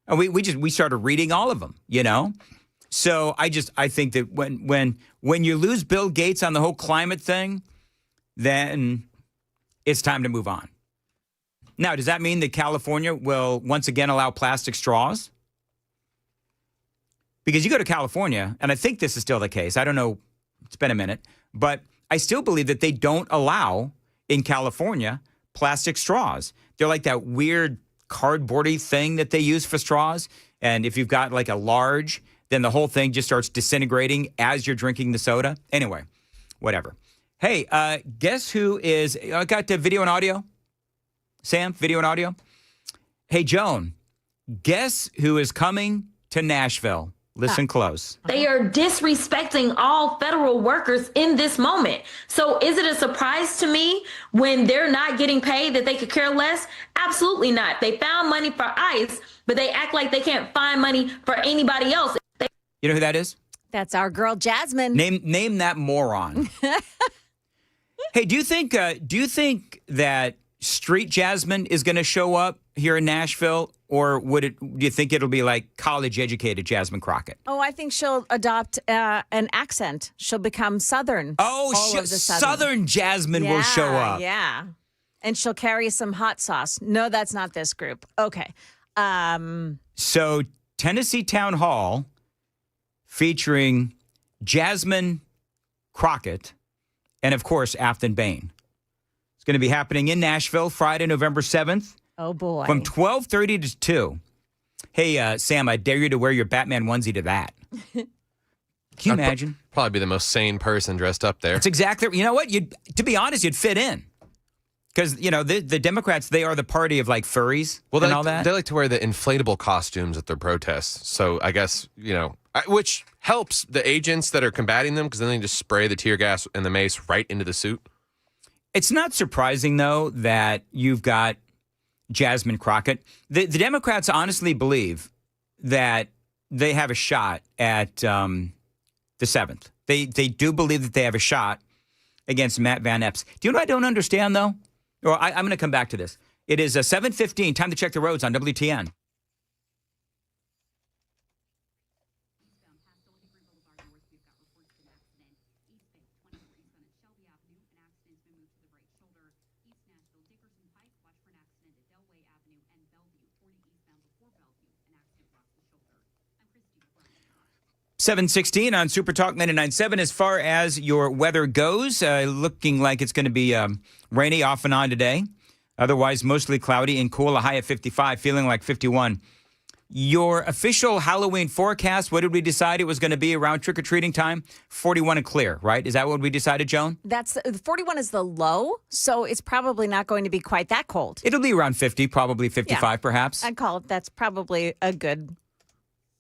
And we started reading all of them, So I think that when you lose Bill Gates on the whole climate thing, then it's time to move on. Now, does that mean that California will once again allow plastic straws? Because you go to California, and I think this is still the case. I don't know. It's been a minute. But I still believe that they don't allow in California plastic straws. They're like that weird cardboardy thing that they use for straws. And if you've got like a large, then the whole thing just starts disintegrating as you're drinking the soda. Anyway, whatever. Hey, guess who is, I got the video and audio? Sam, video and audio? Hey, Joan, guess who is coming to Nashville? Listen close. They are disrespecting all federal workers in this moment. So is it a surprise to me when they're not getting paid that they could care less? Absolutely not. They found money for ICE, but they act like they can't find money for anybody else. You know who that is? That's our girl, Jasmine. Name that moron. Hey, do you think that Street Jasmine is going to show up here in Nashville, or do you think it'll be like college-educated Jasmine Crockett? Oh, I think she'll adopt an accent. She'll become Southern. Oh, Southern Jasmine will show up. Yeah, and she'll carry some hot sauce. No, that's not this group. Okay. So Tennessee Town Hall featuring Jasmine Crockett and, of course, Afton Bain. It's going to be happening in Nashville Friday, November 7th. Oh, boy. From 12:30 to 2. Hey, Sam, I dare you to wear your Batman onesie to that. Can you imagine? Probably be the most sane person dressed up there. That's exactly. You know what? To be honest, you'd fit in. Because, the Democrats, they are the party of, like, furries and all that. They like to wear the inflatable costumes at their protests. So I guess, which helps the agents that are combating them, because then they just spray the tear gas and the mace right into the suit. It's not surprising, though, that you've got Jasmine Crockett. The Democrats honestly believe that they have a shot at the 7th. They do believe that they have a shot against Matt Van Epps. Do you know what I don't understand, though? Well, I'm going to come back to this. It is 7:15. Time to check the roads on WTN. .716 on Super Talk 99.7. As far as your weather goes, looking like it's going to be rainy off and on today. Otherwise, mostly cloudy and cool. A high of 55, feeling like 51 Your official Halloween forecast, what did we decide it was going to be around trick-or-treating time? 41 and clear, right? Is that what we decided, Joan? That's 41 is the low, so it's probably not going to be quite that cold. It'll be around 50, probably 55 perhaps. I'd call it, that's probably a good.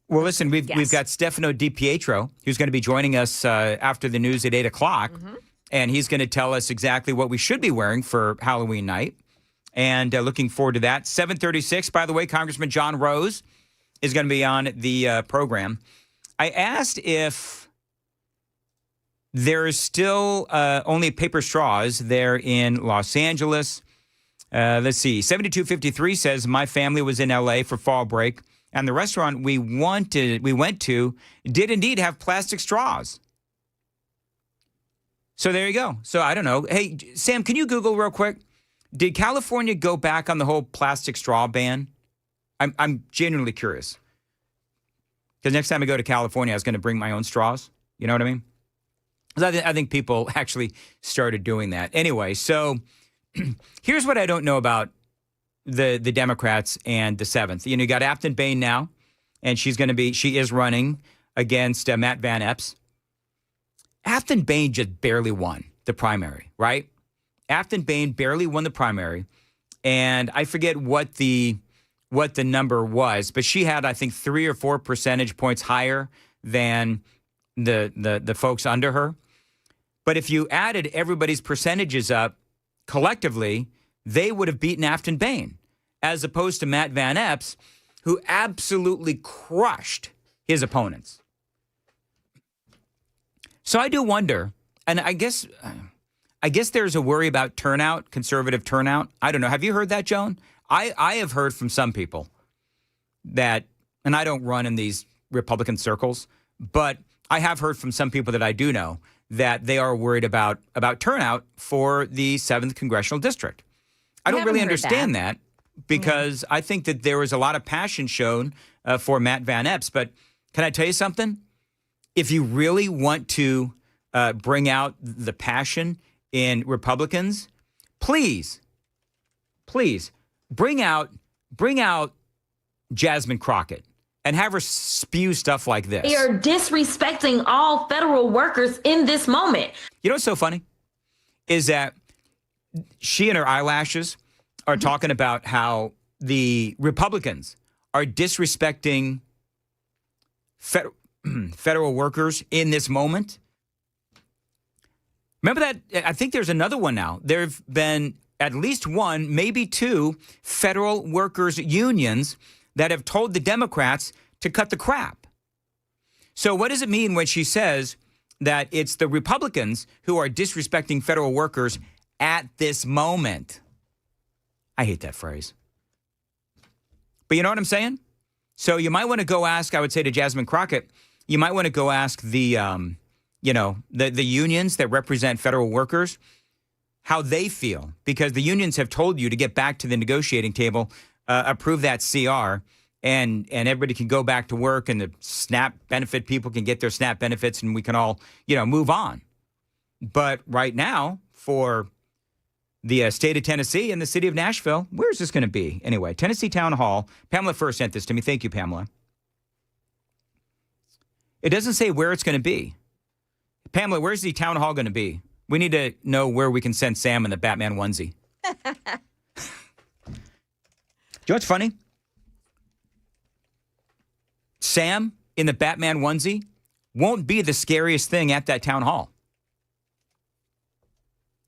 Well, listen, we've got Stefano DiPietro, who's going to be joining us after the news at 8 o'clock, and he's going to tell us exactly what we should be wearing for Halloween night, and looking forward to that. 7:36, by the way, Congressman John Rose is going to be on the program. I asked if there is still only paper straws there in Los Angeles. Let's see. 7253 says, my family was in L.A. for fall break, and the restaurant we went to did indeed have plastic straws. So there you go. So I don't know. Hey, Sam, can you Google real quick? Did California go back on the whole plastic straw ban? I'm genuinely curious. Because next time I go to California, I was going to bring my own straws. You know what I mean? I think people actually started doing that. Anyway, so here's what I don't know about the Democrats and the 7th. You got Afton Bain now, and she is running against Matt Van Epps. Afton Bain just barely won the primary, right? Afton Bain barely won the primary, and I forget what the number was, but she had, I think, 3 or 4 percentage points higher than the folks under her. But if you added everybody's percentages up collectively, they would have beaten Afton Bain, as opposed to Matt Van Epps, who absolutely crushed his opponents. So I do wonder, and I guess there's a worry about turnout, conservative turnout. I don't know. Have you heard that, Joan? I have heard from some people that, and I don't run in these Republican circles, but I have heard from some people that I do know that they are worried about turnout for the 7th Congressional District. I don't really understand that because I think that there was a lot of passion shown for Matt Van Epps. But can I tell you something? If you really want to bring out the passion in Republicans, please bring out Jasmine Crockett and have her spew stuff like this. They are disrespecting all federal workers in this moment. You know what's so funny? Is that she and her eyelashes are talking about how the Republicans are disrespecting federal workers in this moment. Remember that? I think there's another one now. There have been at least one, maybe 2 federal workers unions that have told the Democrats to cut the crap. So what does it mean when she says that it's the Republicans who are disrespecting federal workers at this moment? I hate that phrase. But you know what I'm saying? So you might want to go ask, I would say to Jasmine Crockett, you might want to go ask the unions that represent federal workers how they feel, because the unions have told you to get back to the negotiating table, approve that CR, and everybody can go back to work, and the SNAP benefit people can get their SNAP benefits, and we can all, move on. But right now, for the state of Tennessee and the city of Nashville, where is this going to be? Anyway, Tennessee Town Hall. Pamela first sent this to me. Thank you, Pamela. It doesn't say where it's going to be. Pamela, where's the town hall going to be? We need to know where we can send Sam in the Batman onesie. You know what's funny? Sam in the Batman onesie won't be the scariest thing at that town hall.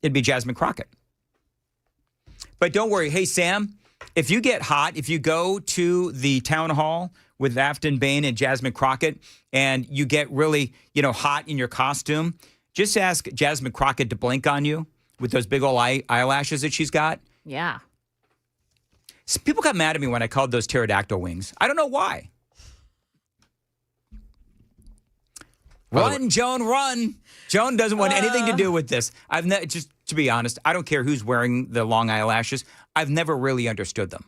It'd be Jasmine Crockett. But don't worry. Hey, Sam, if you get hot, if you go to the town hall with Afton Bain and Jasmine Crockett and you get really, hot in your costume, just ask Jasmine Crockett to blink on you with those big old eyelashes that she's got. Yeah. So people got mad at me when I called those pterodactyl wings. I don't know why. Run, Joan, run. Joan doesn't want anything to do with this. Just to be honest, I don't care who's wearing the long eyelashes. I've never really understood them.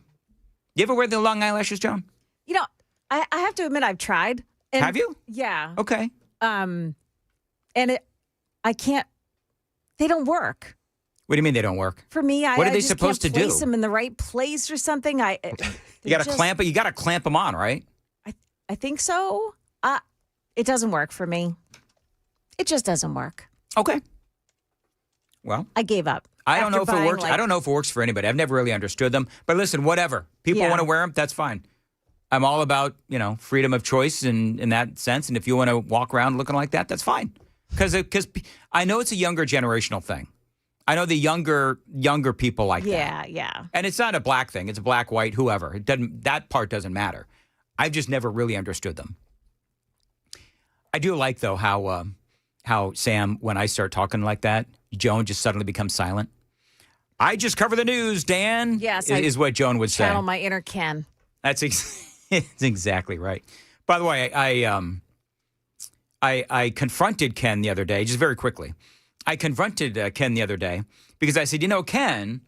You ever wear the long eyelashes, Joan? I have to admit I've tried. And have you? Yeah. Okay. I can't. They don't work. What do you mean they don't work? For me, what are they just supposed can't to place do? them in the right place or something. You got to clamp it. You got to clamp them on, right? I think so. It doesn't work for me. It just doesn't work. Okay. Well, I gave up. I don't know if it works. Like, I don't know if it works for anybody. I've never really understood them. But listen, whatever. People want to wear them, that's fine. I'm all about, freedom of choice in that sense. And if you want to walk around looking like that, that's fine. Because I know it's a younger generational thing. I know the younger people like that. Yeah. And it's not a black thing. It's a black, white, whoever. That part doesn't matter. I've just never really understood them. I do like, though, how Sam, when I start talking like that, Joan just suddenly becomes silent. I just cover the news, Dan. Yes, is what Joan would say. Channel my inner Ken. That's exactly right. By the way, I confronted Ken the other day, just very quickly. I confronted Ken the other day because I said, Ken,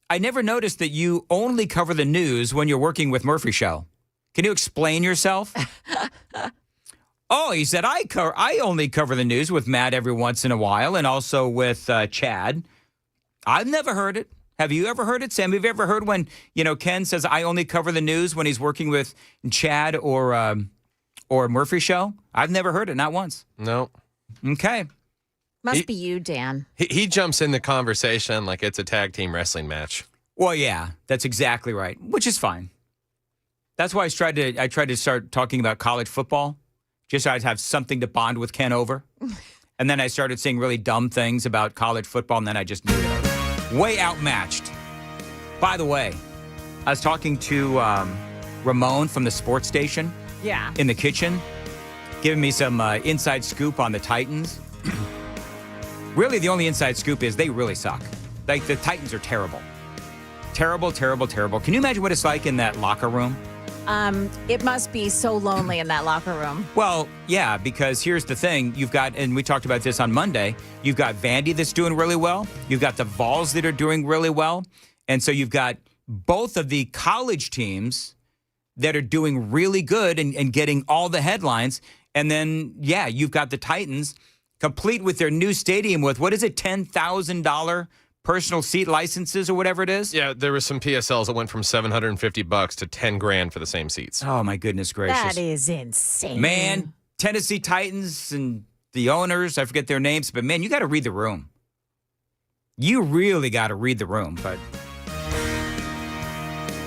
I never noticed that you only cover the news when you're working with Murphy Show. Can you explain yourself? Oh, he said, I only cover the news with Matt every once in a while and also with Chad. I've never heard it. Have you ever heard it, Sam? Have you ever heard when, Ken says, I only cover the news when he's working with Chad or Murphy Show? I've never heard it, not once. No. Okay. Must be you, Dan. He jumps in the conversation like it's a tag team wrestling match. Well, yeah, that's exactly right, which is fine. That's why I tried to start talking about college football, just so I'd have something to bond with Ken over. And then I started saying really dumb things about college football, and then I just knew that I was way outmatched. By the way, I was talking to Ramon from the sports station in the kitchen, giving me some inside scoop on the Titans. Really, the only inside scoop is they really suck. Like, the Titans are terrible. Terrible, terrible, terrible. Can you imagine what it's like in that locker room? It must be so lonely in that locker room. Well, yeah, because here's the thing. You've got, and we talked about this on Monday, you've got Vandy that's doing really well. You've got the Vols that are doing really well. And so you've got both of the college teams that are doing really good and getting all the headlines. And then, yeah, you've got the Titans complete with their new stadium with, what is it, $10,000 personal seat licenses or whatever it is? Yeah, there was some PSLs that went from $750 to $10,000 for the same seats. Oh, my goodness gracious. That is insane. Man, Tennessee Titans and the owners, I forget their names, but man, you got to read the room. You really got to read the room, but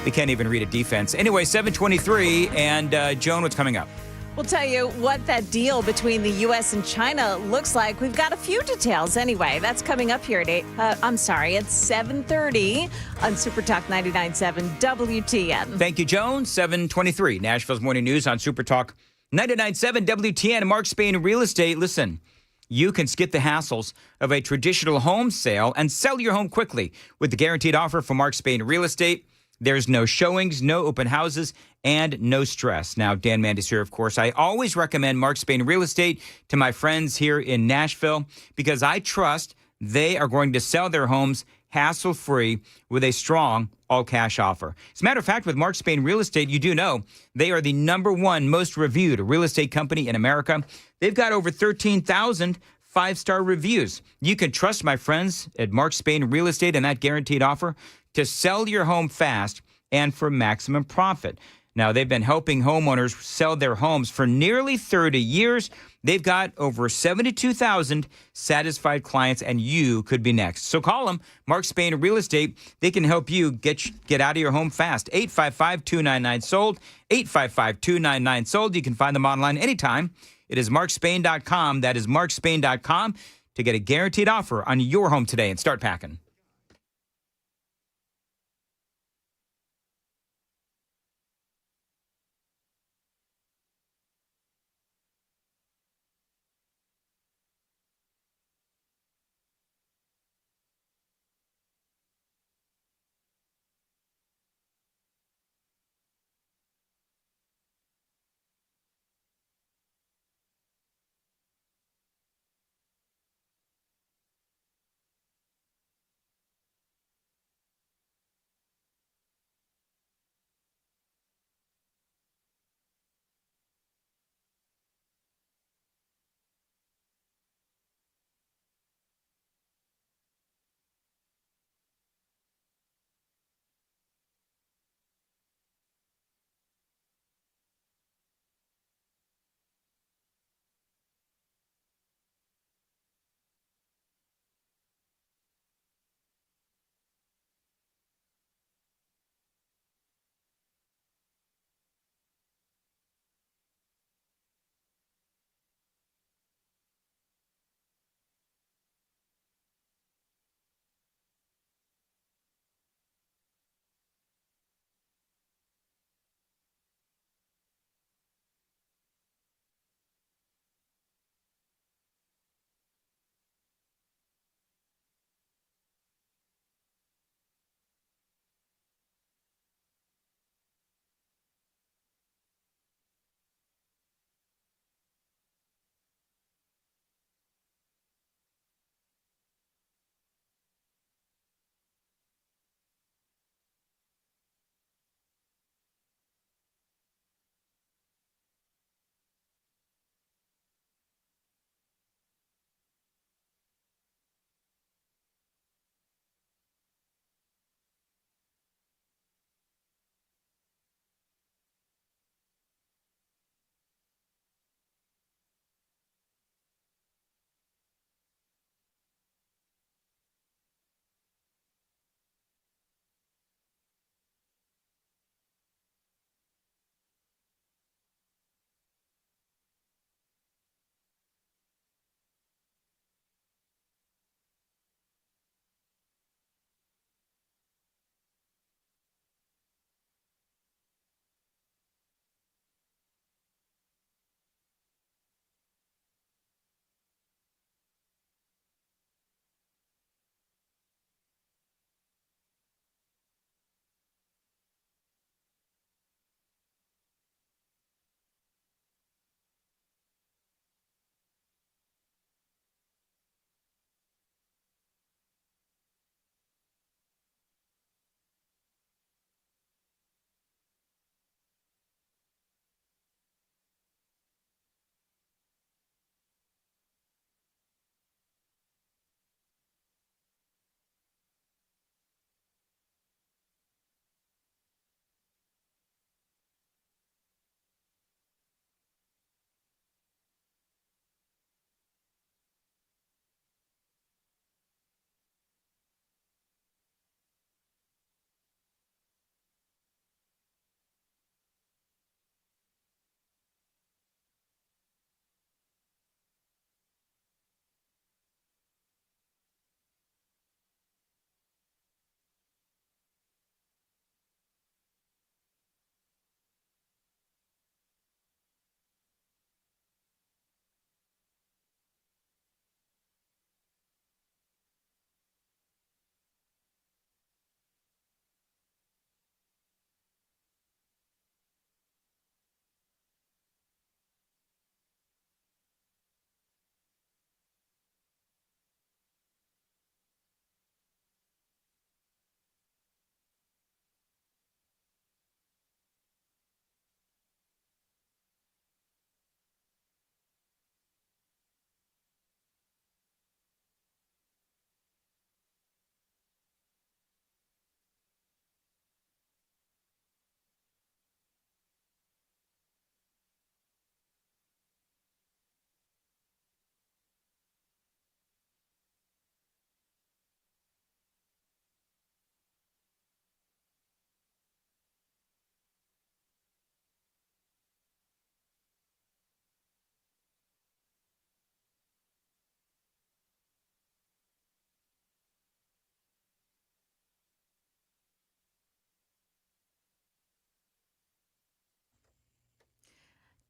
they can't even read a defense. Anyway, 7:23, and Joan, what's coming up? We'll tell you what that deal between the U.S. and China looks like. We've got a few details anyway. That's coming up here at at 7:30 on Super Talk 99.7 WTN. Thank you, Joan. 7:23, Nashville's Morning News on Super Talk 99.7 WTN. Mark Spain Real Estate. Listen, you can skip the hassles of a traditional home sale and sell your home quickly with the guaranteed offer from Mark Spain Real Estate. There's no showings, no open houses, and no stress. Now, Dan Mandis here, of course. I always recommend Mark Spain Real Estate to my friends here in Nashville because I trust they are going to sell their homes hassle-free with a strong all-cash offer. As a matter of fact, with Mark Spain Real Estate, you do know they are the #1 most reviewed real estate company in America. They've got over 13,000 five-star reviews. You can trust my friends at Mark Spain Real Estate and that guaranteed offer to sell your home fast and for maximum profit. Now, they've been helping homeowners sell their homes for nearly 30 years. They've got over 72,000 satisfied clients, and you could be next. So call them, Mark Spain Real Estate. They can help you get out of your home fast. 855-299-SOLD, 855-299-SOLD. You can find them online anytime. It is markspain.com. That is markspain.com to get a guaranteed offer on your home today and start packing.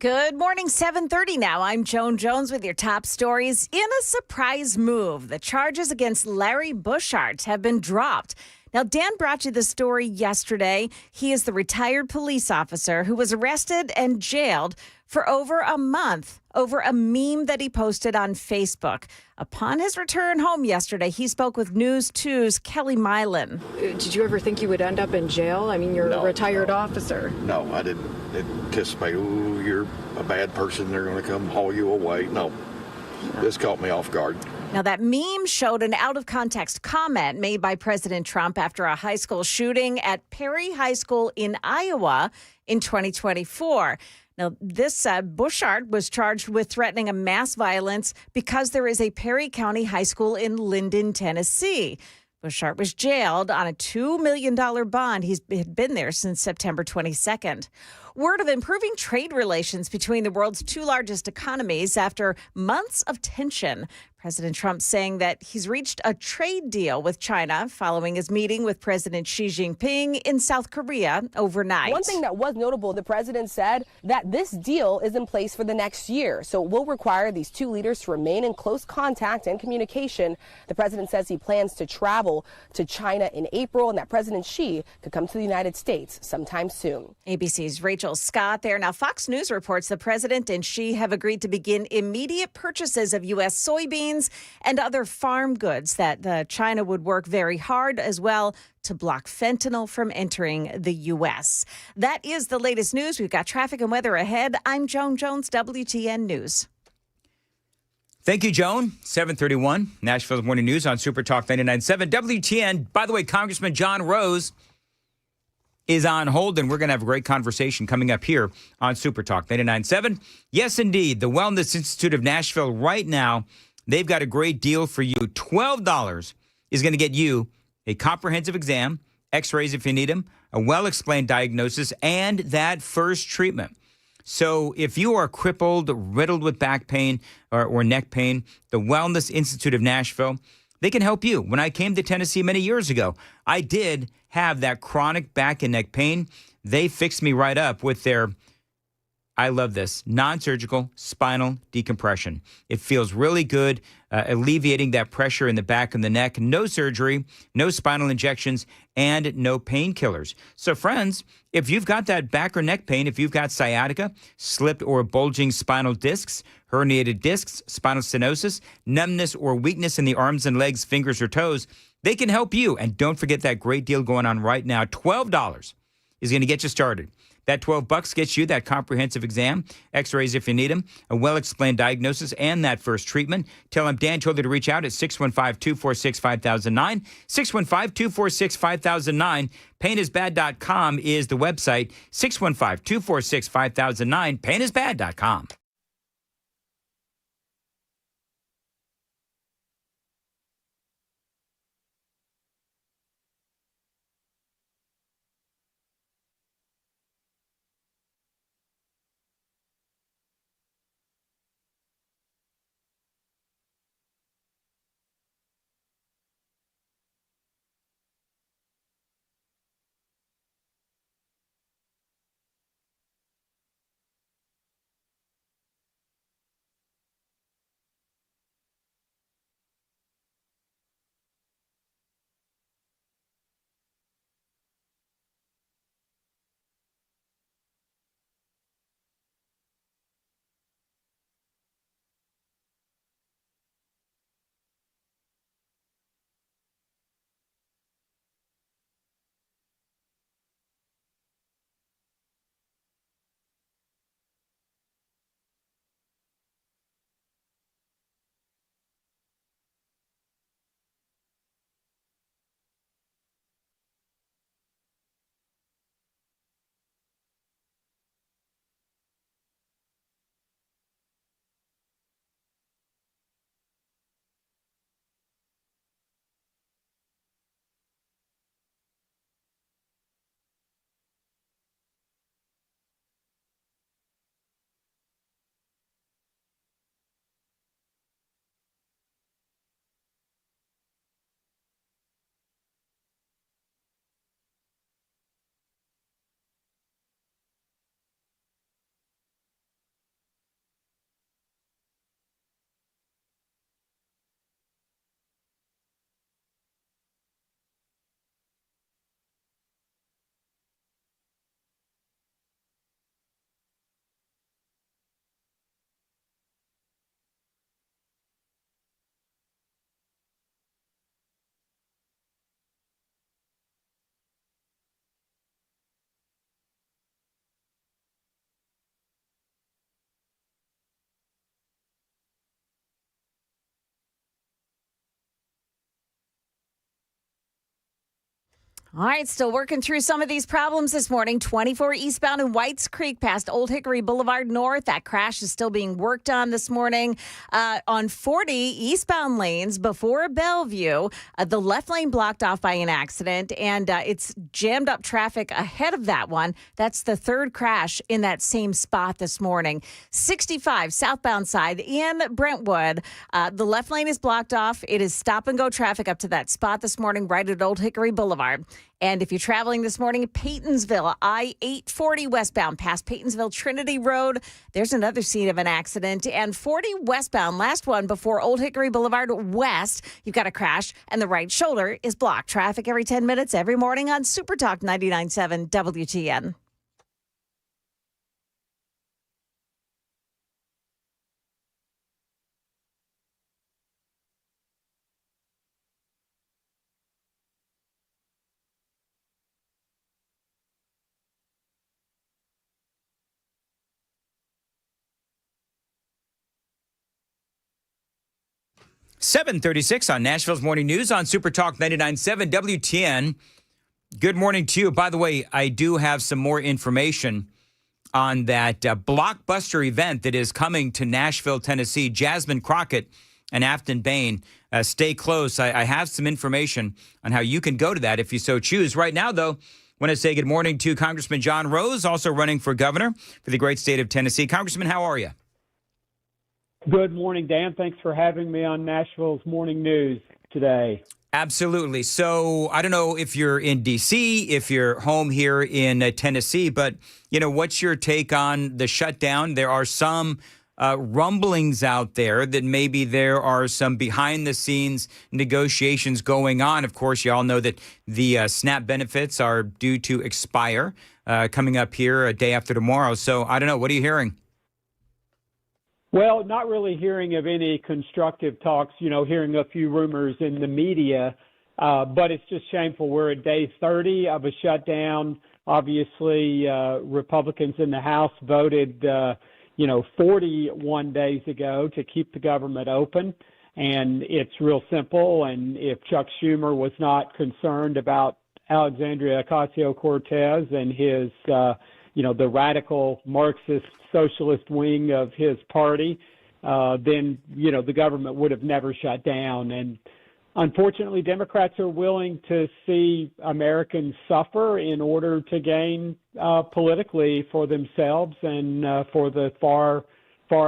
Good morning, 7:30 now. I'm Joan Jones with your top stories. In a surprise move, the charges against Larry Bushart have been dropped. Now, Dan brought you the story yesterday. He is the retired police officer who was arrested and jailed for over a month over a meme that he posted on Facebook. Upon his return home yesterday, he spoke with News 2's Kelly Milan. Did you ever think you would end up in jail? I mean, you're a retired officer. No, I didn't anticipate, oh, you're a bad person, they're going to come haul you away. No, this caught me off guard. Now, that meme showed an out-of-context comment made by President Trump after a high school shooting at Perry High School in Iowa in 2024. Now, this Bushart was charged with threatening a mass violence because there is a Perry County High School in Linden, Tennessee. Bushart was jailed on a $2 million bond. He's been there since September 22nd. Word of improving trade relations between the world's two largest economies after months of tension. President Trump saying that he's reached a trade deal with China following his meeting with President Xi Jinping in South Korea overnight. One thing that was notable, the president said that this deal is in place for the next year. So it will require these two leaders to remain in close contact and communication. The president says he plans to travel to China in April and that President Xi could come to the United States sometime soon. ABC's Rachel Scott there. Now, Fox News reports the president and Xi have agreed to begin immediate purchases of U.S. soybeans and other farm goods that China would work very hard as well to block fentanyl from entering the U.S. That is the latest news. We've got traffic and weather ahead. I'm Joan Jones, WTN News. Thank you, Joan. 7:31, Nashville's Morning News on Super Talk 99.7 WTN. By the way, Congressman John Rose is on hold, and we're going to have a great conversation coming up here on Super Talk 99.7. Yes, indeed, the Wellness Institute of Nashville right now, they've got a great deal for you. $12 is going to get you a comprehensive exam, x-rays if you need them, a well-explained diagnosis, and that first treatment. So if you are crippled, riddled with back pain or neck pain, the Wellness Institute of Nashville, they can help you. When I came to Tennessee many years ago, I did have that chronic back and neck pain. They fixed me right up with their, I love this, non-surgical spinal decompression. It feels really good, alleviating that pressure in the back and the neck. No surgery, no spinal injections, and no painkillers. So friends, if you've got that back or neck pain, if you've got sciatica, slipped or bulging spinal discs, herniated discs, spinal stenosis, numbness or weakness in the arms and legs, fingers or toes, they can help you. And don't forget that great deal going on right now. $12 is going to get you started. That $12 gets you that comprehensive exam, x-rays if you need them, a well-explained diagnosis, and that first treatment. Tell them Dan told you to reach out at 615-246-5009, 615-246-5009. Painisbad.com is the website, 615-246-5009, painisbad.com. All right, still working through some of these problems this morning. 24 eastbound in Whites Creek past Old Hickory Boulevard North. That crash is still being worked on this morning. On 40 eastbound lanes before Bellevue, the left lane blocked off by an accident, and it's jammed up traffic ahead of that one. That's the third crash in that same spot this morning. 65 southbound side in Brentwood. The left lane is blocked off. It is stop and go traffic up to that spot this morning right at Old Hickory Boulevard. And if you're traveling this morning, Paytonsville, I-840 westbound past Paytonsville Trinity Road, there's another scene of an accident. And 40 westbound, last one before Old Hickory Boulevard West, you've got a crash and the right shoulder is blocked. Traffic every 10 minutes every morning on Super Talk 99.7 WTN. .36 on Nashville's Morning News on Super Talk 99.7 WTN. Good morning to you. By the way, I do have some more information on that blockbuster event that is coming to Nashville, Tennessee. Jasmine Crockett and Afton Bain. Stay close. I have some information on how you can go to that if you so choose. Right now, though, I want to say good morning to Congressman John Rose, also running for governor for the great state of Tennessee. Congressman, how are you? Good morning, Dan. Thanks for having me on Nashville's Morning News today. Absolutely. So I don't know if you're in D.C., if you're home here in Tennessee, but, you know, what's your take on the shutdown? There are some rumblings out there that maybe there are some behind-the-scenes negotiations going on. Of course, you all know that the SNAP benefits are due to expire coming up here a day after tomorrow. So I don't know. What are you hearing? Well, not really hearing of any constructive talks, you know, hearing a few rumors in the media, but it's just shameful. We're at day 30 of a shutdown. Obviously, Republicans in the House voted, 41 days ago to keep the government open. And it's real simple. And if Chuck Schumer was not concerned about Alexandria Ocasio-Cortez and his, the radical Marxist socialist wing of his party, then, the government would have never shut down. And unfortunately, Democrats are willing to see Americans suffer in order to gain politically for themselves and for the far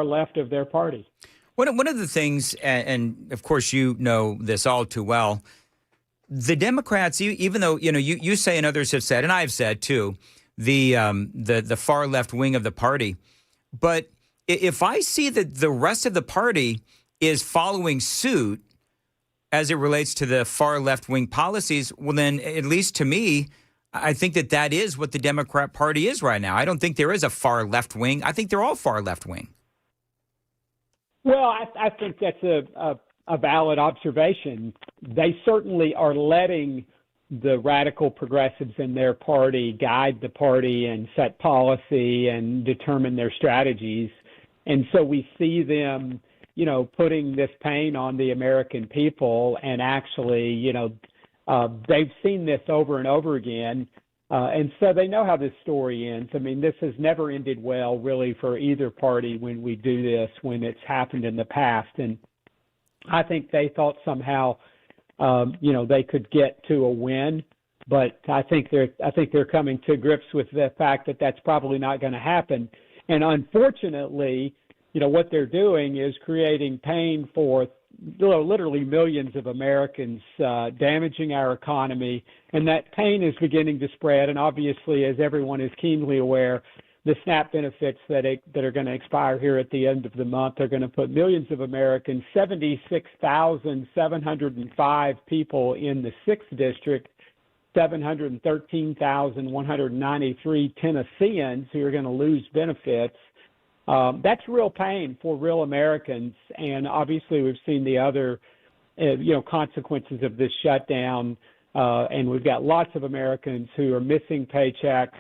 left of their party. One of the things, and of course you know this all too well, the Democrats, even though, you say and others have said, and I've said too, the far left wing of the party. But if I see that the rest of the party is following suit as it relates to the far left wing policies, well, then at least to me, I think that is what the Democrat Party is right now. I don't think there is a far left wing. I think they're all far left wing. Well, I think that's a valid observation. They certainly are letting the radical progressives in their party guide the party and set policy and determine their strategies. And so we see them, putting this pain on the American people. And actually, they've seen this over and over again. And so they know how this story ends. I mean, this has never ended well, really, for either party when we do this, when it's happened in the past. And I think they thought somehow they could get to a win, but I think they're coming to grips with the fact that that's probably not going to happen. And unfortunately, what they're doing is creating pain for literally millions of Americans, damaging our economy, and that pain is beginning to spread. And obviously, as everyone is keenly aware, the SNAP benefits that are going to expire here at the end of the month are going to put millions of Americans, 76,705 people in the 6th district, 713,193 Tennesseans who are going to lose benefits. That's real pain for real Americans. And obviously, we've seen the other, consequences of this shutdown. And we've got lots of Americans who are missing paychecks.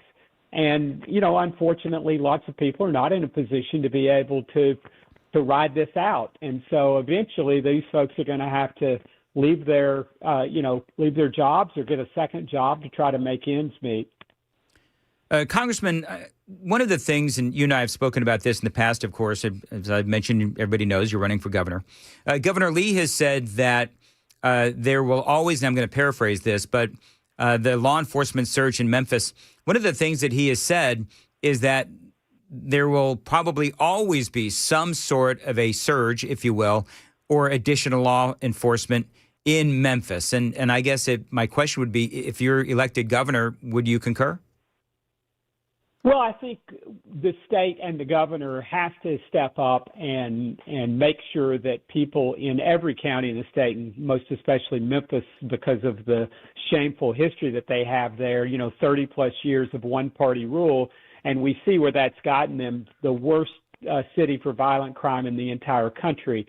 And, unfortunately, lots of people are not in a position to be able to ride this out. And so eventually these folks are going to have to leave their leave their jobs or get a second job to try to make ends meet. Congressman, one of the things, and you and I have spoken about this in the past, of course, as I've mentioned, everybody knows you're running for governor. Governor Lee has said that there will always, and I'm going to paraphrase this, but the law enforcement surge in Memphis, one of the things that he has said is that there will probably always be some sort of a surge, if you will, or additional law enforcement in Memphis. And I guess my question would be, if you're elected governor, would you concur? Well, I think the state and the governor have to step up and make sure that people in every county in the state, and most especially Memphis, because of the shameful history that they have there, 30 plus years of one-party rule, and we see where that's gotten them, the worst city for violent crime in the entire country.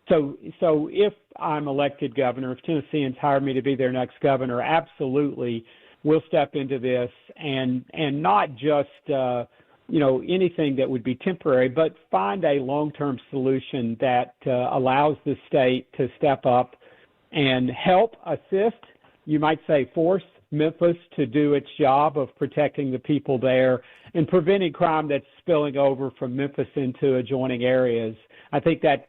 So if I'm elected governor, if Tennesseans hire me to be their next governor, absolutely we'll step into this and not just, anything that would be temporary, but find a long-term solution that allows the state to step up and help assist, you might say force Memphis to do its job of protecting the people there and preventing crime that's spilling over from Memphis into adjoining areas. I think that's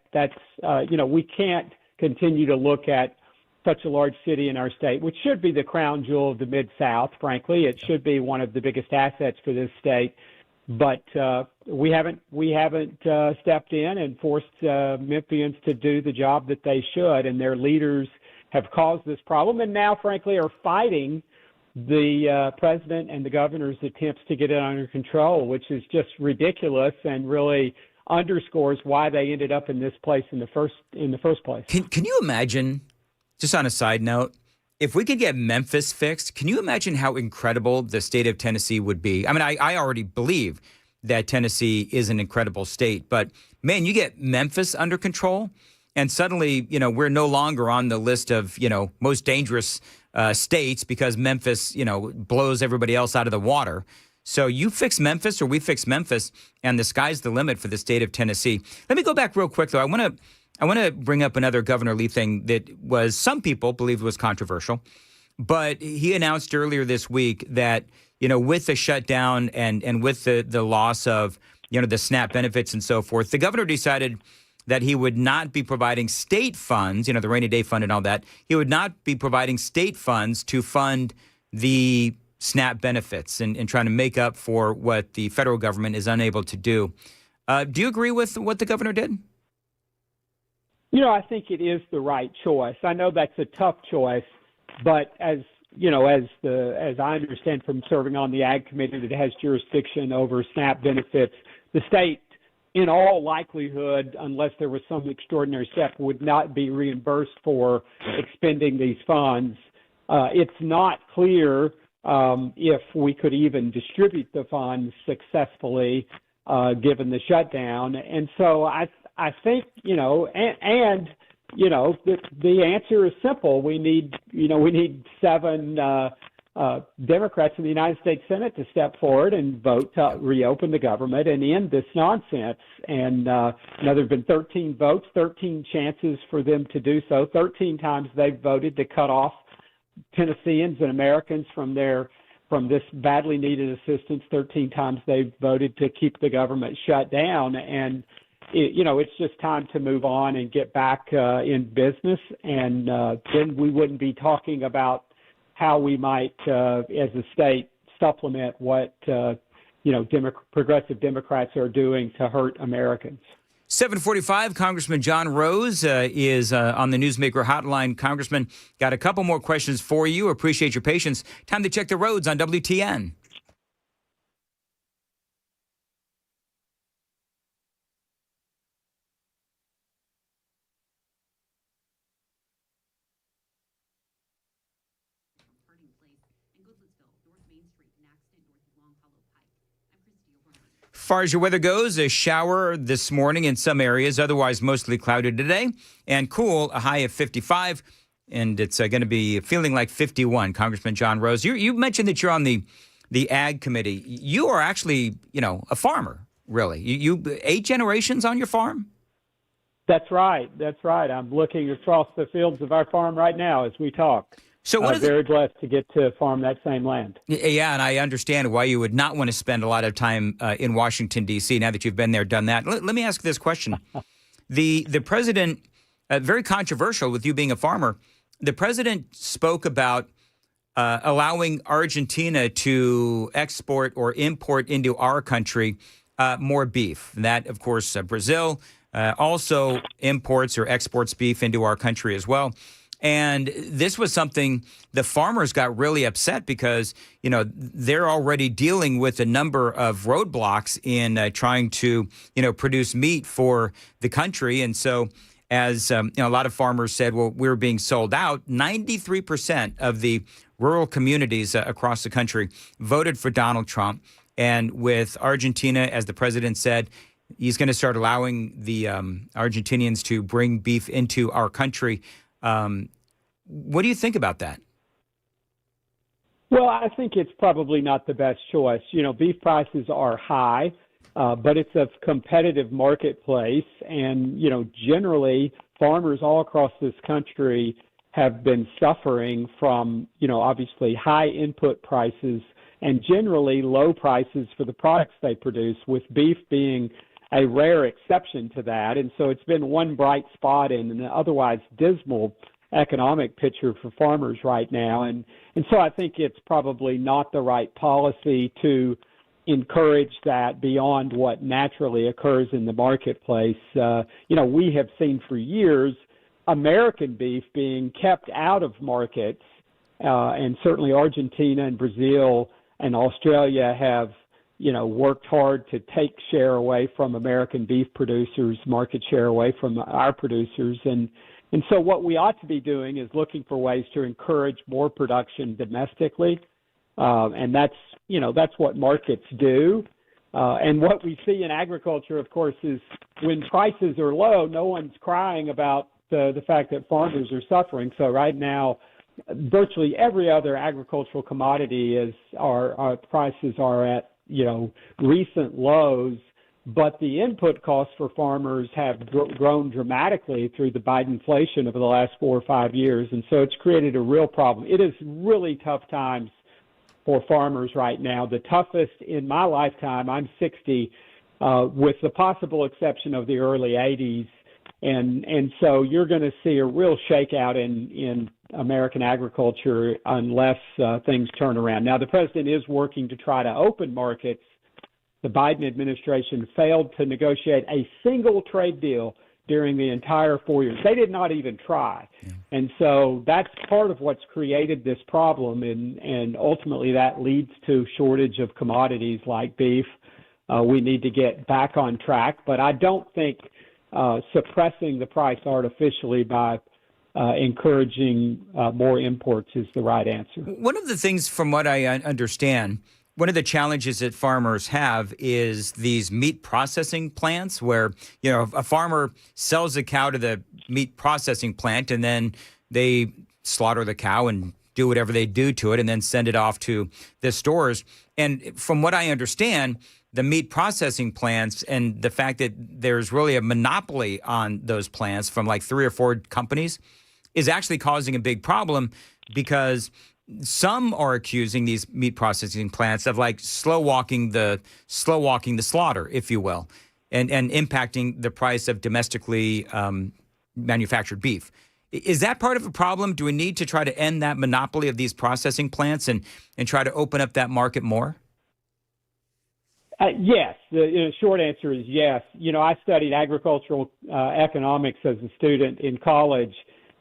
we can't continue to look at such a large city in our state, which should be the crown jewel of the Mid-South, frankly. It should be one of the biggest assets for this state. But we haven't stepped in and forced Memphians to do the job that they should, and their leaders have caused this problem and now, frankly, are fighting the president and the governor's attempts to get it under control, which is just ridiculous and really underscores why they ended up in this place in the first place. Can you imagine, just on a side note, if we could get Memphis fixed, can you imagine how incredible the state of Tennessee would be? I mean, I already believe that Tennessee is an incredible state, but man, you get Memphis under control and suddenly, we're no longer on the list of, most dangerous states because Memphis, blows everybody else out of the water. So you fix Memphis or we fix Memphis and the sky's the limit for the state of Tennessee. Let me go back real quick, though. I want to bring up another Governor Lee thing that was, some people believe was controversial, but he announced earlier this week that, with the shutdown and with the loss of, the SNAP benefits and so forth, the governor decided that he would not be providing state funds, the rainy day fund and all that. He would not be providing state funds to fund the SNAP benefits and trying to make up for what the federal government is unable to do. Do you agree with what the governor did? I think it is the right choice. I know that's a tough choice, but as I understand from serving on the Ag Committee that has jurisdiction over SNAP benefits, the state, in all likelihood, unless there was some extraordinary step, would not be reimbursed for expending these funds. It's not clear if we could even distribute the funds successfully given the shutdown. And so I think, the answer is simple. We need 7 Democrats in the United States Senate to step forward and vote to reopen the government and end this nonsense. And there have been 13 votes, 13 chances for them to do so. 13 times they've voted to cut off Tennesseans and Americans from this badly needed assistance. 13 times they've voted to keep the government shut down. And it's just time to move on and get back in business. And then we wouldn't be talking about how we might, as a state, supplement what progressive Democrats are doing to hurt Americans. 7:45, Congressman John Rose is on the Newsmaker Hotline. Congressman, got a couple more questions for you. Appreciate your patience. Time to check the roads on WTN. As far as your weather goes, a shower this morning in some areas, otherwise mostly cloudy today, and cool, a high of 55, and it's going to be feeling like 51. Congressman John Rose, you mentioned that you're on the Ag Committee. You are actually, a farmer, really. You 8 generations on your farm? That's right. That's right. I'm looking across the fields of our farm right now as we talk. So what very blessed to get to farm that same land. Yeah, and I understand why you would not want to spend a lot of time in Washington, D.C. now that you've been there, done that. Let me ask this question. The president, very controversial with you being a farmer, the president spoke about allowing Argentina to export or import into our country more beef. That, of course, Brazil also imports or exports beef into our country as well. And this was something the farmers got really upset because, you know, they're already dealing with a number of roadblocks in trying to, you know, produce meat for the country. And so as you know, a lot of farmers said, well, we're being sold out. 93% of the rural communities across the country voted for Donald Trump. And with Argentina, as the president said, he's going to start allowing the Argentinians to bring beef into our country. What do you think about that? Well, I think it's probably not the best choice. You know, beef prices are high, but it's a competitive marketplace. And, you know, generally farmers all across this country have been suffering from, you know, obviously high input prices and generally low prices for the products they produce, with beef being a rare exception to that. And so it's been one bright spot in an otherwise dismal economic picture for farmers right now. And so I think it's probably not the right policy to encourage that beyond what naturally occurs in the marketplace. You know, we have seen for years American beef being kept out of markets, and certainly Argentina and Brazil and Australia have, you know, worked hard to take share away from American beef producers, market share away from our producers. And so what we ought to be doing is looking for ways to encourage more production domestically. And that's, you know, that's what markets do. And what we see in agriculture, of course, is when prices are low, no one's crying about the fact that farmers are suffering. So right now, virtually every other agricultural commodity our prices are at, you know, recent lows, but the input costs for farmers have grown dramatically through the Bidenflation over the last 4 or 5 years. And so it's created a real problem. It is really tough times for farmers right now, the toughest in my lifetime. I'm 60, with the possible exception of the early 80s. And so you're going to see a real shakeout in American agriculture unless things turn around. Now, the president is working to try to open markets. The Biden administration failed to negotiate a single trade deal during the entire 4 years. They did not even try. And so that's part of what's created this problem, and ultimately that leads to shortage of commodities like beef. We need to get back on track, but I don't think suppressing the price artificially by encouraging more imports is the right answer. One of the things, from what I understand, one of the challenges that farmers have is these meat processing plants where, you know, a farmer sells a cow to the meat processing plant and then they slaughter the cow and do whatever they do to it and then send it off to the stores. And from what I understand, the meat processing plants and the fact that there's really a monopoly on those plants from like 3 or 4 companies is actually causing a big problem, because some are accusing these meat processing plants of like slow walking the slaughter, if you will, and impacting the price of domestically manufactured beef. Is that part of a problem? Do we need to try to end that monopoly of these processing plants and try to open up that market more? Yes. The short answer is yes. You know, I studied agricultural economics as a student in college.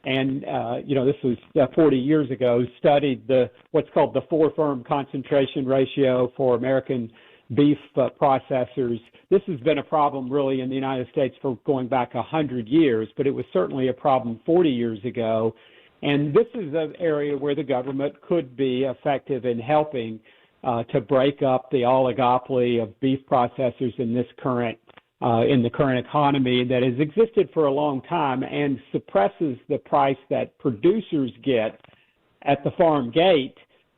And, you know, this was 40 years ago, studied what's called the 4-firm concentration ratio for American beef processors. This has been a problem really in the United States for going back 100 years, but it was certainly a problem 40 years ago. And this is an area where the government could be effective in helping to break up the oligopoly of beef processors in this current in the current economy that has existed for a long time and suppresses the price that producers get at the farm gate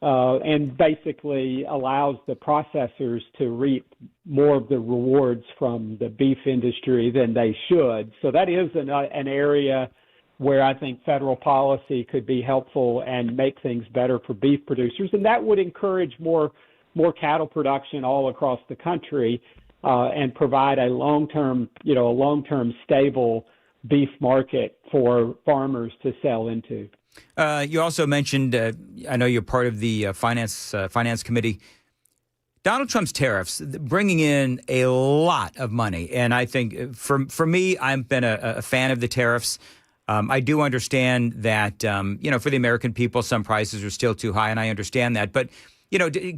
and basically allows the processors to reap more of the rewards from the beef industry than they should. So that is an area where I think federal policy could be helpful and make things better for beef producers, and that would encourage more cattle production all across the country, and provide a long-term stable beef market for farmers to sell into. You also mentioned, I know you're part of the finance committee, Donald Trump's tariffs, bringing in a lot of money. And I think for me, I've been a fan of the tariffs. I do understand that, for the American people, some prices are still too high, and I understand that. But,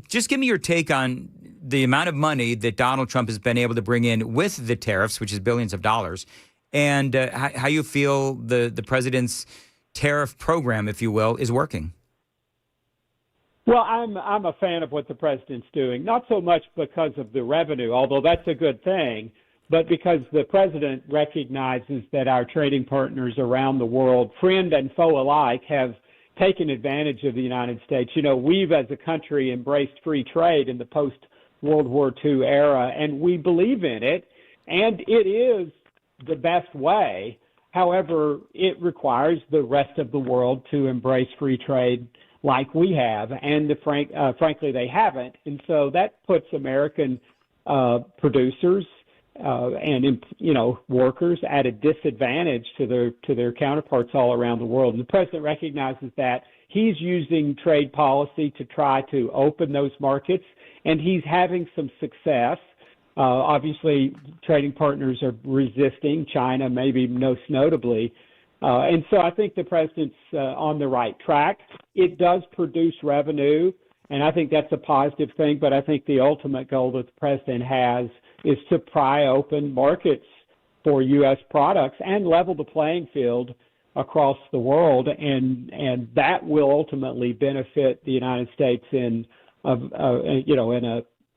just give me your take on the amount of money that Donald Trump has been able to bring in with the tariffs, which is billions of dollars, and how you feel the president's tariff program, if you will, is working. Well, I'm a fan of what the president's doing, not so much because of the revenue, although that's a good thing, but because the president recognizes that our trading partners around the world, friend and foe alike, have taken advantage of the United States. We've as a country embraced free trade in the post-World War II era, and we believe in it, and it is the best way. However, it requires the rest of the world to embrace free trade like we have, and frankly, they haven't. And so that puts American producers and workers at a disadvantage to their counterparts all around the world. And the president recognizes that. He's using trade policy to try to open those markets, and he's having some success. Obviously, trading partners are resisting, China maybe most notably. And so I think the president's on the right track. It does produce revenue, and I think that's a positive thing, but I think the ultimate goal that the president has is to pry open markets for U.S. products and level the playing field across the world, and that will ultimately benefit the United States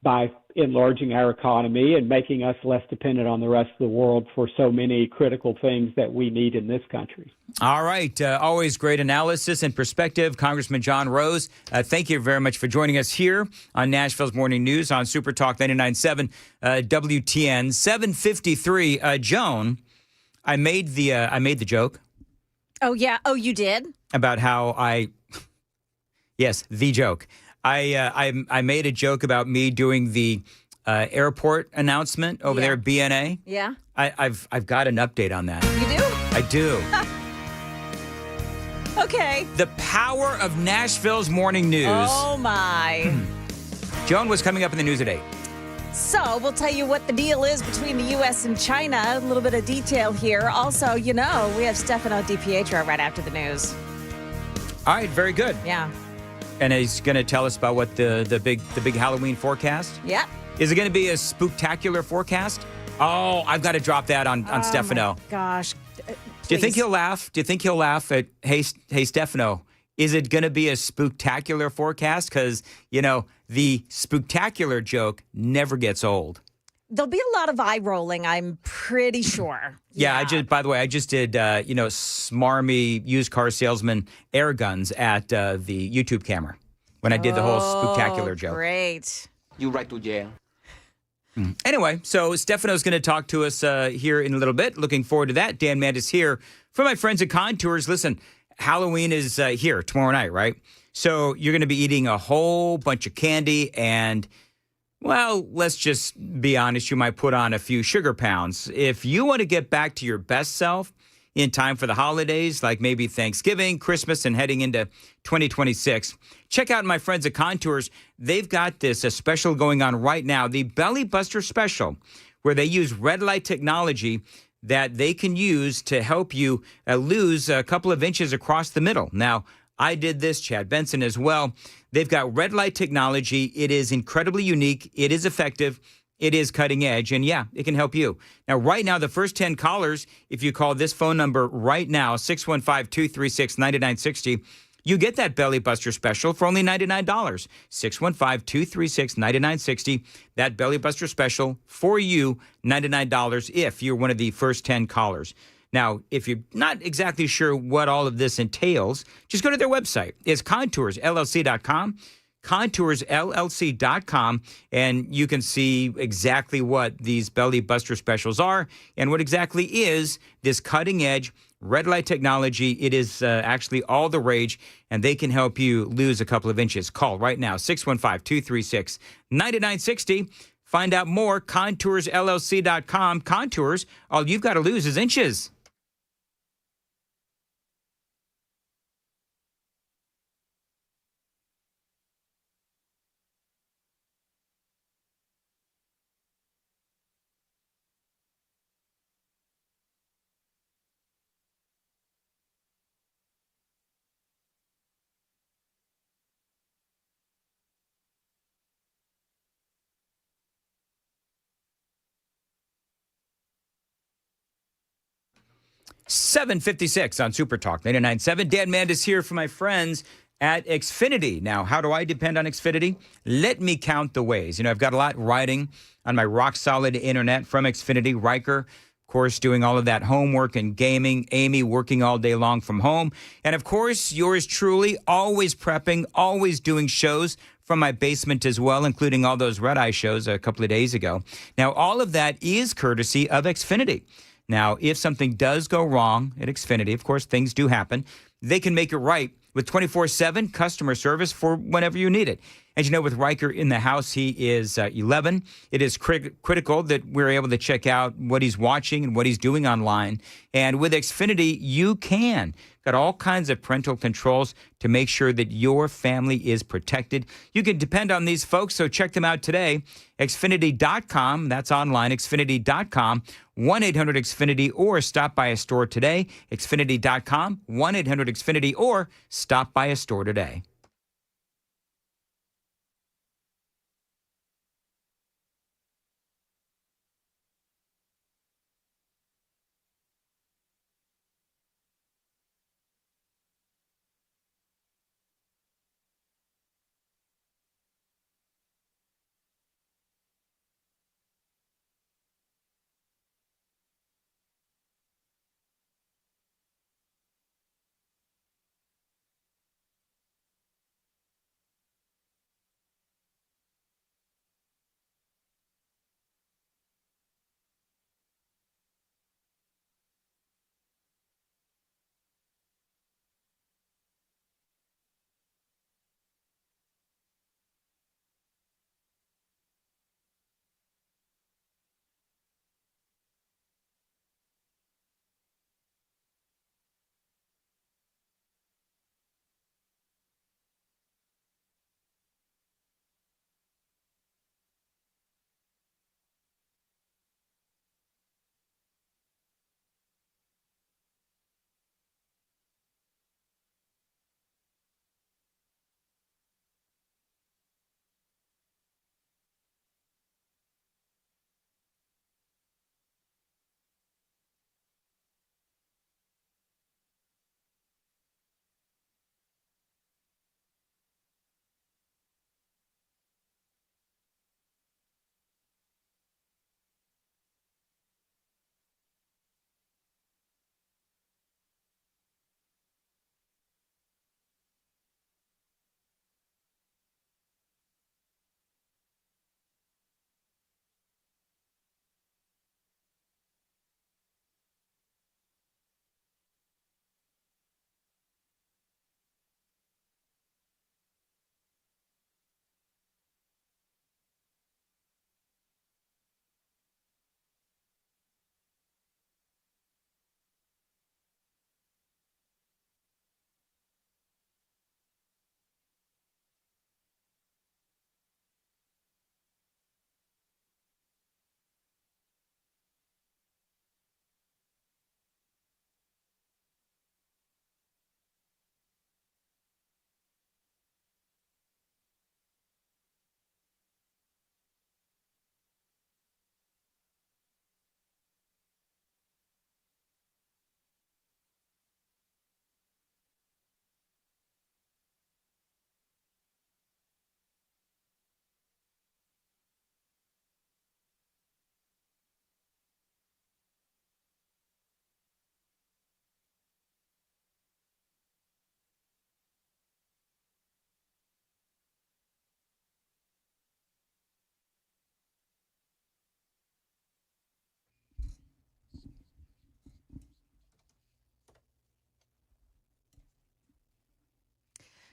by enlarging our economy and making us less dependent on the rest of the world for so many critical things that we need in this country. All right. Always great analysis and perspective. Congressman John Rose, thank you very much for joining us here on Nashville's Morning News on Super Talk 99.7 WTN 753. Joan, I made the joke. Oh, yeah. Oh, you did? About how yes, the joke. I made a joke about me doing the airport announcement over there at BNA. Yeah. I've got an update on that. You do? I do. Okay. The power of Nashville's morning news. Oh, my. Joan, was coming up in the news at 8. So we'll tell you what the deal is between the U.S. and China. A little bit of detail here. Also, we have Stefano DiPietro right after the news. All right. Very good. Yeah. And he's going to tell us about what the big Halloween forecast. Yeah. Is it going to be a spooktacular forecast? Oh, I've got to drop that on Stefano. My gosh. Do you think he'll laugh? Do you think he'll laugh at, hey Stefano, is it going to be a spooktacular forecast? Because, the spooktacular joke never gets old. There'll be a lot of eye rolling, I'm pretty sure. Yeah, I just did, smarmy used car salesman air guns at the YouTube camera when I did the whole spooktacular joke. Great. You right to jail. Anyway, so Stefano's going to talk to us here in a little bit. Looking forward to that. Dan Mandis here for my friends at Contours. Listen, Halloween is here tomorrow night, right? So you're going to be eating a whole bunch of candy and, well, let's just be honest, you might put on a few sugar pounds. If you want to get back to your best self in time for the holidays, like maybe Thanksgiving, Christmas, and heading into 2026, check out my friends at Contours. They've got a special going on right now, the Belly Buster Special, where they use red light technology that they can use to help you lose a couple of inches across the middle. Now, I did this, Chad Benson as well. They've got red light technology. It is incredibly unique. It is effective. It is cutting edge. And yeah, it can help you. Now, right now, the first 10 callers, if you call this phone number right now, 615-236-9960, you get that Belly Buster Special for only $99. 615-236-9960. That Belly Buster Special for you, $99 if you're one of the first 10 callers. Now, if you're not exactly sure what all of this entails, just go to their website. It's ContoursLLC.com. ContoursLLC.com, and you can see exactly what these belly buster specials are and what exactly is this cutting edge red light technology. It is actually all the rage, and they can help you lose a couple of inches. Call right now, 615-236-9960. Find out more, ContoursLLC.com. Contours, all you've got to lose is inches. $7.56 on Super Talk 99.7. Dan Mandis here for my friends at Xfinity. Now, how do I depend on Xfinity? Let me count the ways. You know, I've got a lot riding on my rock-solid internet from Xfinity. Riker, of course, doing all of that homework and gaming. Amy working all day long from home. And, of course, yours truly, always prepping, always doing shows from my basement as well, including all those red-eye shows a couple of days ago. Now, all of that is courtesy of Xfinity. Now, if something does go wrong at Xfinity, of course, things do happen, they can make it right with 24/7 customer service for whenever you need it. And you know, with Riker in the house, he is 11. It is critical that we're able to check out what he's watching and what he's doing online. And with Xfinity, you can. Got all kinds of parental controls to make sure that your family is protected. You can depend on these folks, so check them out today. Xfinity.com, that's online, Xfinity.com, 1-800-XFINITY, or stop by a store today. Xfinity.com, 1-800-XFINITY, or stop by a store today.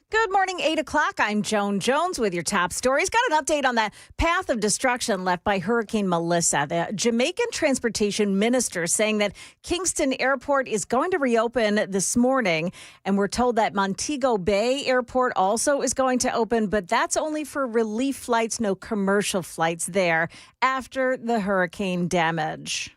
Good morning, 8 o'clock. I'm Joan Jones with your top stories. Got an update on that path of destruction left by Hurricane Melissa. The Jamaican transportation minister saying that Kingston Airport is going to reopen this morning. And we're told that Montego Bay Airport also is going to open, but that's only for relief flights, no commercial flights there after the hurricane damage.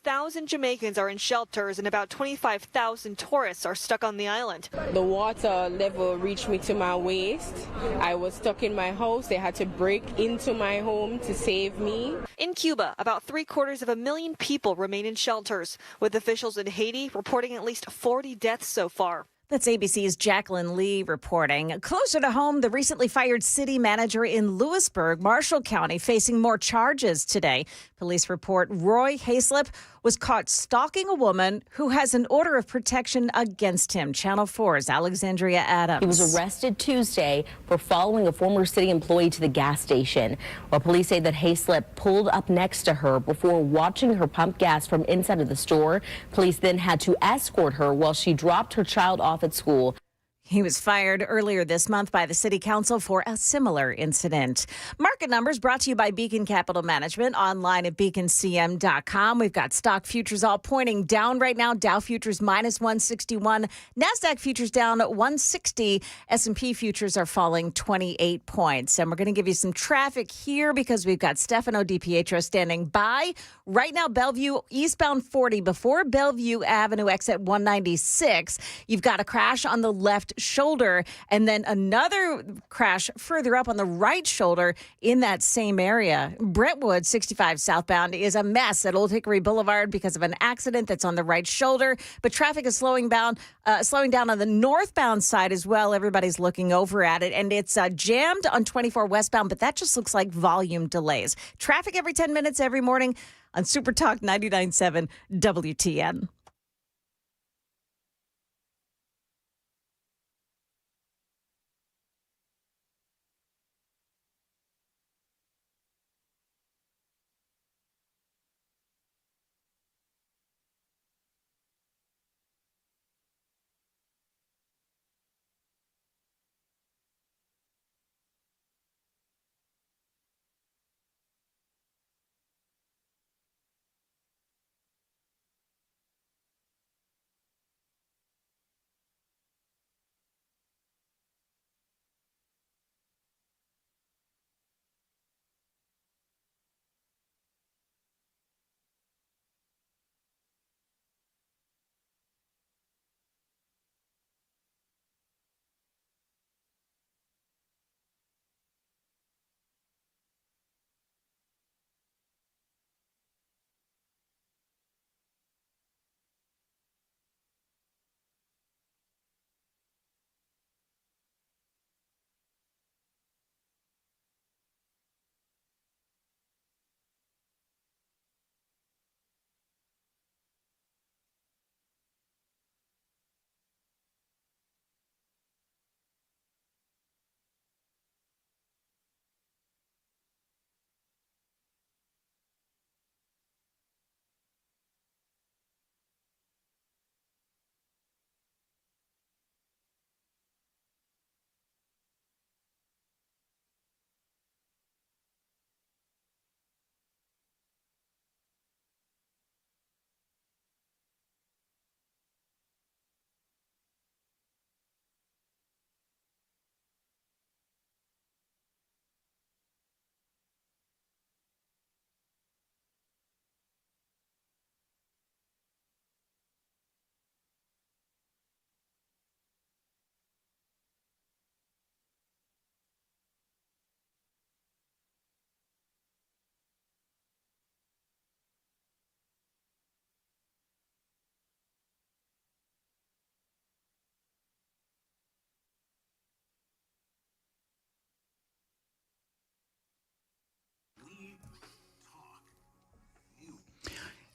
5,000 Jamaicans are in shelters and about 25,000 tourists are stuck on the island. The water level reached me to my waist. I was stuck in my house. They had to break into my home to save me. In Cuba, about 750,000 people remain in shelters, with officials in Haiti reporting at least 40 deaths so far. That's ABC's Jacqueline Lee reporting. Closer to home, the recently fired city manager in Lewisburg, Marshall County, facing more charges today. Police report Roy Hayslip was caught stalking a woman who has an order of protection against him. Channel 4's Alexandria Adams. He was arrested Tuesday for following a former city employee to the gas station. Well, police say that Hayslip pulled up next to her before watching her pump gas from inside of the store. Police then had to escort her while she dropped her child off at school. He was fired earlier this month by the city council for a similar incident. Market numbers brought to you by Beacon Capital Management, online at beaconcm.com. We've got stock futures all pointing down right now. Dow futures minus 161. NASDAQ futures down 160. S&P futures are falling 28 points. And we're going to give you some traffic here because we've got Stefano DiPietro standing by. Right now, Bellevue eastbound 40 before Bellevue Avenue exit 196. You've got a crash on the left shoulder and then another crash further up on the right shoulder in that same area. Brentwood 65 southbound is a mess at Old Hickory Boulevard because of an accident that's on the right shoulder, but traffic is slowing down on the northbound side as well. Everybody's looking over at it, and it's jammed on 24 westbound, but that just looks like volume delays. Traffic every 10 minutes every morning on Super Talk 99.7 WTN.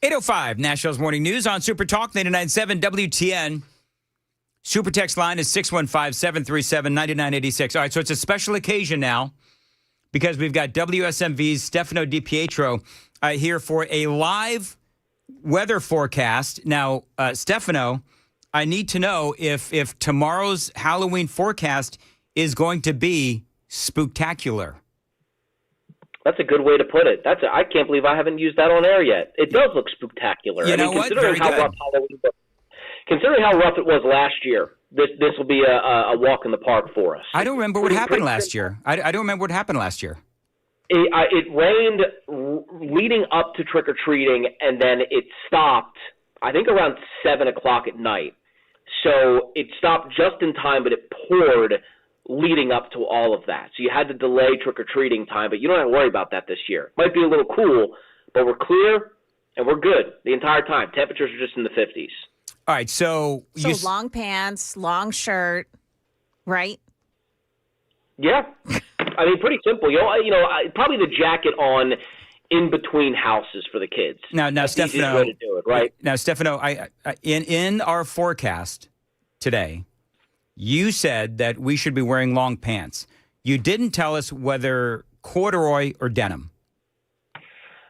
.805 Nashville's Morning News on Super Talk 99.7 WTN. Super text line is 615-737-9986. All right, so it's a special occasion now because we've got WSMV's Stefano DiPietro here for a live weather forecast. Now, Stefano, I need to know if tomorrow's Halloween forecast is going to be spooktacular. That's a good way to put it. I can't believe I haven't used that on air yet. It does look spooktacular. You know what? Very good. Considering how rough it was last year, this will be a walk in the park for us. I don't remember what happened last year. I don't remember what happened last year. It rained leading up to trick-or-treating, and then it stopped, I think, around 7 o'clock at night. So it stopped just in time, but it poured leading up to all of that. So you had to delay trick-or-treating time, but you don't have to worry about that this year. Might be a little cool, but we're clear, and we're good the entire time. Temperatures are just in the 50s. All right, so long pants, long shirt, right? Yeah. I mean, pretty simple. Probably the jacket on in between houses for the kids. Now, That's the easiest Stefano, way to do it, right? Now, Stefano, in our forecast today, you said that we should be wearing long pants. You didn't tell us whether corduroy or denim.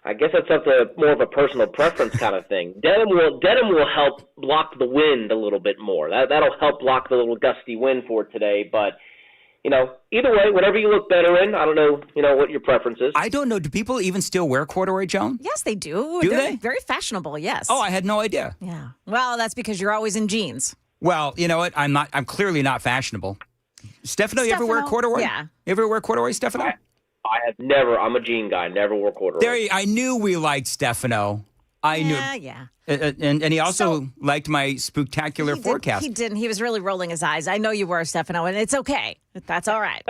I guess that's more of a personal preference kind of thing. Denim will help block the wind a little bit more. That'll help block the little gusty wind for today. But either way, whatever you look better in. I don't know, what your preference is. I don't know. Do people even still wear corduroy, Joan? Yes, they do. Do They're they? Very fashionable. Yes. Oh, I had no idea. Yeah. Well, that's because you're always in jeans. Well, you know what? I'm clearly not fashionable. Stefano, you ever wear corduroy? Yeah. You ever wear corduroy, Stefano? I have never. I'm a jean guy. Never wore corduroy. I knew we liked Stefano. I knew. Yeah. And he also liked my spooktacular forecast. He didn't. He was really rolling his eyes. I know you were, Stefano, and it's okay. That's all right.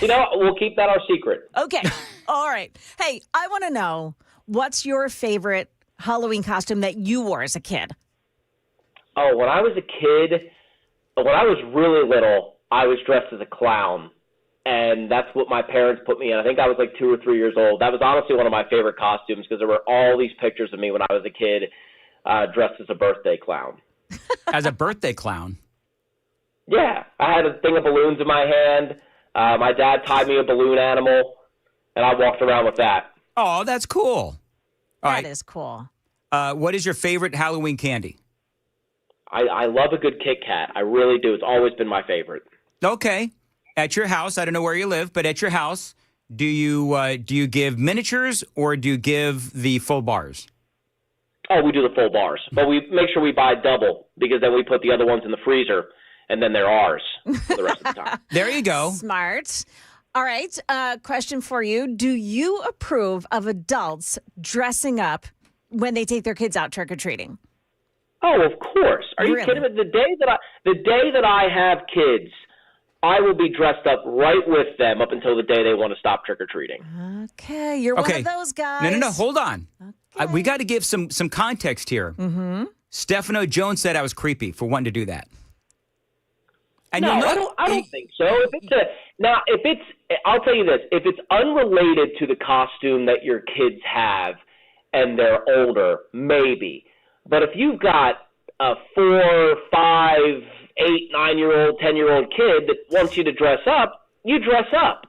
We'll keep that our secret. Okay. All right. Hey, I want to know, what's your favorite Halloween costume that you wore as a kid? Oh, when I was a kid, when I was really little, I was dressed as a clown. And that's what my parents put me in. I think I was like 2 or 3 years old. That was honestly one of my favorite costumes because there were all these pictures of me when I was a kid dressed as a birthday clown. As a birthday clown? Yeah. I had a thing of balloons in my hand. My dad tied me a balloon animal, and I walked around with that. Oh, that's cool. That is cool. What is your favorite Halloween candy? I love a good Kit Kat. I really do. It's always been my favorite. Okay. At your house, I don't know where you live, but at your house, do you give miniatures or do you give the full bars? Oh, we do the full bars, but we make sure we buy double because then we put the other ones in the freezer, and then they're ours for the rest of the time. There you go. Smart. All right. Question for you: do you approve of adults dressing up when they take their kids out trick or treating? Oh, of course. Are you kidding me? The day that I have kids, I will be dressed up right with them up until the day they want to stop trick-or-treating. Okay, you're one of those guys. No, hold on. Okay. We got to give some context here. Mm-hmm. Stefano Jones said I was creepy for wanting to do that. And no, I don't think so. I'll tell you this, if it's unrelated to the costume that your kids have and they're older, maybe. But if you've got a 4, 5, 8, 9-year-old, 10-year-old kid that wants you to dress up, you dress up.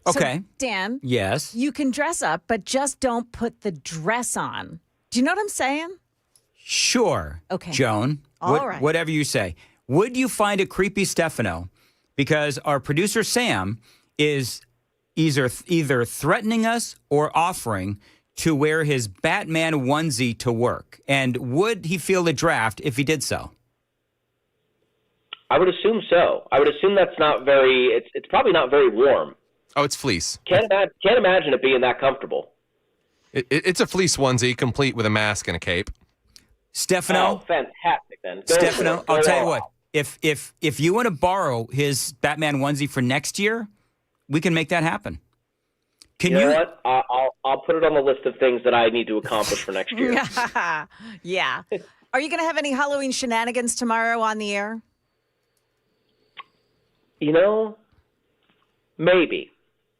Okay. So, Dan. Yes. You can dress up, but just don't put the dress on. Do you know what I'm saying? Sure. Okay. Joan. All right. Whatever you say. Would you find it creepy, Stefano? Because our producer, Sam, is either threatening us or offering to wear his Batman onesie to work. And would he feel the draft if he did so? I would assume so. I would assume that's not very. It's probably not very warm. Oh, it's fleece. Can't imagine it being that comfortable. It's a fleece onesie, complete with a mask and a cape. Stefano. Oh, fantastic! Then Stefano, I'll tell you what. If you want to borrow his Batman onesie for next year, we can make that happen. You know what? I'll put it on the list of things that I need to accomplish for next year. Yeah. Are you going to have any Halloween shenanigans tomorrow on the air? Maybe.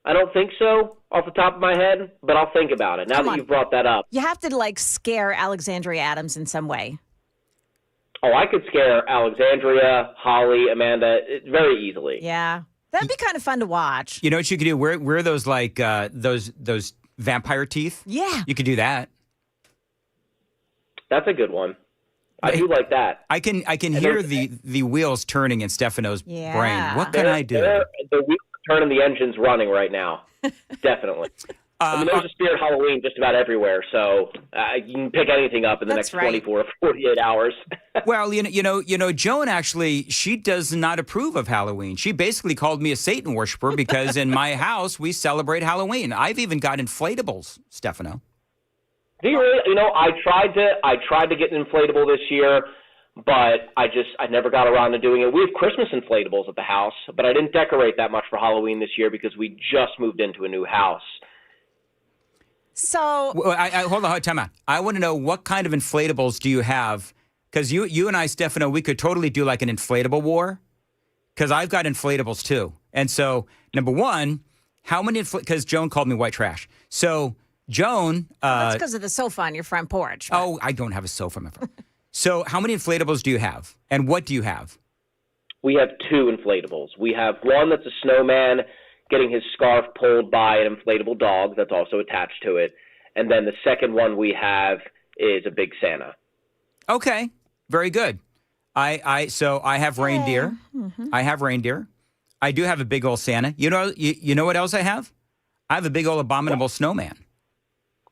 I don't think so off the top of my head, but I'll think about it now that you've brought that up. You have to, scare Alexandria Adams in some way. Oh, I could scare Alexandria, Holly, Amanda very easily. Yeah. That'd be kind of fun to watch. You know what you could do? Wear those those vampire teeth. Yeah. You could do that. That's a good one. I do like that. I can hear the wheels turning in Stefano's Yeah. brain. What can I do? The wheels are turning, the engine's running right now. Definitely. I mean, there's a Spirit Halloween just about everywhere, so you can pick anything up in the next 24 or 48 hours. Well, Joan actually, she does not approve of Halloween. She basically called me a Satan worshiper because in my house we celebrate Halloween. I've even got inflatables, Stefano. Do you really? I tried to get an inflatable this year, but I never got around to doing it. We have Christmas inflatables at the house, but I didn't decorate that much for Halloween this year because we just moved into a new house. So hold on, time out. I want to know, what kind of inflatables do you have? Because you and I, Stefano, we could totally do like an inflatable war. Because I've got inflatables too. And so, number one, how many? Because Joan called me white trash. So Joan, that's because of the sofa on your front porch. But. Oh, I don't have a sofa on my front. So how many inflatables do you have, and what do you have? We have 2 inflatables. We have one that's a snowman getting his scarf pulled by an inflatable dog that's also attached to it. And then the second one we have is a big Santa. Okay, very good. So I have reindeer. Mm-hmm. I have reindeer. I do have a big old Santa. You know what else I have? I have a big old abominable snowman.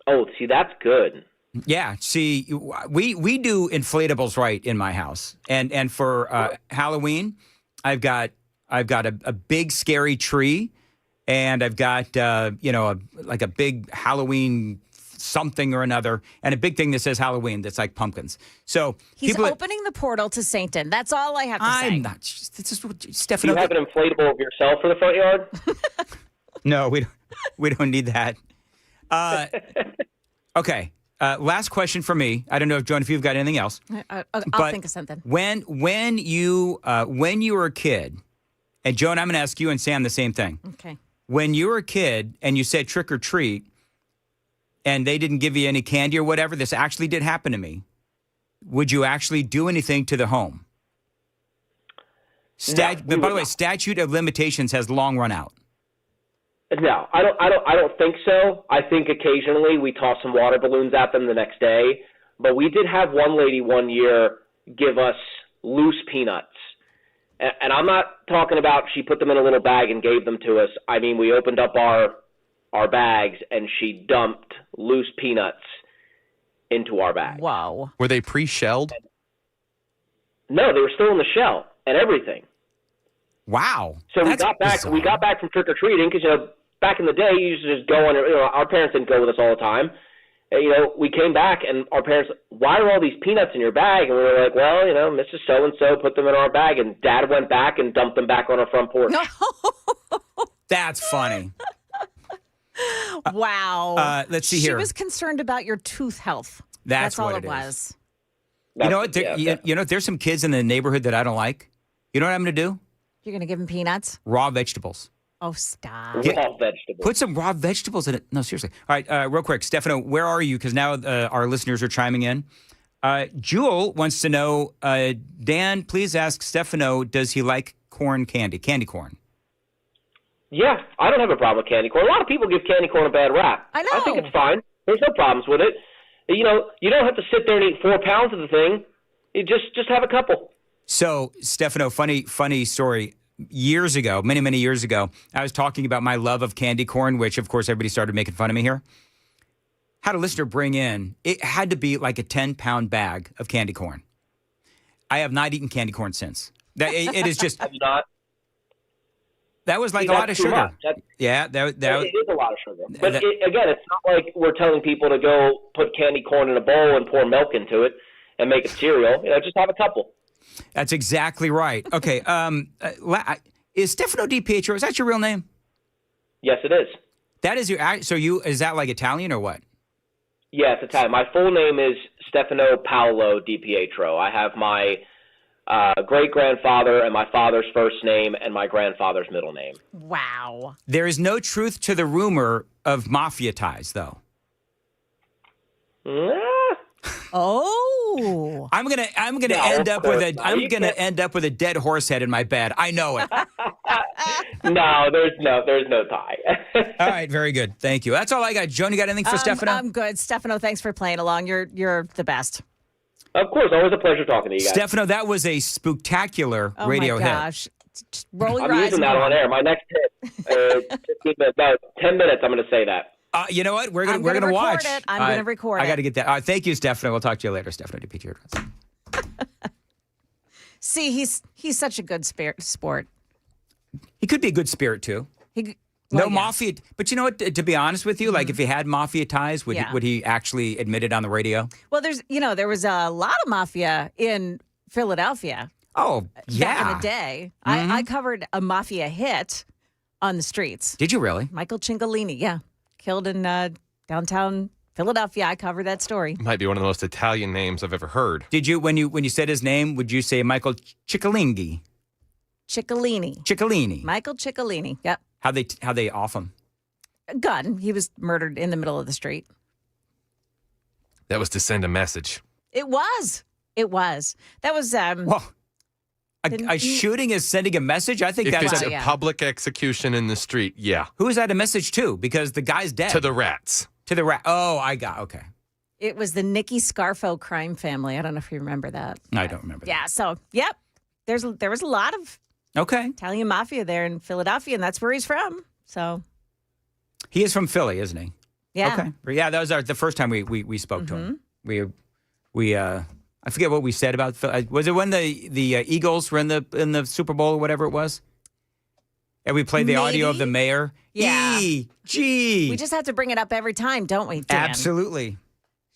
Oh, see, that's good. Yeah, see, we do inflatables right in my house. And for Halloween, I've got a big scary tree. And I've got, like a big Halloween something or another, and a big thing that says Halloween that's like pumpkins. So he's opening the portal to Satan. That's all I have to say. I'm not. This is what Stefano. Do you have an inflatable of yourself for the front yard? No, we don't need that. Okay. Last question for me. I don't know, Joan, if you've got anything else. I'll think of something. When you were a kid, and Joan, I'm going to ask you and Sam the same thing. Okay. When you were a kid and you said trick or treat, and they didn't give you any candy or whatever, this actually did happen to me. Would you actually do anything to the home? By the way, statute of limitations has long run out. No, I don't think so. I think occasionally we toss some water balloons at them the next day. But we did have one lady one year give us loose peanuts. And I'm not talking about she put them in a little bag and gave them to us. I mean, we opened up our bags and she dumped loose peanuts into our bag. Wow. Were they pre-shelled? No, they were still in the shell and everything. Wow. So we got back from trick or treating because back in the day you used to just go on. Our parents didn't go with us all the time. We came back and our parents, why are all these peanuts in your bag? And we were like, well, Mrs. So-and-so put them in our bag, and Dad went back and dumped them back on our front porch. That's funny. Wow. Let's see here. She was concerned about your tooth health. That's all it was. You know what? There's some kids in the neighborhood that I don't like. You know what I'm going to do? You're going to give them peanuts? Raw vegetables. Oh, stop. Raw vegetables. Put some raw vegetables in it. No, seriously. All right, real quick. Stefano, where are you? Because now our listeners are chiming in. Jewel wants to know, Dan, please ask Stefano, does he like candy corn? Yeah, I don't have a problem with candy corn. A lot of people give candy corn a bad rap. I know. I think it's fine. There's no problems with it. You don't have to sit there and eat 4 pounds of the thing. You just have a couple. So, Stefano, funny story. Years ago, many years ago, I was talking about my love of candy corn, which, of course, everybody started making fun of me here. Had a listener bring in, it had to be like a 10-pound bag of candy corn. I have not eaten candy corn since. It is just... Have you not? That was like a lot of sugar. Yeah, that it is a lot of sugar. But again, it's not like we're telling people to go put candy corn in a bowl and pour milk into it and make it cereal. Just have a couple. That's exactly right. Okay. Is Stefano Di Pietro, is that your real name? Yes, it is. That is is that like Italian or what? Yeah, it's Italian. My full name is Stefano Paolo Di Pietro. I have my great-grandfather and my father's first name and my grandfather's middle name. Wow. There is no truth to the rumor of mafia ties, though. Oh. I'm gonna end up with a dead horse head in my bed. I know it. No, there's no tie. All right, very good. Thank you. That's all I got. Joan, you got anything for Stefano? I'm good. Stefano, thanks for playing along. You're the best. Of course, always a pleasure talking to you guys. Stefano, that was a spectacular Oh radio my hit. gosh. Just roll your I'm eyes using that on air. My next hit, 15 minutes, about 10 minutes, I'm going to say that. You know what? We're gonna record watch. it. I'm gonna record I it. got to get that. Thank you, Stefano. We'll talk to you later, Stefano DiPietro. See, he's such a good sport. He could be a good spirit too. No mafia, but you know what? To be honest with you, like if he had mafia ties, would he actually admit it on the radio? Well, there was a lot of mafia in Philadelphia. Oh, yeah. Back in the day, I covered a mafia hit on the streets. Did you really? Michael Cingolini, killed in downtown Philadelphia. I covered that story. Might be one of the most Italian names I've ever heard. Did you when you said his name? Would you say Michael Ciccolini? Ciccolini. Michael Ciccolini. Yep. How they off him? A gun. He was murdered in the middle of the street. That was to send a message. It was. That was. A shooting is sending a message? I think if that's it's a public execution in the street, yeah. Who is that a message to? Because the guy's dead. To the rats. Oh, okay. It was the Nicky Scarfo crime family. I don't know if you remember that. I don't remember that. Yeah, so, yep. There was a lot of Italian mafia there in Philadelphia, and that's where he's from. So he is from Philly, isn't he? Yeah. Okay. Yeah, that was the first time we spoke to him. We I forget what we said about Philly. Was it when the Eagles were in the Super Bowl or whatever it was? And we played the audio of the mayor. Yeah. Gee. We just have to bring it up every time, don't we, Dan? Absolutely.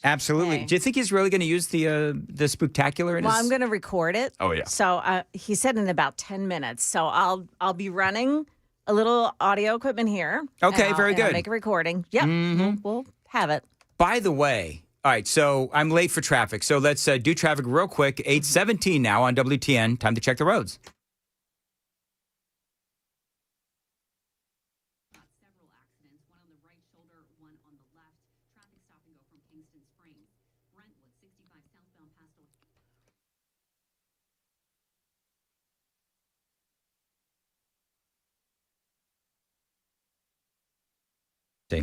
Okay. Do you think he's really going to use the spectacular in Well, I'm going to record it. Oh, yeah. So he said in about 10 minutes. So I'll be running a little audio equipment here. Okay, very good. I'll make a recording. Yep. Mm-hmm. We'll have it. By the way, all right, so I'm late for traffic. So let's do traffic real quick. 8:17 now on WTN. Time to check the roads.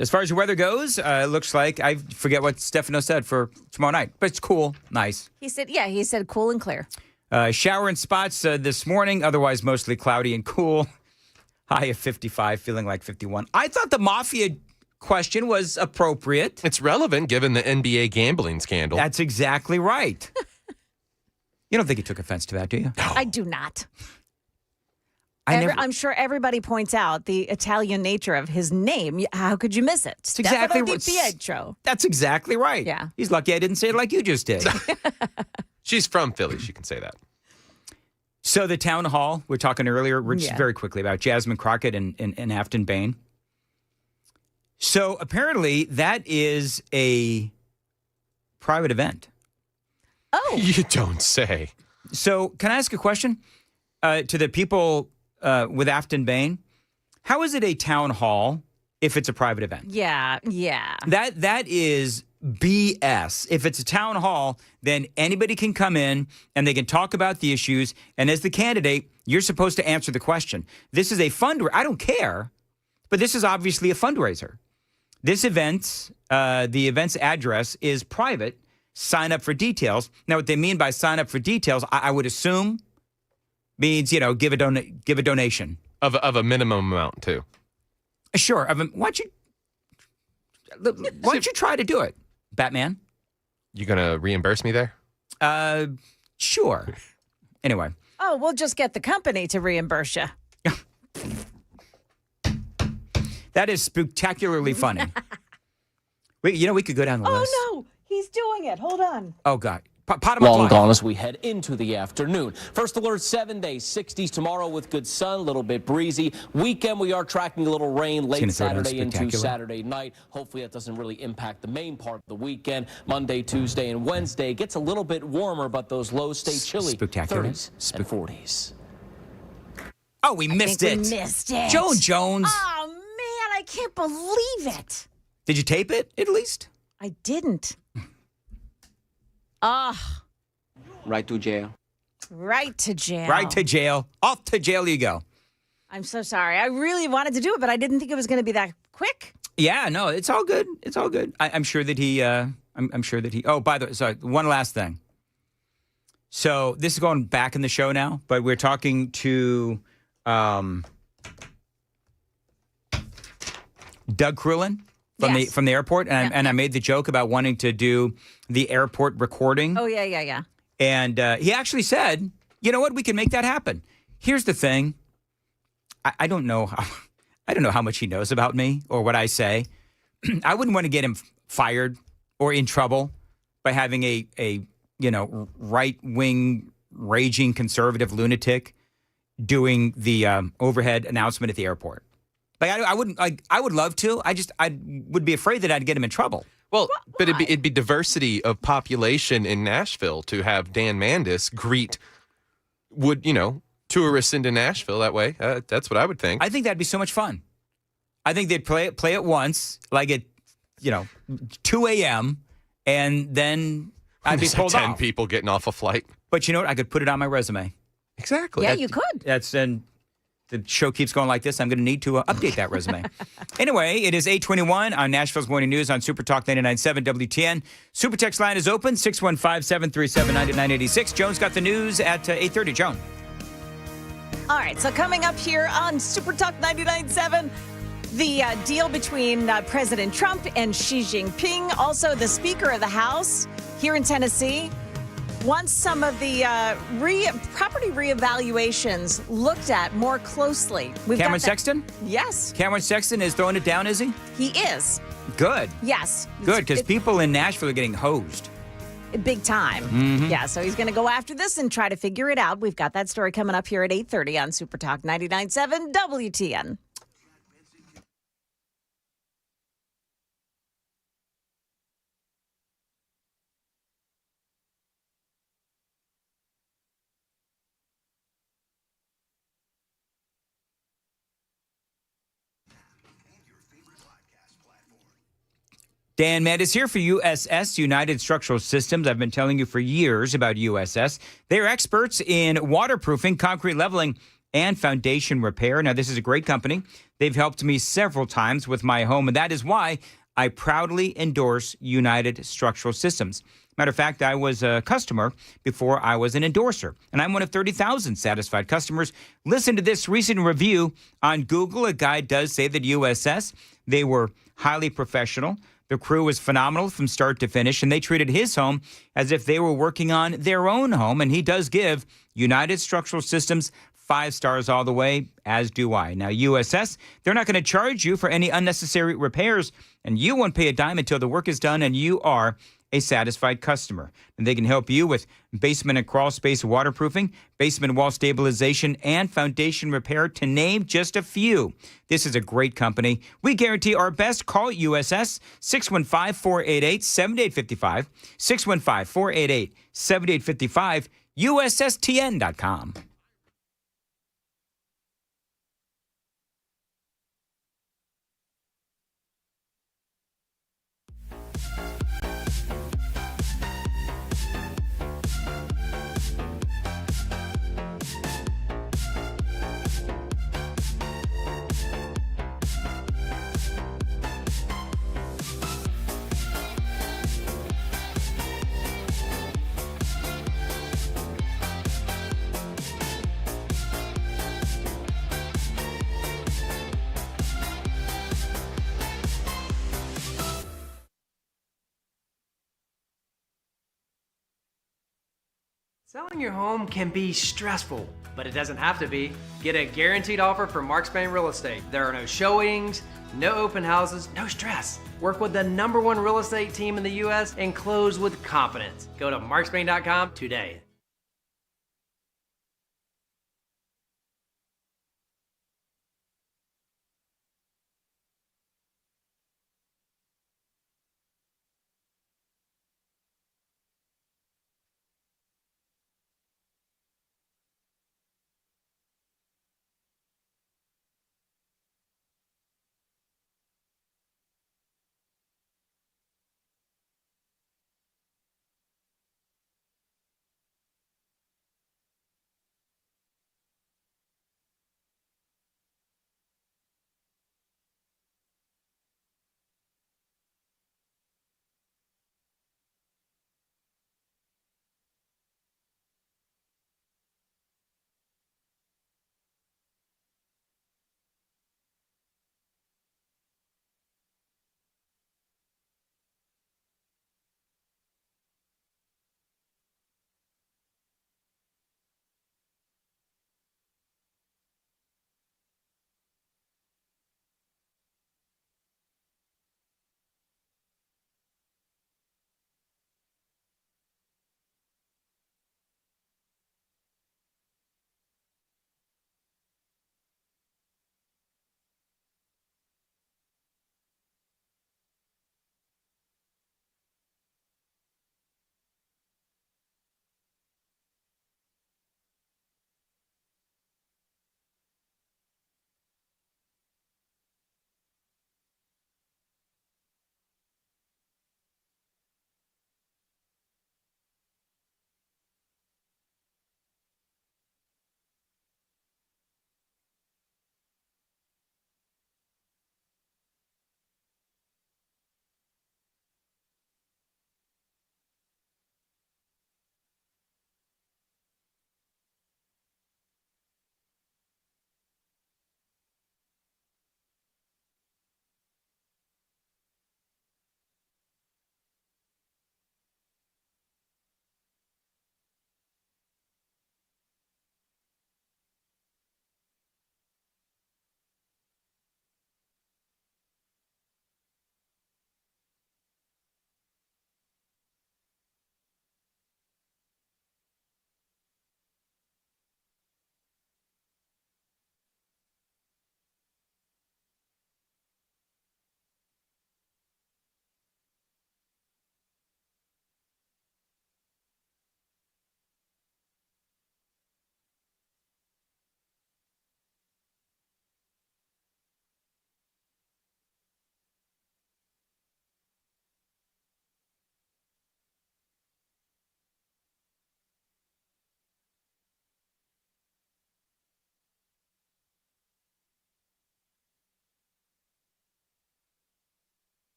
As far as your weather goes, it looks like, I forget what Stefano said for tomorrow night, but it's cool, nice. He said cool and clear. Shower in spots this morning, otherwise mostly cloudy and cool. High of 55, feeling like 51. I thought the mafia question was appropriate. It's relevant given the NBA gambling scandal. That's exactly right. You don't think he took offense to that, do you? I do not. I'm sure everybody points out the Italian nature of his name. How could you miss it? It's exactly Stefano DiPietro. That's exactly right. Yeah. He's lucky I didn't say it like you just did. She's from Philly. She can say that. So the town hall, we were talking earlier, just very quickly about Jasmine Crockett and Afton Bain. So apparently that is a private event. Oh. You don't say. So can I ask a question to the people with Afton Bain? How is it a town hall if it's a private event? Yeah. That is BS. If it's a town hall, then anybody can come in and they can talk about the issues. And as the candidate, you're supposed to answer the question. This is a fundraiser. I don't care, but this is obviously a fundraiser. This event, the event's address is private. Sign up for details. Now, what they mean by sign up for details, I would assume means, give a donation. Of a minimum amount, too. Sure. Why don't you try to do it, Batman? You going to reimburse me there? Sure. Anyway. Oh, we'll just get the company to reimburse you. That is spectacularly funny. We could go down the list. Oh, no. He's doing it. Hold on. Oh, God. Long gone as we head into the afternoon. First alert 7 days, 60s tomorrow with good sun, a little bit breezy. Weekend we are tracking a little rain late Saturday into Saturday night. Hopefully that doesn't really impact the main part of the weekend. Monday, Tuesday, and Wednesday gets a little bit warmer, but those lows stay chilly. 30s and 40s. Oh, we missed it. We missed it. Joan Jones. Oh, man, I can't believe it. Did you tape it at least? I didn't. Right to jail. Right to jail. Right to jail. Off to jail you go. I'm so sorry. I really wanted to do it, but I didn't think it was going to be that quick. Yeah, no, it's all good. It's all good. I'm sure that he. I'm sure that he. Oh, by the way, sorry. One last thing. So this is going back in the show now, but we're talking to Doug Crulin from the airport, and I made the joke about wanting to do the airport recording. Oh, yeah. And he actually said, you know what, we can make that happen. Here's the thing. I don't know how much he knows about me or what I say. I wouldn't want to get him fired or in trouble by having a right-wing raging conservative lunatic doing the overhead announcement at the airport. Like I would love to. I would be afraid that I'd get him in trouble. Well, but it'd be diversity of population in Nashville to have Dan Mandis greet tourists into Nashville that way. That's what I would think. I think that'd be so much fun. I think they'd play it once, like at 2 a.m. and then I'd be pulled 10 off. people getting off a flight. But you know what? I could put it on my resume. Exactly. Yeah, you could. And the show keeps going like this. I'm going to need to update that resume. Anyway, it is 8:21 on Nashville's Morning News on Super Talk 99.7 WTN. Super Text line is open, 615-737-9986. Joan's got the news at 8:30. Joan. All right, so coming up here on Super Talk 99.7, the deal between President Trump and Xi Jinping. Also, the Speaker of the House here in Tennessee wants some of the property reevaluations looked at more closely. Cameron Sexton? Yes. Cameron Sexton is throwing it down, is he? He is. Good. Yes. Good, because people in Nashville are getting hosed. Big time. Mm-hmm. Yeah, so he's going to go after this and try to figure it out. We've got that story coming up here at 8:30 on Super Talk 99.7 WTN. Dan Mandis here for USS, United Structural Systems. I've been telling you for years about USS. They're experts in waterproofing, concrete leveling, and foundation repair. Now, this is a great company. They've helped me several times with my home, and that is why I proudly endorse United Structural Systems. Matter of fact, I was a customer before I was an endorser, and I'm one of 30,000 satisfied customers. Listen to this recent review on Google. A guy does say that USS, they were highly professional. The crew was phenomenal from start to finish, and they treated his home as if they were working on their own home. And he does give United Structural Systems 5 stars all the way, as do I. Now, USS, they're not going to charge you for any unnecessary repairs, and you won't pay a dime until the work is done and you are a satisfied customer. And they can help you with basement and crawl space waterproofing, basement wall stabilization, and foundation repair, to name just a few. This is a great company. We guarantee our best. Call USS 615-488-7855, 615-488-7855, USSTN.com. Selling your home can be stressful, but it doesn't have to be. Get a guaranteed offer from Mark Spain Real Estate. There are no showings, no open houses, no stress. Work with the #1 real estate team in the U.S. and close with confidence. Go to markspain.com today.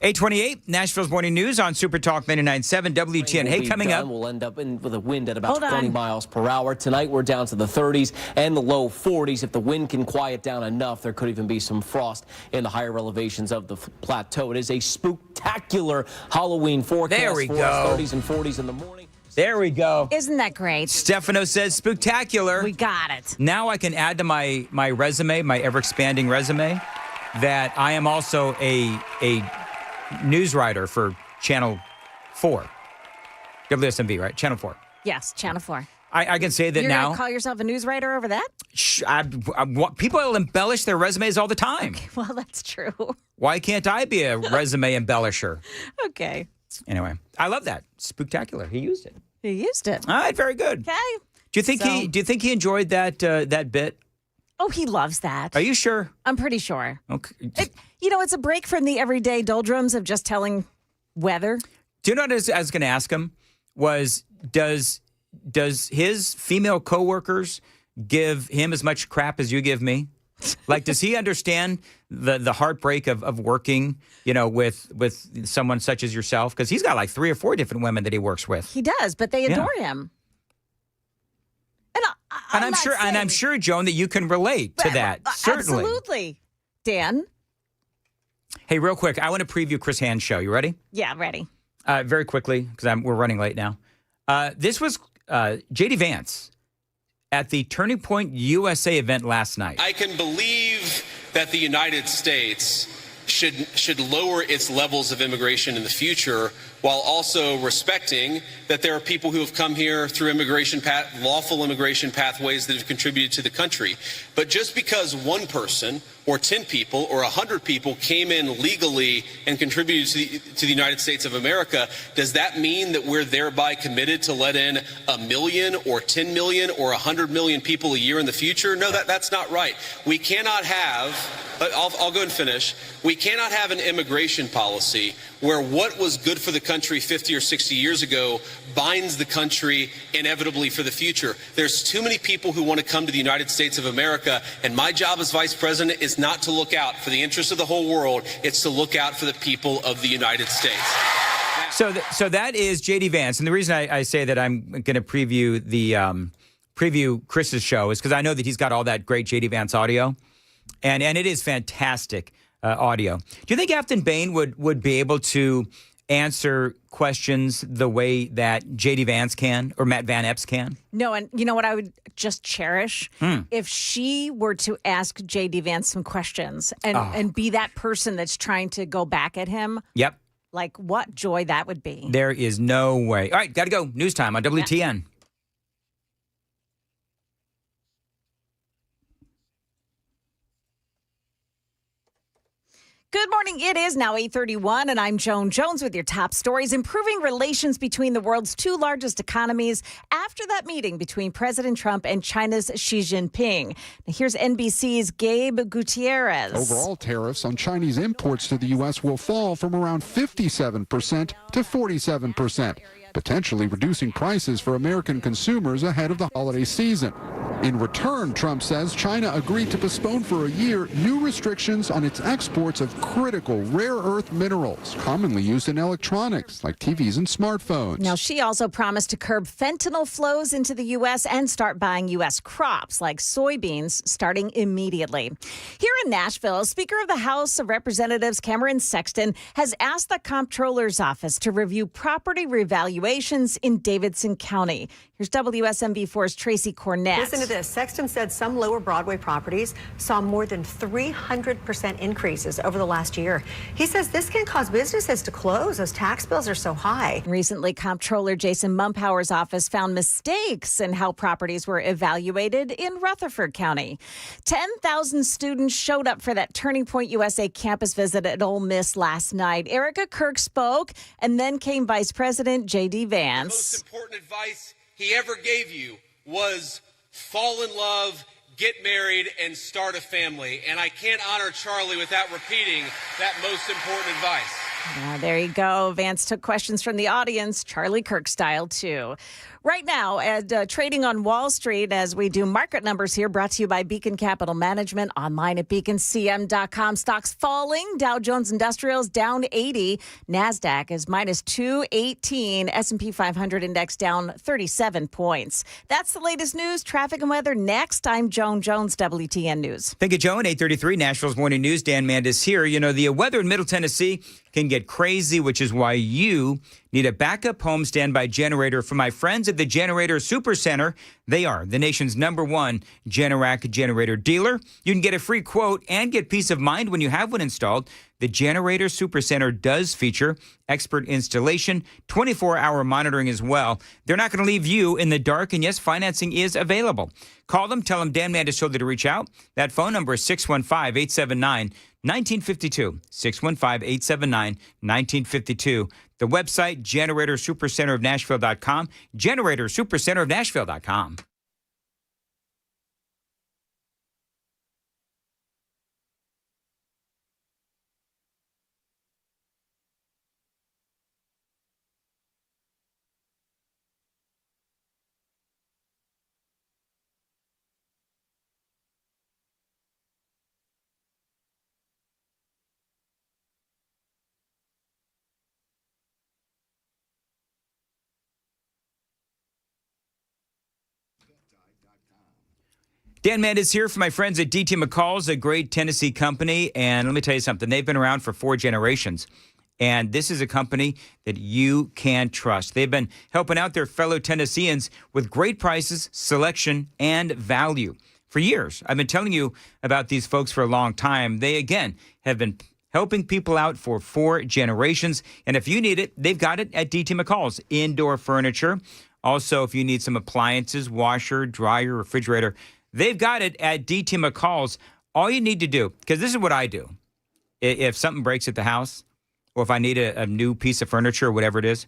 8:28, Nashville's Morning News on Super Talk 99.7 WTN. Hey, coming up. We'll end up with a wind at about 20 miles per hour. Tonight, we're down to the 30s and the low 40s. If the wind can quiet down enough, there could even be some frost in the higher elevations of the plateau. It is a spooktacular Halloween forecast. There we for go. us, 30s and 40s in the morning. There we go. Isn't that great? Stefano says spooktacular. We got it. Now I can add to my resume, my ever-expanding resume, that I am also a news writer for Channel 4. WSMV, right? Channel 4. Yes, Channel 4. I can say that You're now. You're going to call yourself a news writer over that? People embellish their resumes all the time. Well, that's true. Why can't I be a resume embellisher? Okay. Anyway, I love that. Spooktacular. He used it. He used it. All right, very good. Okay. Do you think he enjoyed that bit? Oh, he loves that. Are you sure? I'm pretty sure. Okay. It's a break from the everyday doldrums of just telling weather. Do you know what I was going to ask him? Does his female coworkers give him as much crap as you give me? Like, does he understand the heartbreak of working, with someone such as yourself? Because he's got like 3 or 4 different women that he works with. He does, but they adore him. And I'm sure, Joan, that you can relate to that. Certainly. Absolutely. Dan? Hey, real quick, I want to preview Chris Hand's show. You ready? Yeah, ready. Very quickly, because we're running late now. This was J.D. Vance at the Turning Point USA event last night. I can believe that the United States should lower its levels of immigration in the future, while also respecting that there are people who have come here through lawful immigration pathways that have contributed to the country. But just because one person or 10 people or 100 people came in legally and contributed to the United States of America, does that mean that we're thereby committed to let in 1 million or 10 million or 100 million people a year in the future? No, that's not right. We cannot have, I'll go and finish. We cannot have an immigration policy where what was good for the country 50 or 60 years ago binds the country inevitably for the future. There's too many people who want to come to the United States of America, and my job as vice president is not to look out for the interests of the whole world. It's to look out for the people of the United States. So that is J.D. Vance, and the reason I say that I'm going to preview Chris's show is because I know that he's got all that great J.D. Vance audio, and it is fantastic audio. Do you think Afton Bain would be able to answer questions the way that J.D. Vance can or Matt Van Epps can? No, and you know what I would just cherish? If she were to ask J.D. Vance some questions and be that person that's trying to go back at him. Yep. Like, what joy that would be. There is no way. All right, got to go. News time on WTN. Yeah. Good morning. It is now 8:31, and I'm Joan Jones with your top stories. Improving relations between the world's 2 largest economies after that meeting between President Trump and China's Xi Jinping. Now, here's NBC's Gabe Gutierrez. Overall tariffs on Chinese imports to the U.S. will fall from around 57% to 47%, potentially reducing prices for American consumers ahead of the holiday season. In return, Trump says China agreed to postpone for a year new restrictions on its exports of critical rare earth minerals, commonly used in electronics like TVs and smartphones. Now, Xi also promised to curb fentanyl flows into the U.S. and start buying U.S. crops like soybeans starting immediately. Here in Nashville, Speaker of the House of Representatives Cameron Sexton has asked the Comptroller's Office to review property revaluations in Davidson County. Here's WSMV4's Tracy Cornett. Listen to this. Sexton said some lower Broadway properties saw more than 300% increases over the last year. He says this can cause businesses to close as tax bills are so high. Recently, Comptroller Jason Mumpower's office found mistakes in how properties were evaluated in Rutherford County. 10,000 students showed up for that Turning Point USA campus visit at Ole Miss last night. Erica Kirk spoke, and then came Vice President J.D. Vance. The most important advice he ever gave you was fall in love, get married, and start a family. And I can't honor Charlie without repeating that most important advice. There you go. Vance took questions from the audience, Charlie Kirk style, too. Right now, at trading on Wall Street, as we do market numbers here, brought to you by Beacon Capital Management, online at beaconcm.com. Stocks falling. Dow Jones Industrials down 80. NASDAQ is minus 218. S&P 500 index down 37 points. That's the latest news, traffic and weather. Next, I'm Joan Jones, WTN News. Thank you, Joan. 8:33 Nashville's Morning News. Dan Mandis here. You know, the weather in Middle Tennessee can get crazy, which is why you need a backup home standby generator from my friends at the Generator Super Center. They are the nation's #1 Generac generator dealer. You can get a free quote and get peace of mind when you have one installed. The Generator Super Center does feature expert installation, 24-hour monitoring as well. They're not going to leave you in the dark, and yes, financing is available. Call them, tell them Dan Mandis told you to reach out. That phone number is 615-879-1952, 615-879-1952. The website, GeneratorSuperCenterofNashville.com, GeneratorSuperCenterofNashville.com. Dan Mandis here for my friends at DT McCall's, a great Tennessee company. And let me tell you something. They've been around for 4 generations. And this is a company that you can trust. They've been helping out their fellow Tennesseans with great prices, selection, and value for years. I've been telling you about these folks for a long time. They, again, have been helping people out for 4 generations. And if you need it, they've got it at DT McCall's. Indoor furniture. Also, if you need some appliances, washer, dryer, refrigerator, they've got it at DT McCall's. All you need to do, because this is what I do. If something breaks at the house, or if I need a new piece of furniture or whatever it is,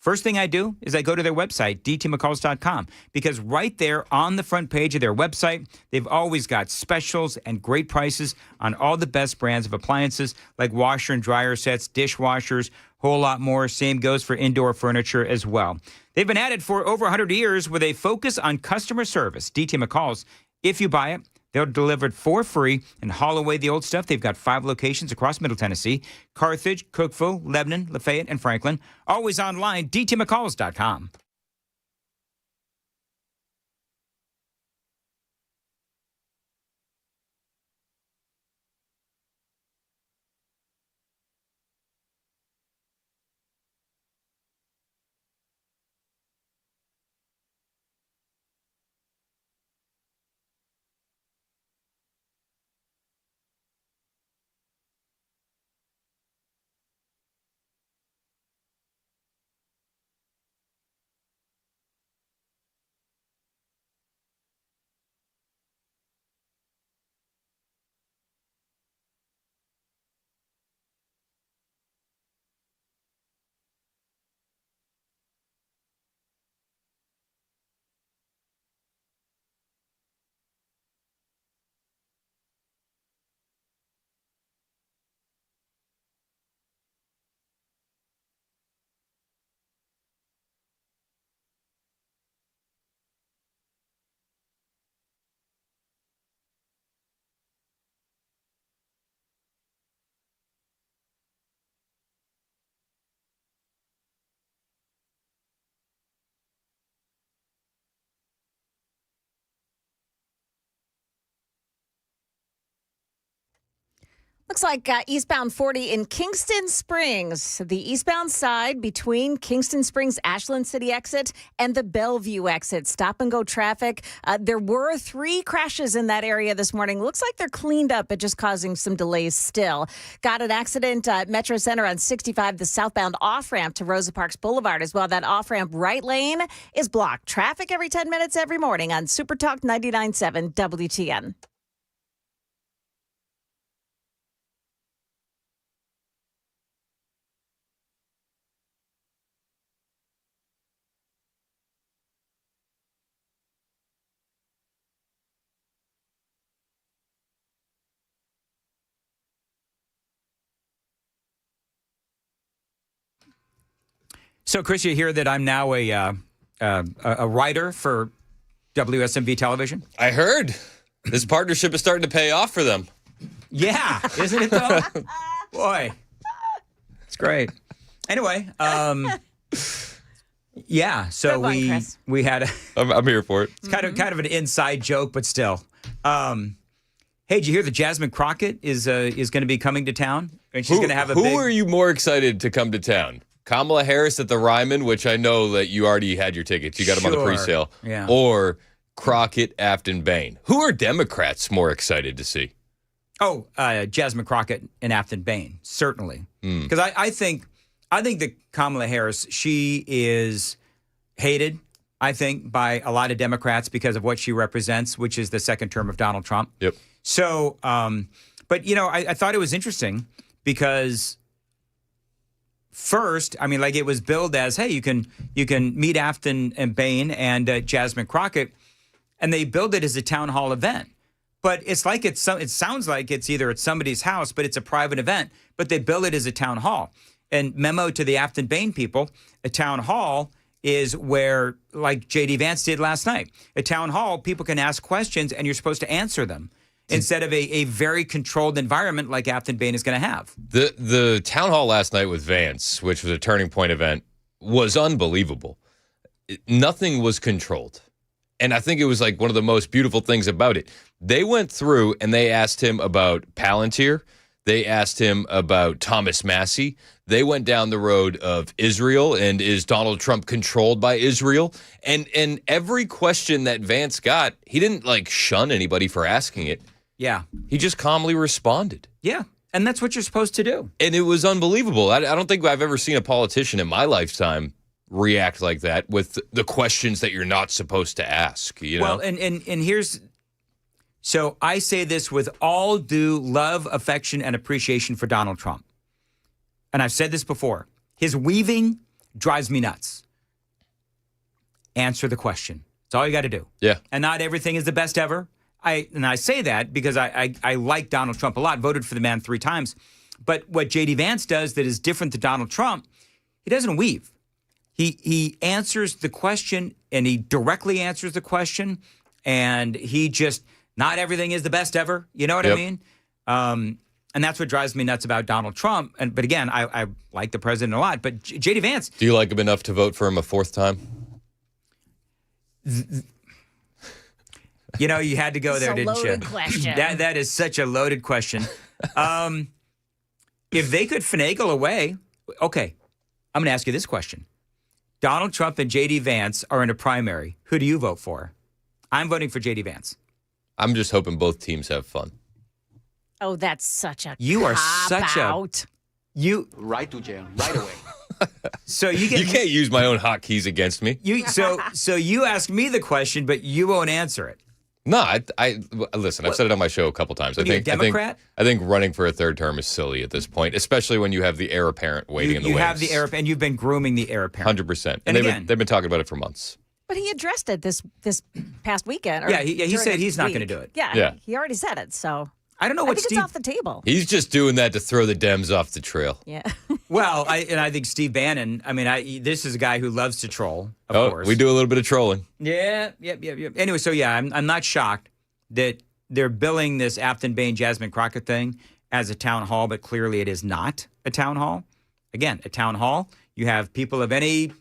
first thing I do is I go to their website, dtmccalls.com, because right there on the front page of their website, they've always got specials and great prices on all the best brands of appliances like washer and dryer sets, dishwashers, whole lot more. Same goes for indoor furniture as well. They've been at it for over 100 years with a focus on customer service. DT McCall's, if you buy it, they'll deliver it for free and haul away the old stuff. They've got 5 locations across Middle Tennessee: Carthage, Cookeville, Lebanon, Lafayette, and Franklin. Always online, dtmccalls.com. Looks like eastbound 40 in Kingston Springs, the eastbound side between Kingston Springs Ashland City exit and the Bellevue exit. Stop and go traffic. There were 3 crashes in that area this morning. Looks like they're cleaned up, but just causing some delays still. Got an accident at Metro Center on 65, the southbound off-ramp to Rosa Parks Boulevard as well. That off-ramp right lane is blocked. Traffic every 10 minutes every morning on Super Talk 99.7 WTN. So, Chris, you hear that I'm now a a writer for WSMV television. I heard this partnership is starting to pay off for them. Yeah, isn't it though? Boy, it's great. Anyway, yeah. So we had. I'm here for it. It's kind of an inside joke, but still. Hey, did you hear that Jasmine Crockett is going to be coming to town, and she's going to have a. Who are you more excited to come to town? Kamala Harris at the Ryman, which I know that you already had your tickets. You got them on the pre-sale. Yeah. Or Crockett, Afton, Bain. Who are Democrats more excited to see? Oh, Jasmine Crockett and Afton Bain, certainly. Because I think that Kamala Harris, she is hated, I think, by a lot of Democrats because of what she represents, which is the second term of Donald Trump. Yep. So, but, I thought it was interesting because first, it was billed as, hey, you can meet Afton and Bain and Jasmine Crockett, and they billed it as a town hall event. But it's like it sounds like it's either at somebody's house, but it's a private event, but they bill it as a town hall. And memo to the Afton Bain people, a town hall is where, like J.D. Vance did last night, a town hall, people can ask questions and you're supposed to answer them instead of a very controlled environment like Afton Bain is going to have. The town hall last night with Vance, which was a Turning Point event, was unbelievable. Nothing was controlled. And I think it was like one of the most beautiful things about it. They went through and they asked him about Palantir. They asked him about Thomas Massey. They went down the road of Israel and is Donald Trump controlled by Israel? And every question that Vance got, he didn't shun anybody for asking it. Yeah. He just calmly responded. Yeah. And that's what you're supposed to do. And it was unbelievable. I don't think I've ever seen a politician in my lifetime react like that with the questions that you're not supposed to ask. Well, and here's, so I say this with all due love, affection, and appreciation for Donald Trump. And I've said this before. His weaving drives me nuts. Answer the question. That's all you got to do. Yeah. And not everything is the best ever. I say that because I like Donald Trump a lot, voted for the man 3 times. But what J.D. Vance does that is different to Donald Trump, he doesn't weave. He answers the question, and he directly answers the question, and he just, not everything is the best ever. You know what I mean? And that's what drives me nuts about Donald Trump. But again, I like the president a lot. But J.D. Vance. Do you like him enough to vote for him a 4th time? You had to go there, didn't you? Loaded question. That is such a loaded question. If they could finagle away, okay, I'm going to ask you this question. Donald Trump and J.D. Vance are in a primary. Who do you vote for? I'm voting for J.D. Vance. I'm just hoping both teams have fun. Oh, that's such a You are such cop-out. Right to jail, right away. So you can't use my own hotkeys against me. So you ask me the question, but you won't answer it. No, I listen. I've said it on my show a couple times. I think running for a 3rd term is silly at this point, especially when you have the heir apparent waiting in the wings. You have the heir, and you've been grooming the heir apparent. 100%. And they've been talking about it for months. But he addressed it this past weekend. He said he's not going to do it. Yeah, he already said it. So I don't know I what think Steve. It's off the table. He's just doing that to throw the Dems off the trail. Yeah. Well, I think Steve Bannon. This is a guy who loves to troll. Of course, we do a little bit of trolling. Yeah. Anyway, so I'm not shocked that they're billing this Afton Bain Jasmine Crockett thing as a town hall, but clearly it is not a town hall. Again, a town hall, you have people of any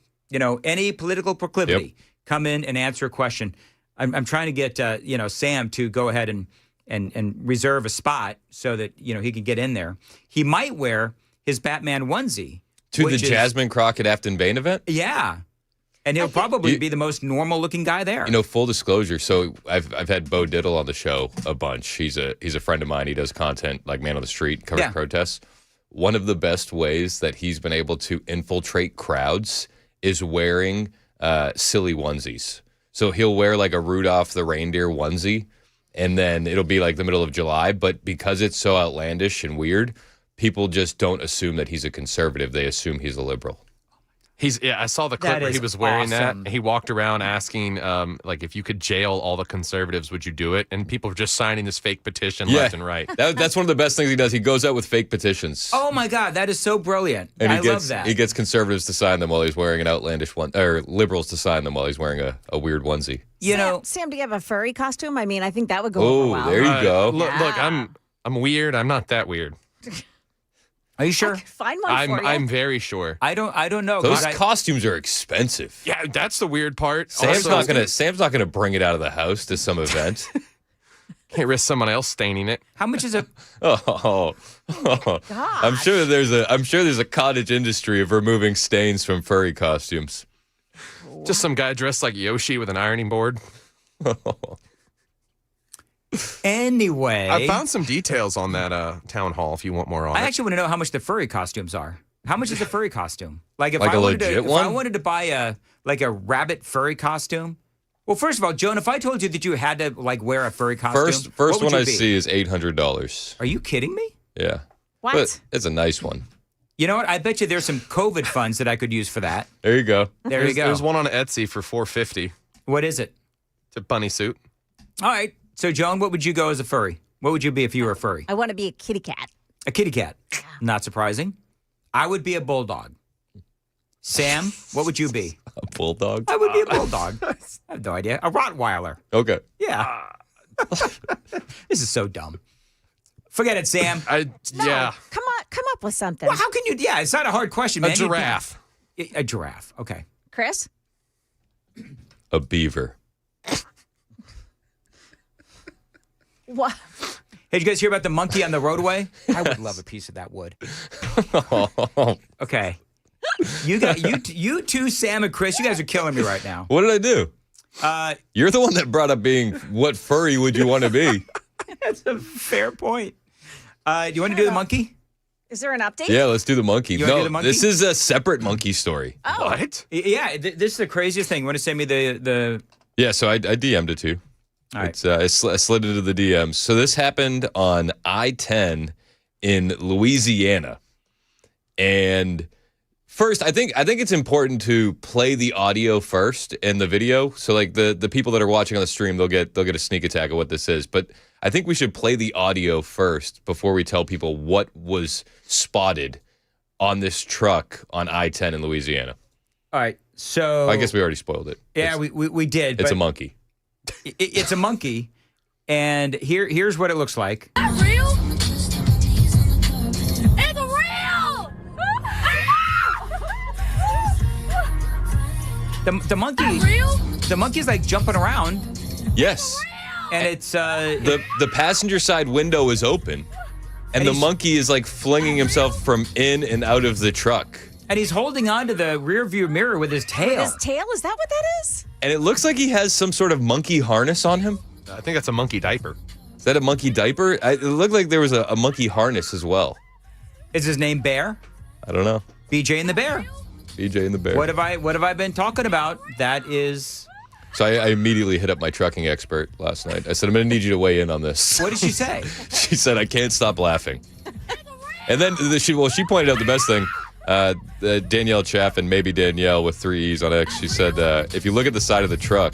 political proclivity come in and answer a question. I'm trying to get Sam to go ahead and reserve a spot so that he can get in there. He might wear his Batman onesie to the Jasmine Crockett Afton Bain event. Yeah. And he'll probably be the most normal-looking guy there. Full disclosure. So I've had Bo Diddle on the show a bunch. He's a friend of mine. He does content like Man on the Street, covers protests. One of the best ways that he's been able to infiltrate crowds is wearing silly onesies. So he'll wear like a Rudolph the Reindeer onesie, and then it'll be like the middle of July. But because it's so outlandish and weird, people just don't assume that he's a conservative. They assume he's a liberal. I saw the clip where he was wearing awesome. that. He walked around asking, like, if you could jail all the conservatives, would you do it? And people were just signing this fake petition left and right. That's one of the best things he does. He goes out with fake petitions. Oh my God, that is so brilliant. And I love that. He gets conservatives to sign them while he's wearing an outlandish one, or liberals to sign them while he's wearing a weird onesie. Sam, do you have a furry costume? I mean, I think that would go over well. There you go. Look, I'm weird. I'm not that weird. Are you sure? Find one for you. I'm very sure. I don't know. Those costumes are expensive. Yeah, that's the weird part. Sam's not gonna bring it out of the house to some event. Can't risk someone else staining it. How much is it? I'm sure there's a cottage industry of removing stains from furry costumes. Just some guy dressed like Yoshi with an ironing board. Anyway, I found some details on that town hall. If you want more on it, I actually want to know how much the furry costumes are. How much is a furry costume? Like if Like I a wanted legit to, one? if I wanted to buy a rabbit furry costume. Well, first of all, Joan, if I told you that you had to wear a furry costume, First what would one you I be? see is $800. Are you kidding me? Yeah. What? But it's a nice one. You know what? I bet you there's some COVID funds that I could use for that. There you go. There you go. There's one on Etsy for $450. What is it? It's a bunny suit. All right. So, Joan, what would you go as a furry? What would you be if you were a furry? I want to be a kitty cat. A kitty cat. Not surprising. I would be a bulldog. Sam, what would you be? A bulldog? I would be a bulldog. I have no idea. A Rottweiler. Okay. Yeah. This is so dumb. Forget it, Sam. Yeah. Come up with something. Well, how can you? Yeah, it's not a hard question, man. A giraffe. A giraffe. Okay. Chris? A beaver. What? Hey, did you guys hear about the monkey on the roadway? I would love a piece of that wood. Okay. You two, Sam and Chris, you guys are killing me right now. What did I do? You're the one that brought up being what furry would you want to be? That's a fair point. Do you want to do the monkey? Is there an update? Yeah, let's do the monkey. You wanna do the monkey? This is a separate monkey story. Oh. What? Yeah, this is the craziest thing. You want to send me the... Yeah, so I DM'd it to you. All right. It's, I slid into the DMs. So this happened on I-10 in Louisiana. And first, I think it's important to play the audio first and the video. So like the people that are watching on the stream, they'll get a sneak attack of what this is. But I think we should play the audio first before we tell people what was spotted on this truck on I-10 in Louisiana. All right, so... I guess we already spoiled it. Yeah, we did. It's but a monkey. It's a monkey, and here's what it looks like. Real? It's real! The monkey's like jumping around, Yes. and it's The passenger side window is open, and the monkey is like flinging himself from in and out of the truck. and he's holding on to the rear view mirror with his tail. His tail? Is that what that is? And it looks like he has some sort of monkey harness on him. I think that's a monkey diaper. Is that a monkey diaper? It looked like there was a monkey harness as well. Is his name Bear? I don't know. BJ and the Bear. BJ and the Bear. What have I been talking about? That is. So I immediately hit up my trucking expert last night. I said, I'm going to need you to weigh in on this. What did she say? She said, I can't stop laughing. And then she pointed out the best thing. Danielle Chaffin, maybe Danielle with 3 E's on X. She said, if you look at the side of the truck,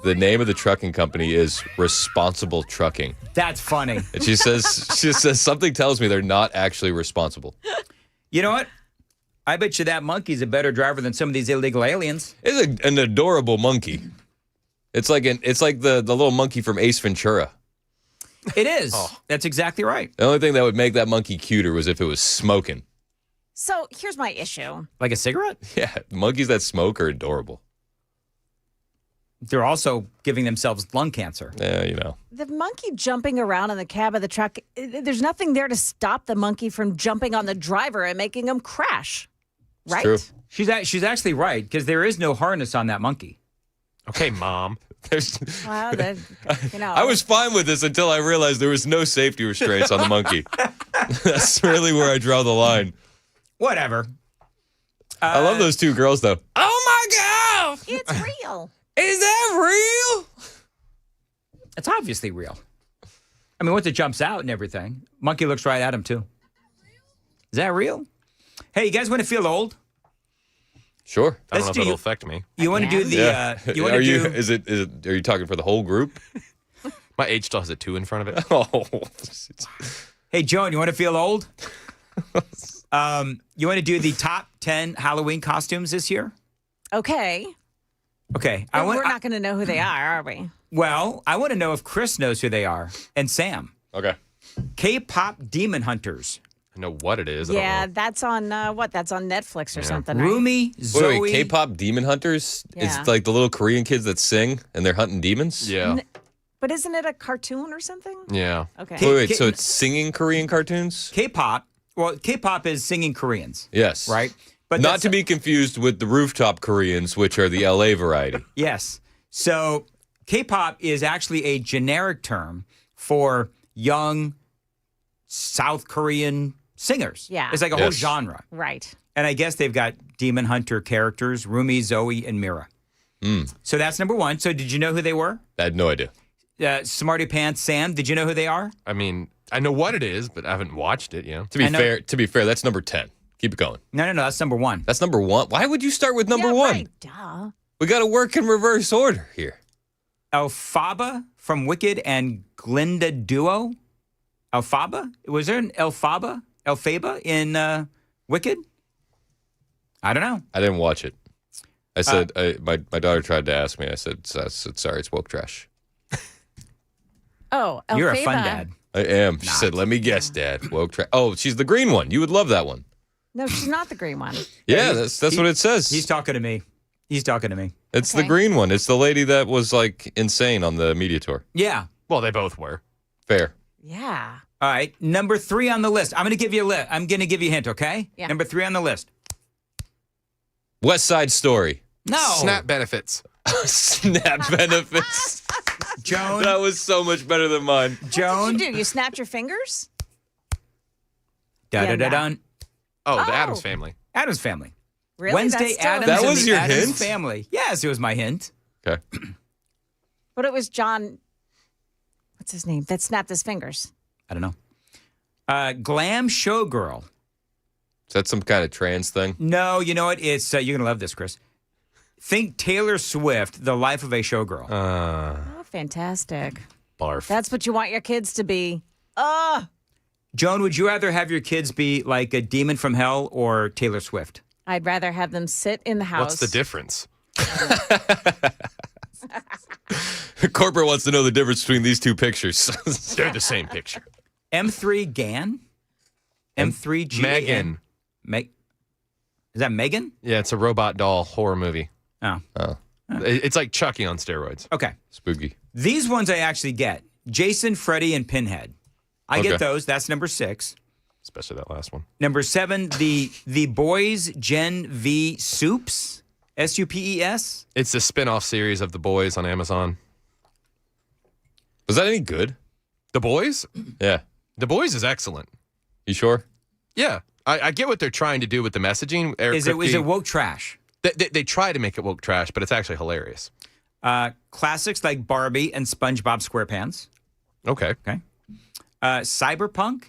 the name of the trucking company is Responsible Trucking. That's funny. And she says something tells me they're not actually responsible. You know what? I bet you that monkey's a better driver than some of these illegal aliens. It's an adorable monkey. It's like the little monkey from Ace Ventura. It is. That's exactly right. The only thing that would make that monkey cuter was if it was smoking. So here's my issue. Like a cigarette? Yeah, monkeys that smoke are adorable. They're also giving themselves lung cancer. Yeah, you know. The monkey jumping around in the cab of the truck, there's nothing there to stop the monkey from jumping on the driver and making him crash. Right? It's true. She's actually right, because there is no harness on that monkey. Okay, Mom. Well, I was fine with this until I realized there was no safety restraints on the monkey. That's really where I draw the line. Whatever. I love those two girls, though. Oh, my God! It's real. Is that real? It's obviously real. I mean, once it jumps out and everything, monkey looks right at him, too. Is that real? Hey, you guys want to feel old? I Sure. don't know if it'll affect me. You want to do the? You want to do? Is it? Are you talking for the whole group? My age still has a 2 in front of it. Oh. Hey, Joan, you want to feel old? You want to do the top 10 Halloween costumes this year? Okay. Okay. We're not going to know who they are we? Well, I want to know if Chris knows who they are and Sam. Okay. K-pop Demon Hunters. I know what it is. Yeah, that's on what? That's on Netflix or something. Rumi, right? Zoe. Wait, K-pop Demon Hunters? Yeah. It's like the little Korean kids that sing and they're hunting demons? Yeah. But isn't it a cartoon or something? Yeah. Okay. Wait, so it's singing Korean cartoons? K-pop. Well, K-pop is singing Koreans. Yes. Right? But not to be confused with the rooftop Koreans, which are the LA variety. Yes. So K-pop is actually a generic term for young South Korean singers. Yeah. It's like a whole genre. Right. And I guess they've got Demon Hunter characters, Rumi, Zoe, and Mira. So that's number one. So did you know who they were? I had no idea. Smarty Pants Sam, did you know who they are? I mean, I know what it is, but I haven't watched it, To be fair, that's number 10. Keep it going. No, that's number one. That's number one. Why would you start with number one? Right. Duh. We got to work in reverse order here. Elphaba from Wicked and Glinda Duo. Elphaba? Was there an Elphaba in Wicked? I don't know. I didn't watch it. I said, my daughter tried to ask me. I said, sorry, it's woke trash. Oh, Elphaba. You're a fun dad. I am. She said, let me guess, Dad. Woke trash. Oh, she's the green one. You would love that one. No, she's not the green one. Yeah, that's what it says. He's talking to me. It's the green one. It's the lady that was like insane on the media tour. Yeah. Well, they both were. Fair. Yeah. All right. Number 3 on the list. I'm going to give you a hint, okay? Yeah. Number 3 on the list. West Side Story. No. Snap benefits. Snap benefits. Joan. That was so much better than mine. Joan. What did you do? You snapped your fingers? Da-da-da-dun. Oh, the Addams Family. Addams Family. Really? Wednesday That's still- Addams That and was the your Addams hint? Family. Yes, it was my hint. Okay. But it was John. What's his name? That snapped his fingers. I don't know. Glam Showgirl. Is that some kind of trans thing? No, you know what? It's you're going to love this, Chris. Think Taylor Swift, The Life of a Showgirl. Oh, fantastic. Barf. That's what you want your kids to be. Joan, would you rather have your kids be like a demon from hell or Taylor Swift? I'd rather have them sit in the house. What's the difference? Corporate wants to know the difference between these two pictures. They're the same picture. M3 Gan? M3G? Megan. Is that Megan? Yeah, it's a robot doll horror movie. Oh. It's like Chucky on steroids. Okay. Spooky. These ones I actually get. Jason, Freddy, and Pinhead. I Okay. get those. That's number 6. Especially that last one. Number 7, the Boys Gen V Soups. S-U-P-E-S. It's a spin-off series of The Boys on Amazon. Was that any good? The Boys? Yeah. The Boys is excellent. You sure? Yeah. I get what they're trying to do with the messaging. Is it woke trash? They try to make it woke trash, but it's actually hilarious. Classics like Barbie and SpongeBob SquarePants. Okay. Cyberpunk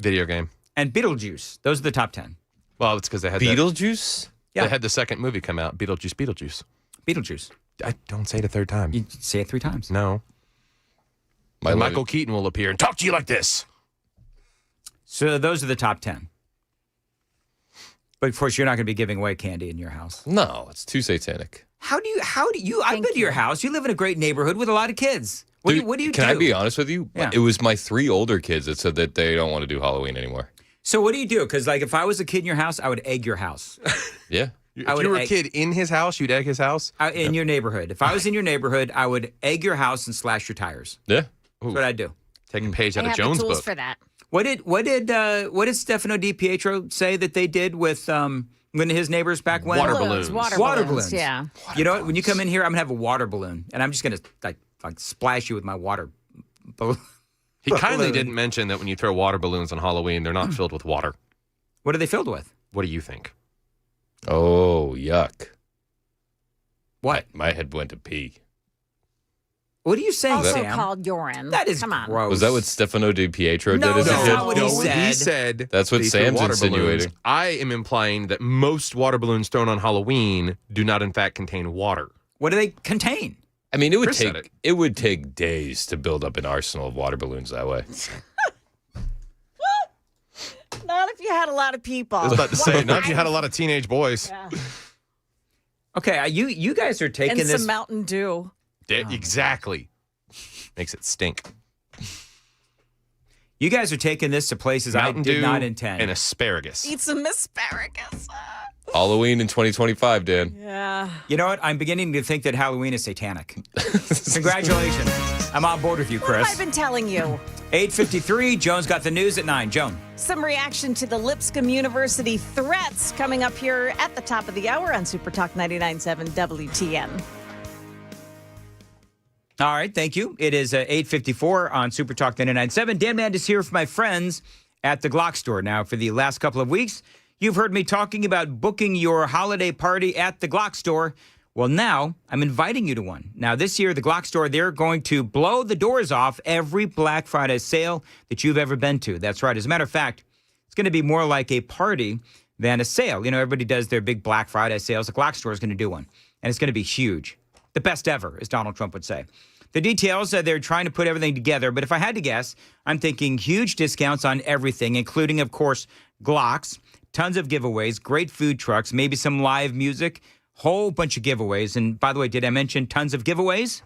Video game. and Beetlejuice. Those are the top 10. Well, it's because they had Beetlejuice? Yeah. They had the second movie come out, Beetlejuice. Beetlejuice. I don't say it a third time. You say it 3 times. No. Michael Keaton will appear and talk to you like this. So those are the top 10. But of course, you're not going to be giving away candy in your house. No, it's too satanic. How do you? I've been to your house. You live in a great neighborhood with a lot of kids. What do you do? Can I be honest with you? Yeah. It was my 3 older kids that said that they don't want to do Halloween anymore. So what do you do? Because like if I was a kid in your house, I would egg your house. Yeah. If you were a kid in his house, you'd egg his house? In your neighborhood. If I was in your neighborhood, I would egg your house and slash your tires. Yeah. That's what I'd do. Take a page out I of have Jones' the tools book. for that. What did Stefano Di Pietro say that they did with when his neighbors back when? Water balloons. Water balloons. Yeah. You know what? When you come in here, I'm gonna have a water balloon, and I'm just gonna like splash you with my water balloon. He kindly didn't mention that when you throw water balloons on Halloween, they're not filled with water. What are they filled with? What do you think? Oh, yuck. What? My head went to pee. What are you saying, Also Sam? called urine. That is Come on. gross. Was that what Stefano Di Pietro No, did as a that's kid? not what he said. He said That's what these are Sam's water insinuating. balloons. I am implying that most water balloons thrown on Halloween do not, in fact, contain water. What do they contain? I mean, Chris said it would take days to build up an arsenal of water balloons that way. Not if you had a lot of people. I was about to say, not if you had a lot of teenage boys. Yeah. Okay, you guys are taking And this. some Mountain Dew. Exactly. Makes it stink. You guys are taking this to places Mountain I did Dew not intend. and asparagus. Eat some asparagus. Halloween in 2025, Dan. Yeah. You know what? I'm beginning to think that Halloween is satanic. Congratulations. I'm on board with you, What have Chris. I been telling you? 8:53. Joan's got the news at 9. Joan. Some reaction to the Lipscomb University threats coming up here at the top of the hour on Super Talk 99.7 WTN. All right, thank you. It is 8:54 on Super Talk 99.7. Dan Mandis here for my friends at the Glock store. Now, for the last couple of weeks, you've heard me talking about booking your holiday party at the Glock store. Well, now I'm inviting you to one. Now, this year, the Glock store, they're going to blow the doors off every Black Friday sale that you've ever been to. That's right. As a matter of fact, it's going to be more like a party than a sale. You know, everybody does their big Black Friday sales. The Glock store is going to do one, and it's going to be huge. The best ever, as Donald Trump would say. The details, they're trying to put everything together. But if I had to guess, I'm thinking huge discounts on everything, including, of course, Glocks, tons of giveaways, great food trucks, maybe some live music, whole bunch of giveaways. And by the way, did I mention tons of giveaways?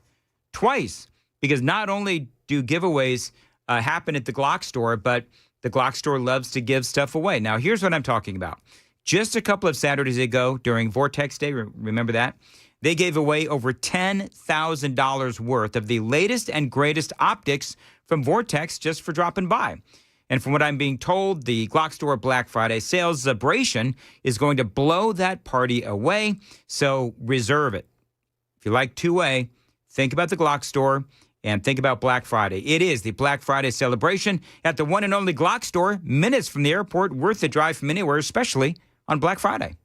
Twice. Because not only do giveaways happen at the Glock store, but the Glock store loves to give stuff away. Now, here's what I'm talking about. Just a couple of Saturdays ago during Vortex Day, remember that? They gave away over $10,000 worth of the latest and greatest optics from Vortex just for dropping by. And from what I'm being told, the Glock store Black Friday sales celebration is going to blow that party away. So reserve it. If you like two-way, think about the Glock store and think about Black Friday. It is the Black Friday celebration at the one and only Glock store, minutes from the airport, worth the drive from anywhere, especially on Black Friday.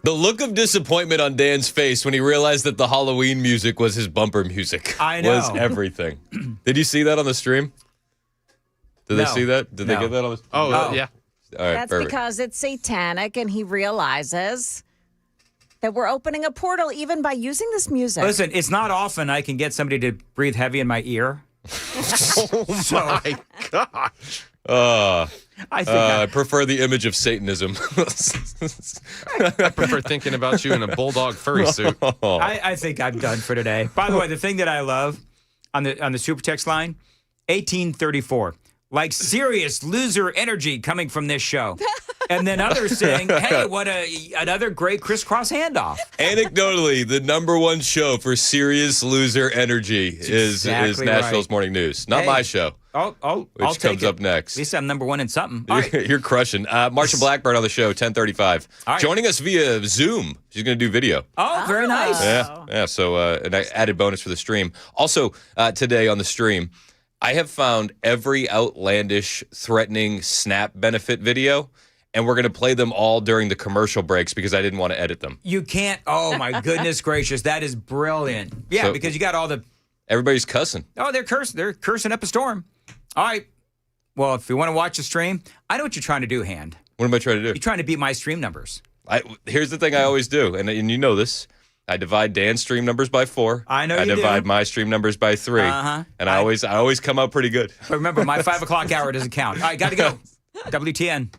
The look of disappointment on Dan's face when he realized that the Halloween music was his bumper music. I know. Was everything. Did you see that on the stream? Did they see that? Did they get that on the stream? Oh, yeah. All right, That's perfect. because it's satanic, and he realizes that we're opening a portal even by using this music. Listen, it's not often I can get somebody to breathe heavy in my ear. Oh, my gosh. I prefer the image of Satanism. I prefer thinking about you in a bulldog furry suit. I think I'm done for today. By the way, the thing that I love on the super text line, 1834. Like serious loser energy coming from this show. And then others saying, hey, what another great crisscross handoff. Anecdotally, the number one show for serious loser energy is Nashville's Morning News. Not my show. I'll which take comes it. up next. At least I'm number one in something. All right. You're crushing. Marsha Blackburn on the show, 10:35. Right. Joining us via Zoom. She's going to do video. Oh, very nice. Yeah. So an added bonus for the stream. Also, today on the stream, I have found every outlandish, threatening SNAP benefit video, and we're going to play them all during the commercial breaks because I didn't want to edit them. You can't. Oh, my goodness gracious. That is brilliant. Yeah, So- because you got all the. Everybody's cussing. Oh, they're cursing. They're cursing up a storm. All right. Well, if you want to watch the stream, I know what you're trying to do, Hand. What am I trying to do? You're trying to beat my stream numbers. Here's the thing I always do, and you know this. I divide Dan's stream numbers by 4. I know you do. I divide my stream numbers by 3. Uh-huh. And I always come out pretty good. But remember, my 5 o'clock hour doesn't count. All right, got to go. WTN.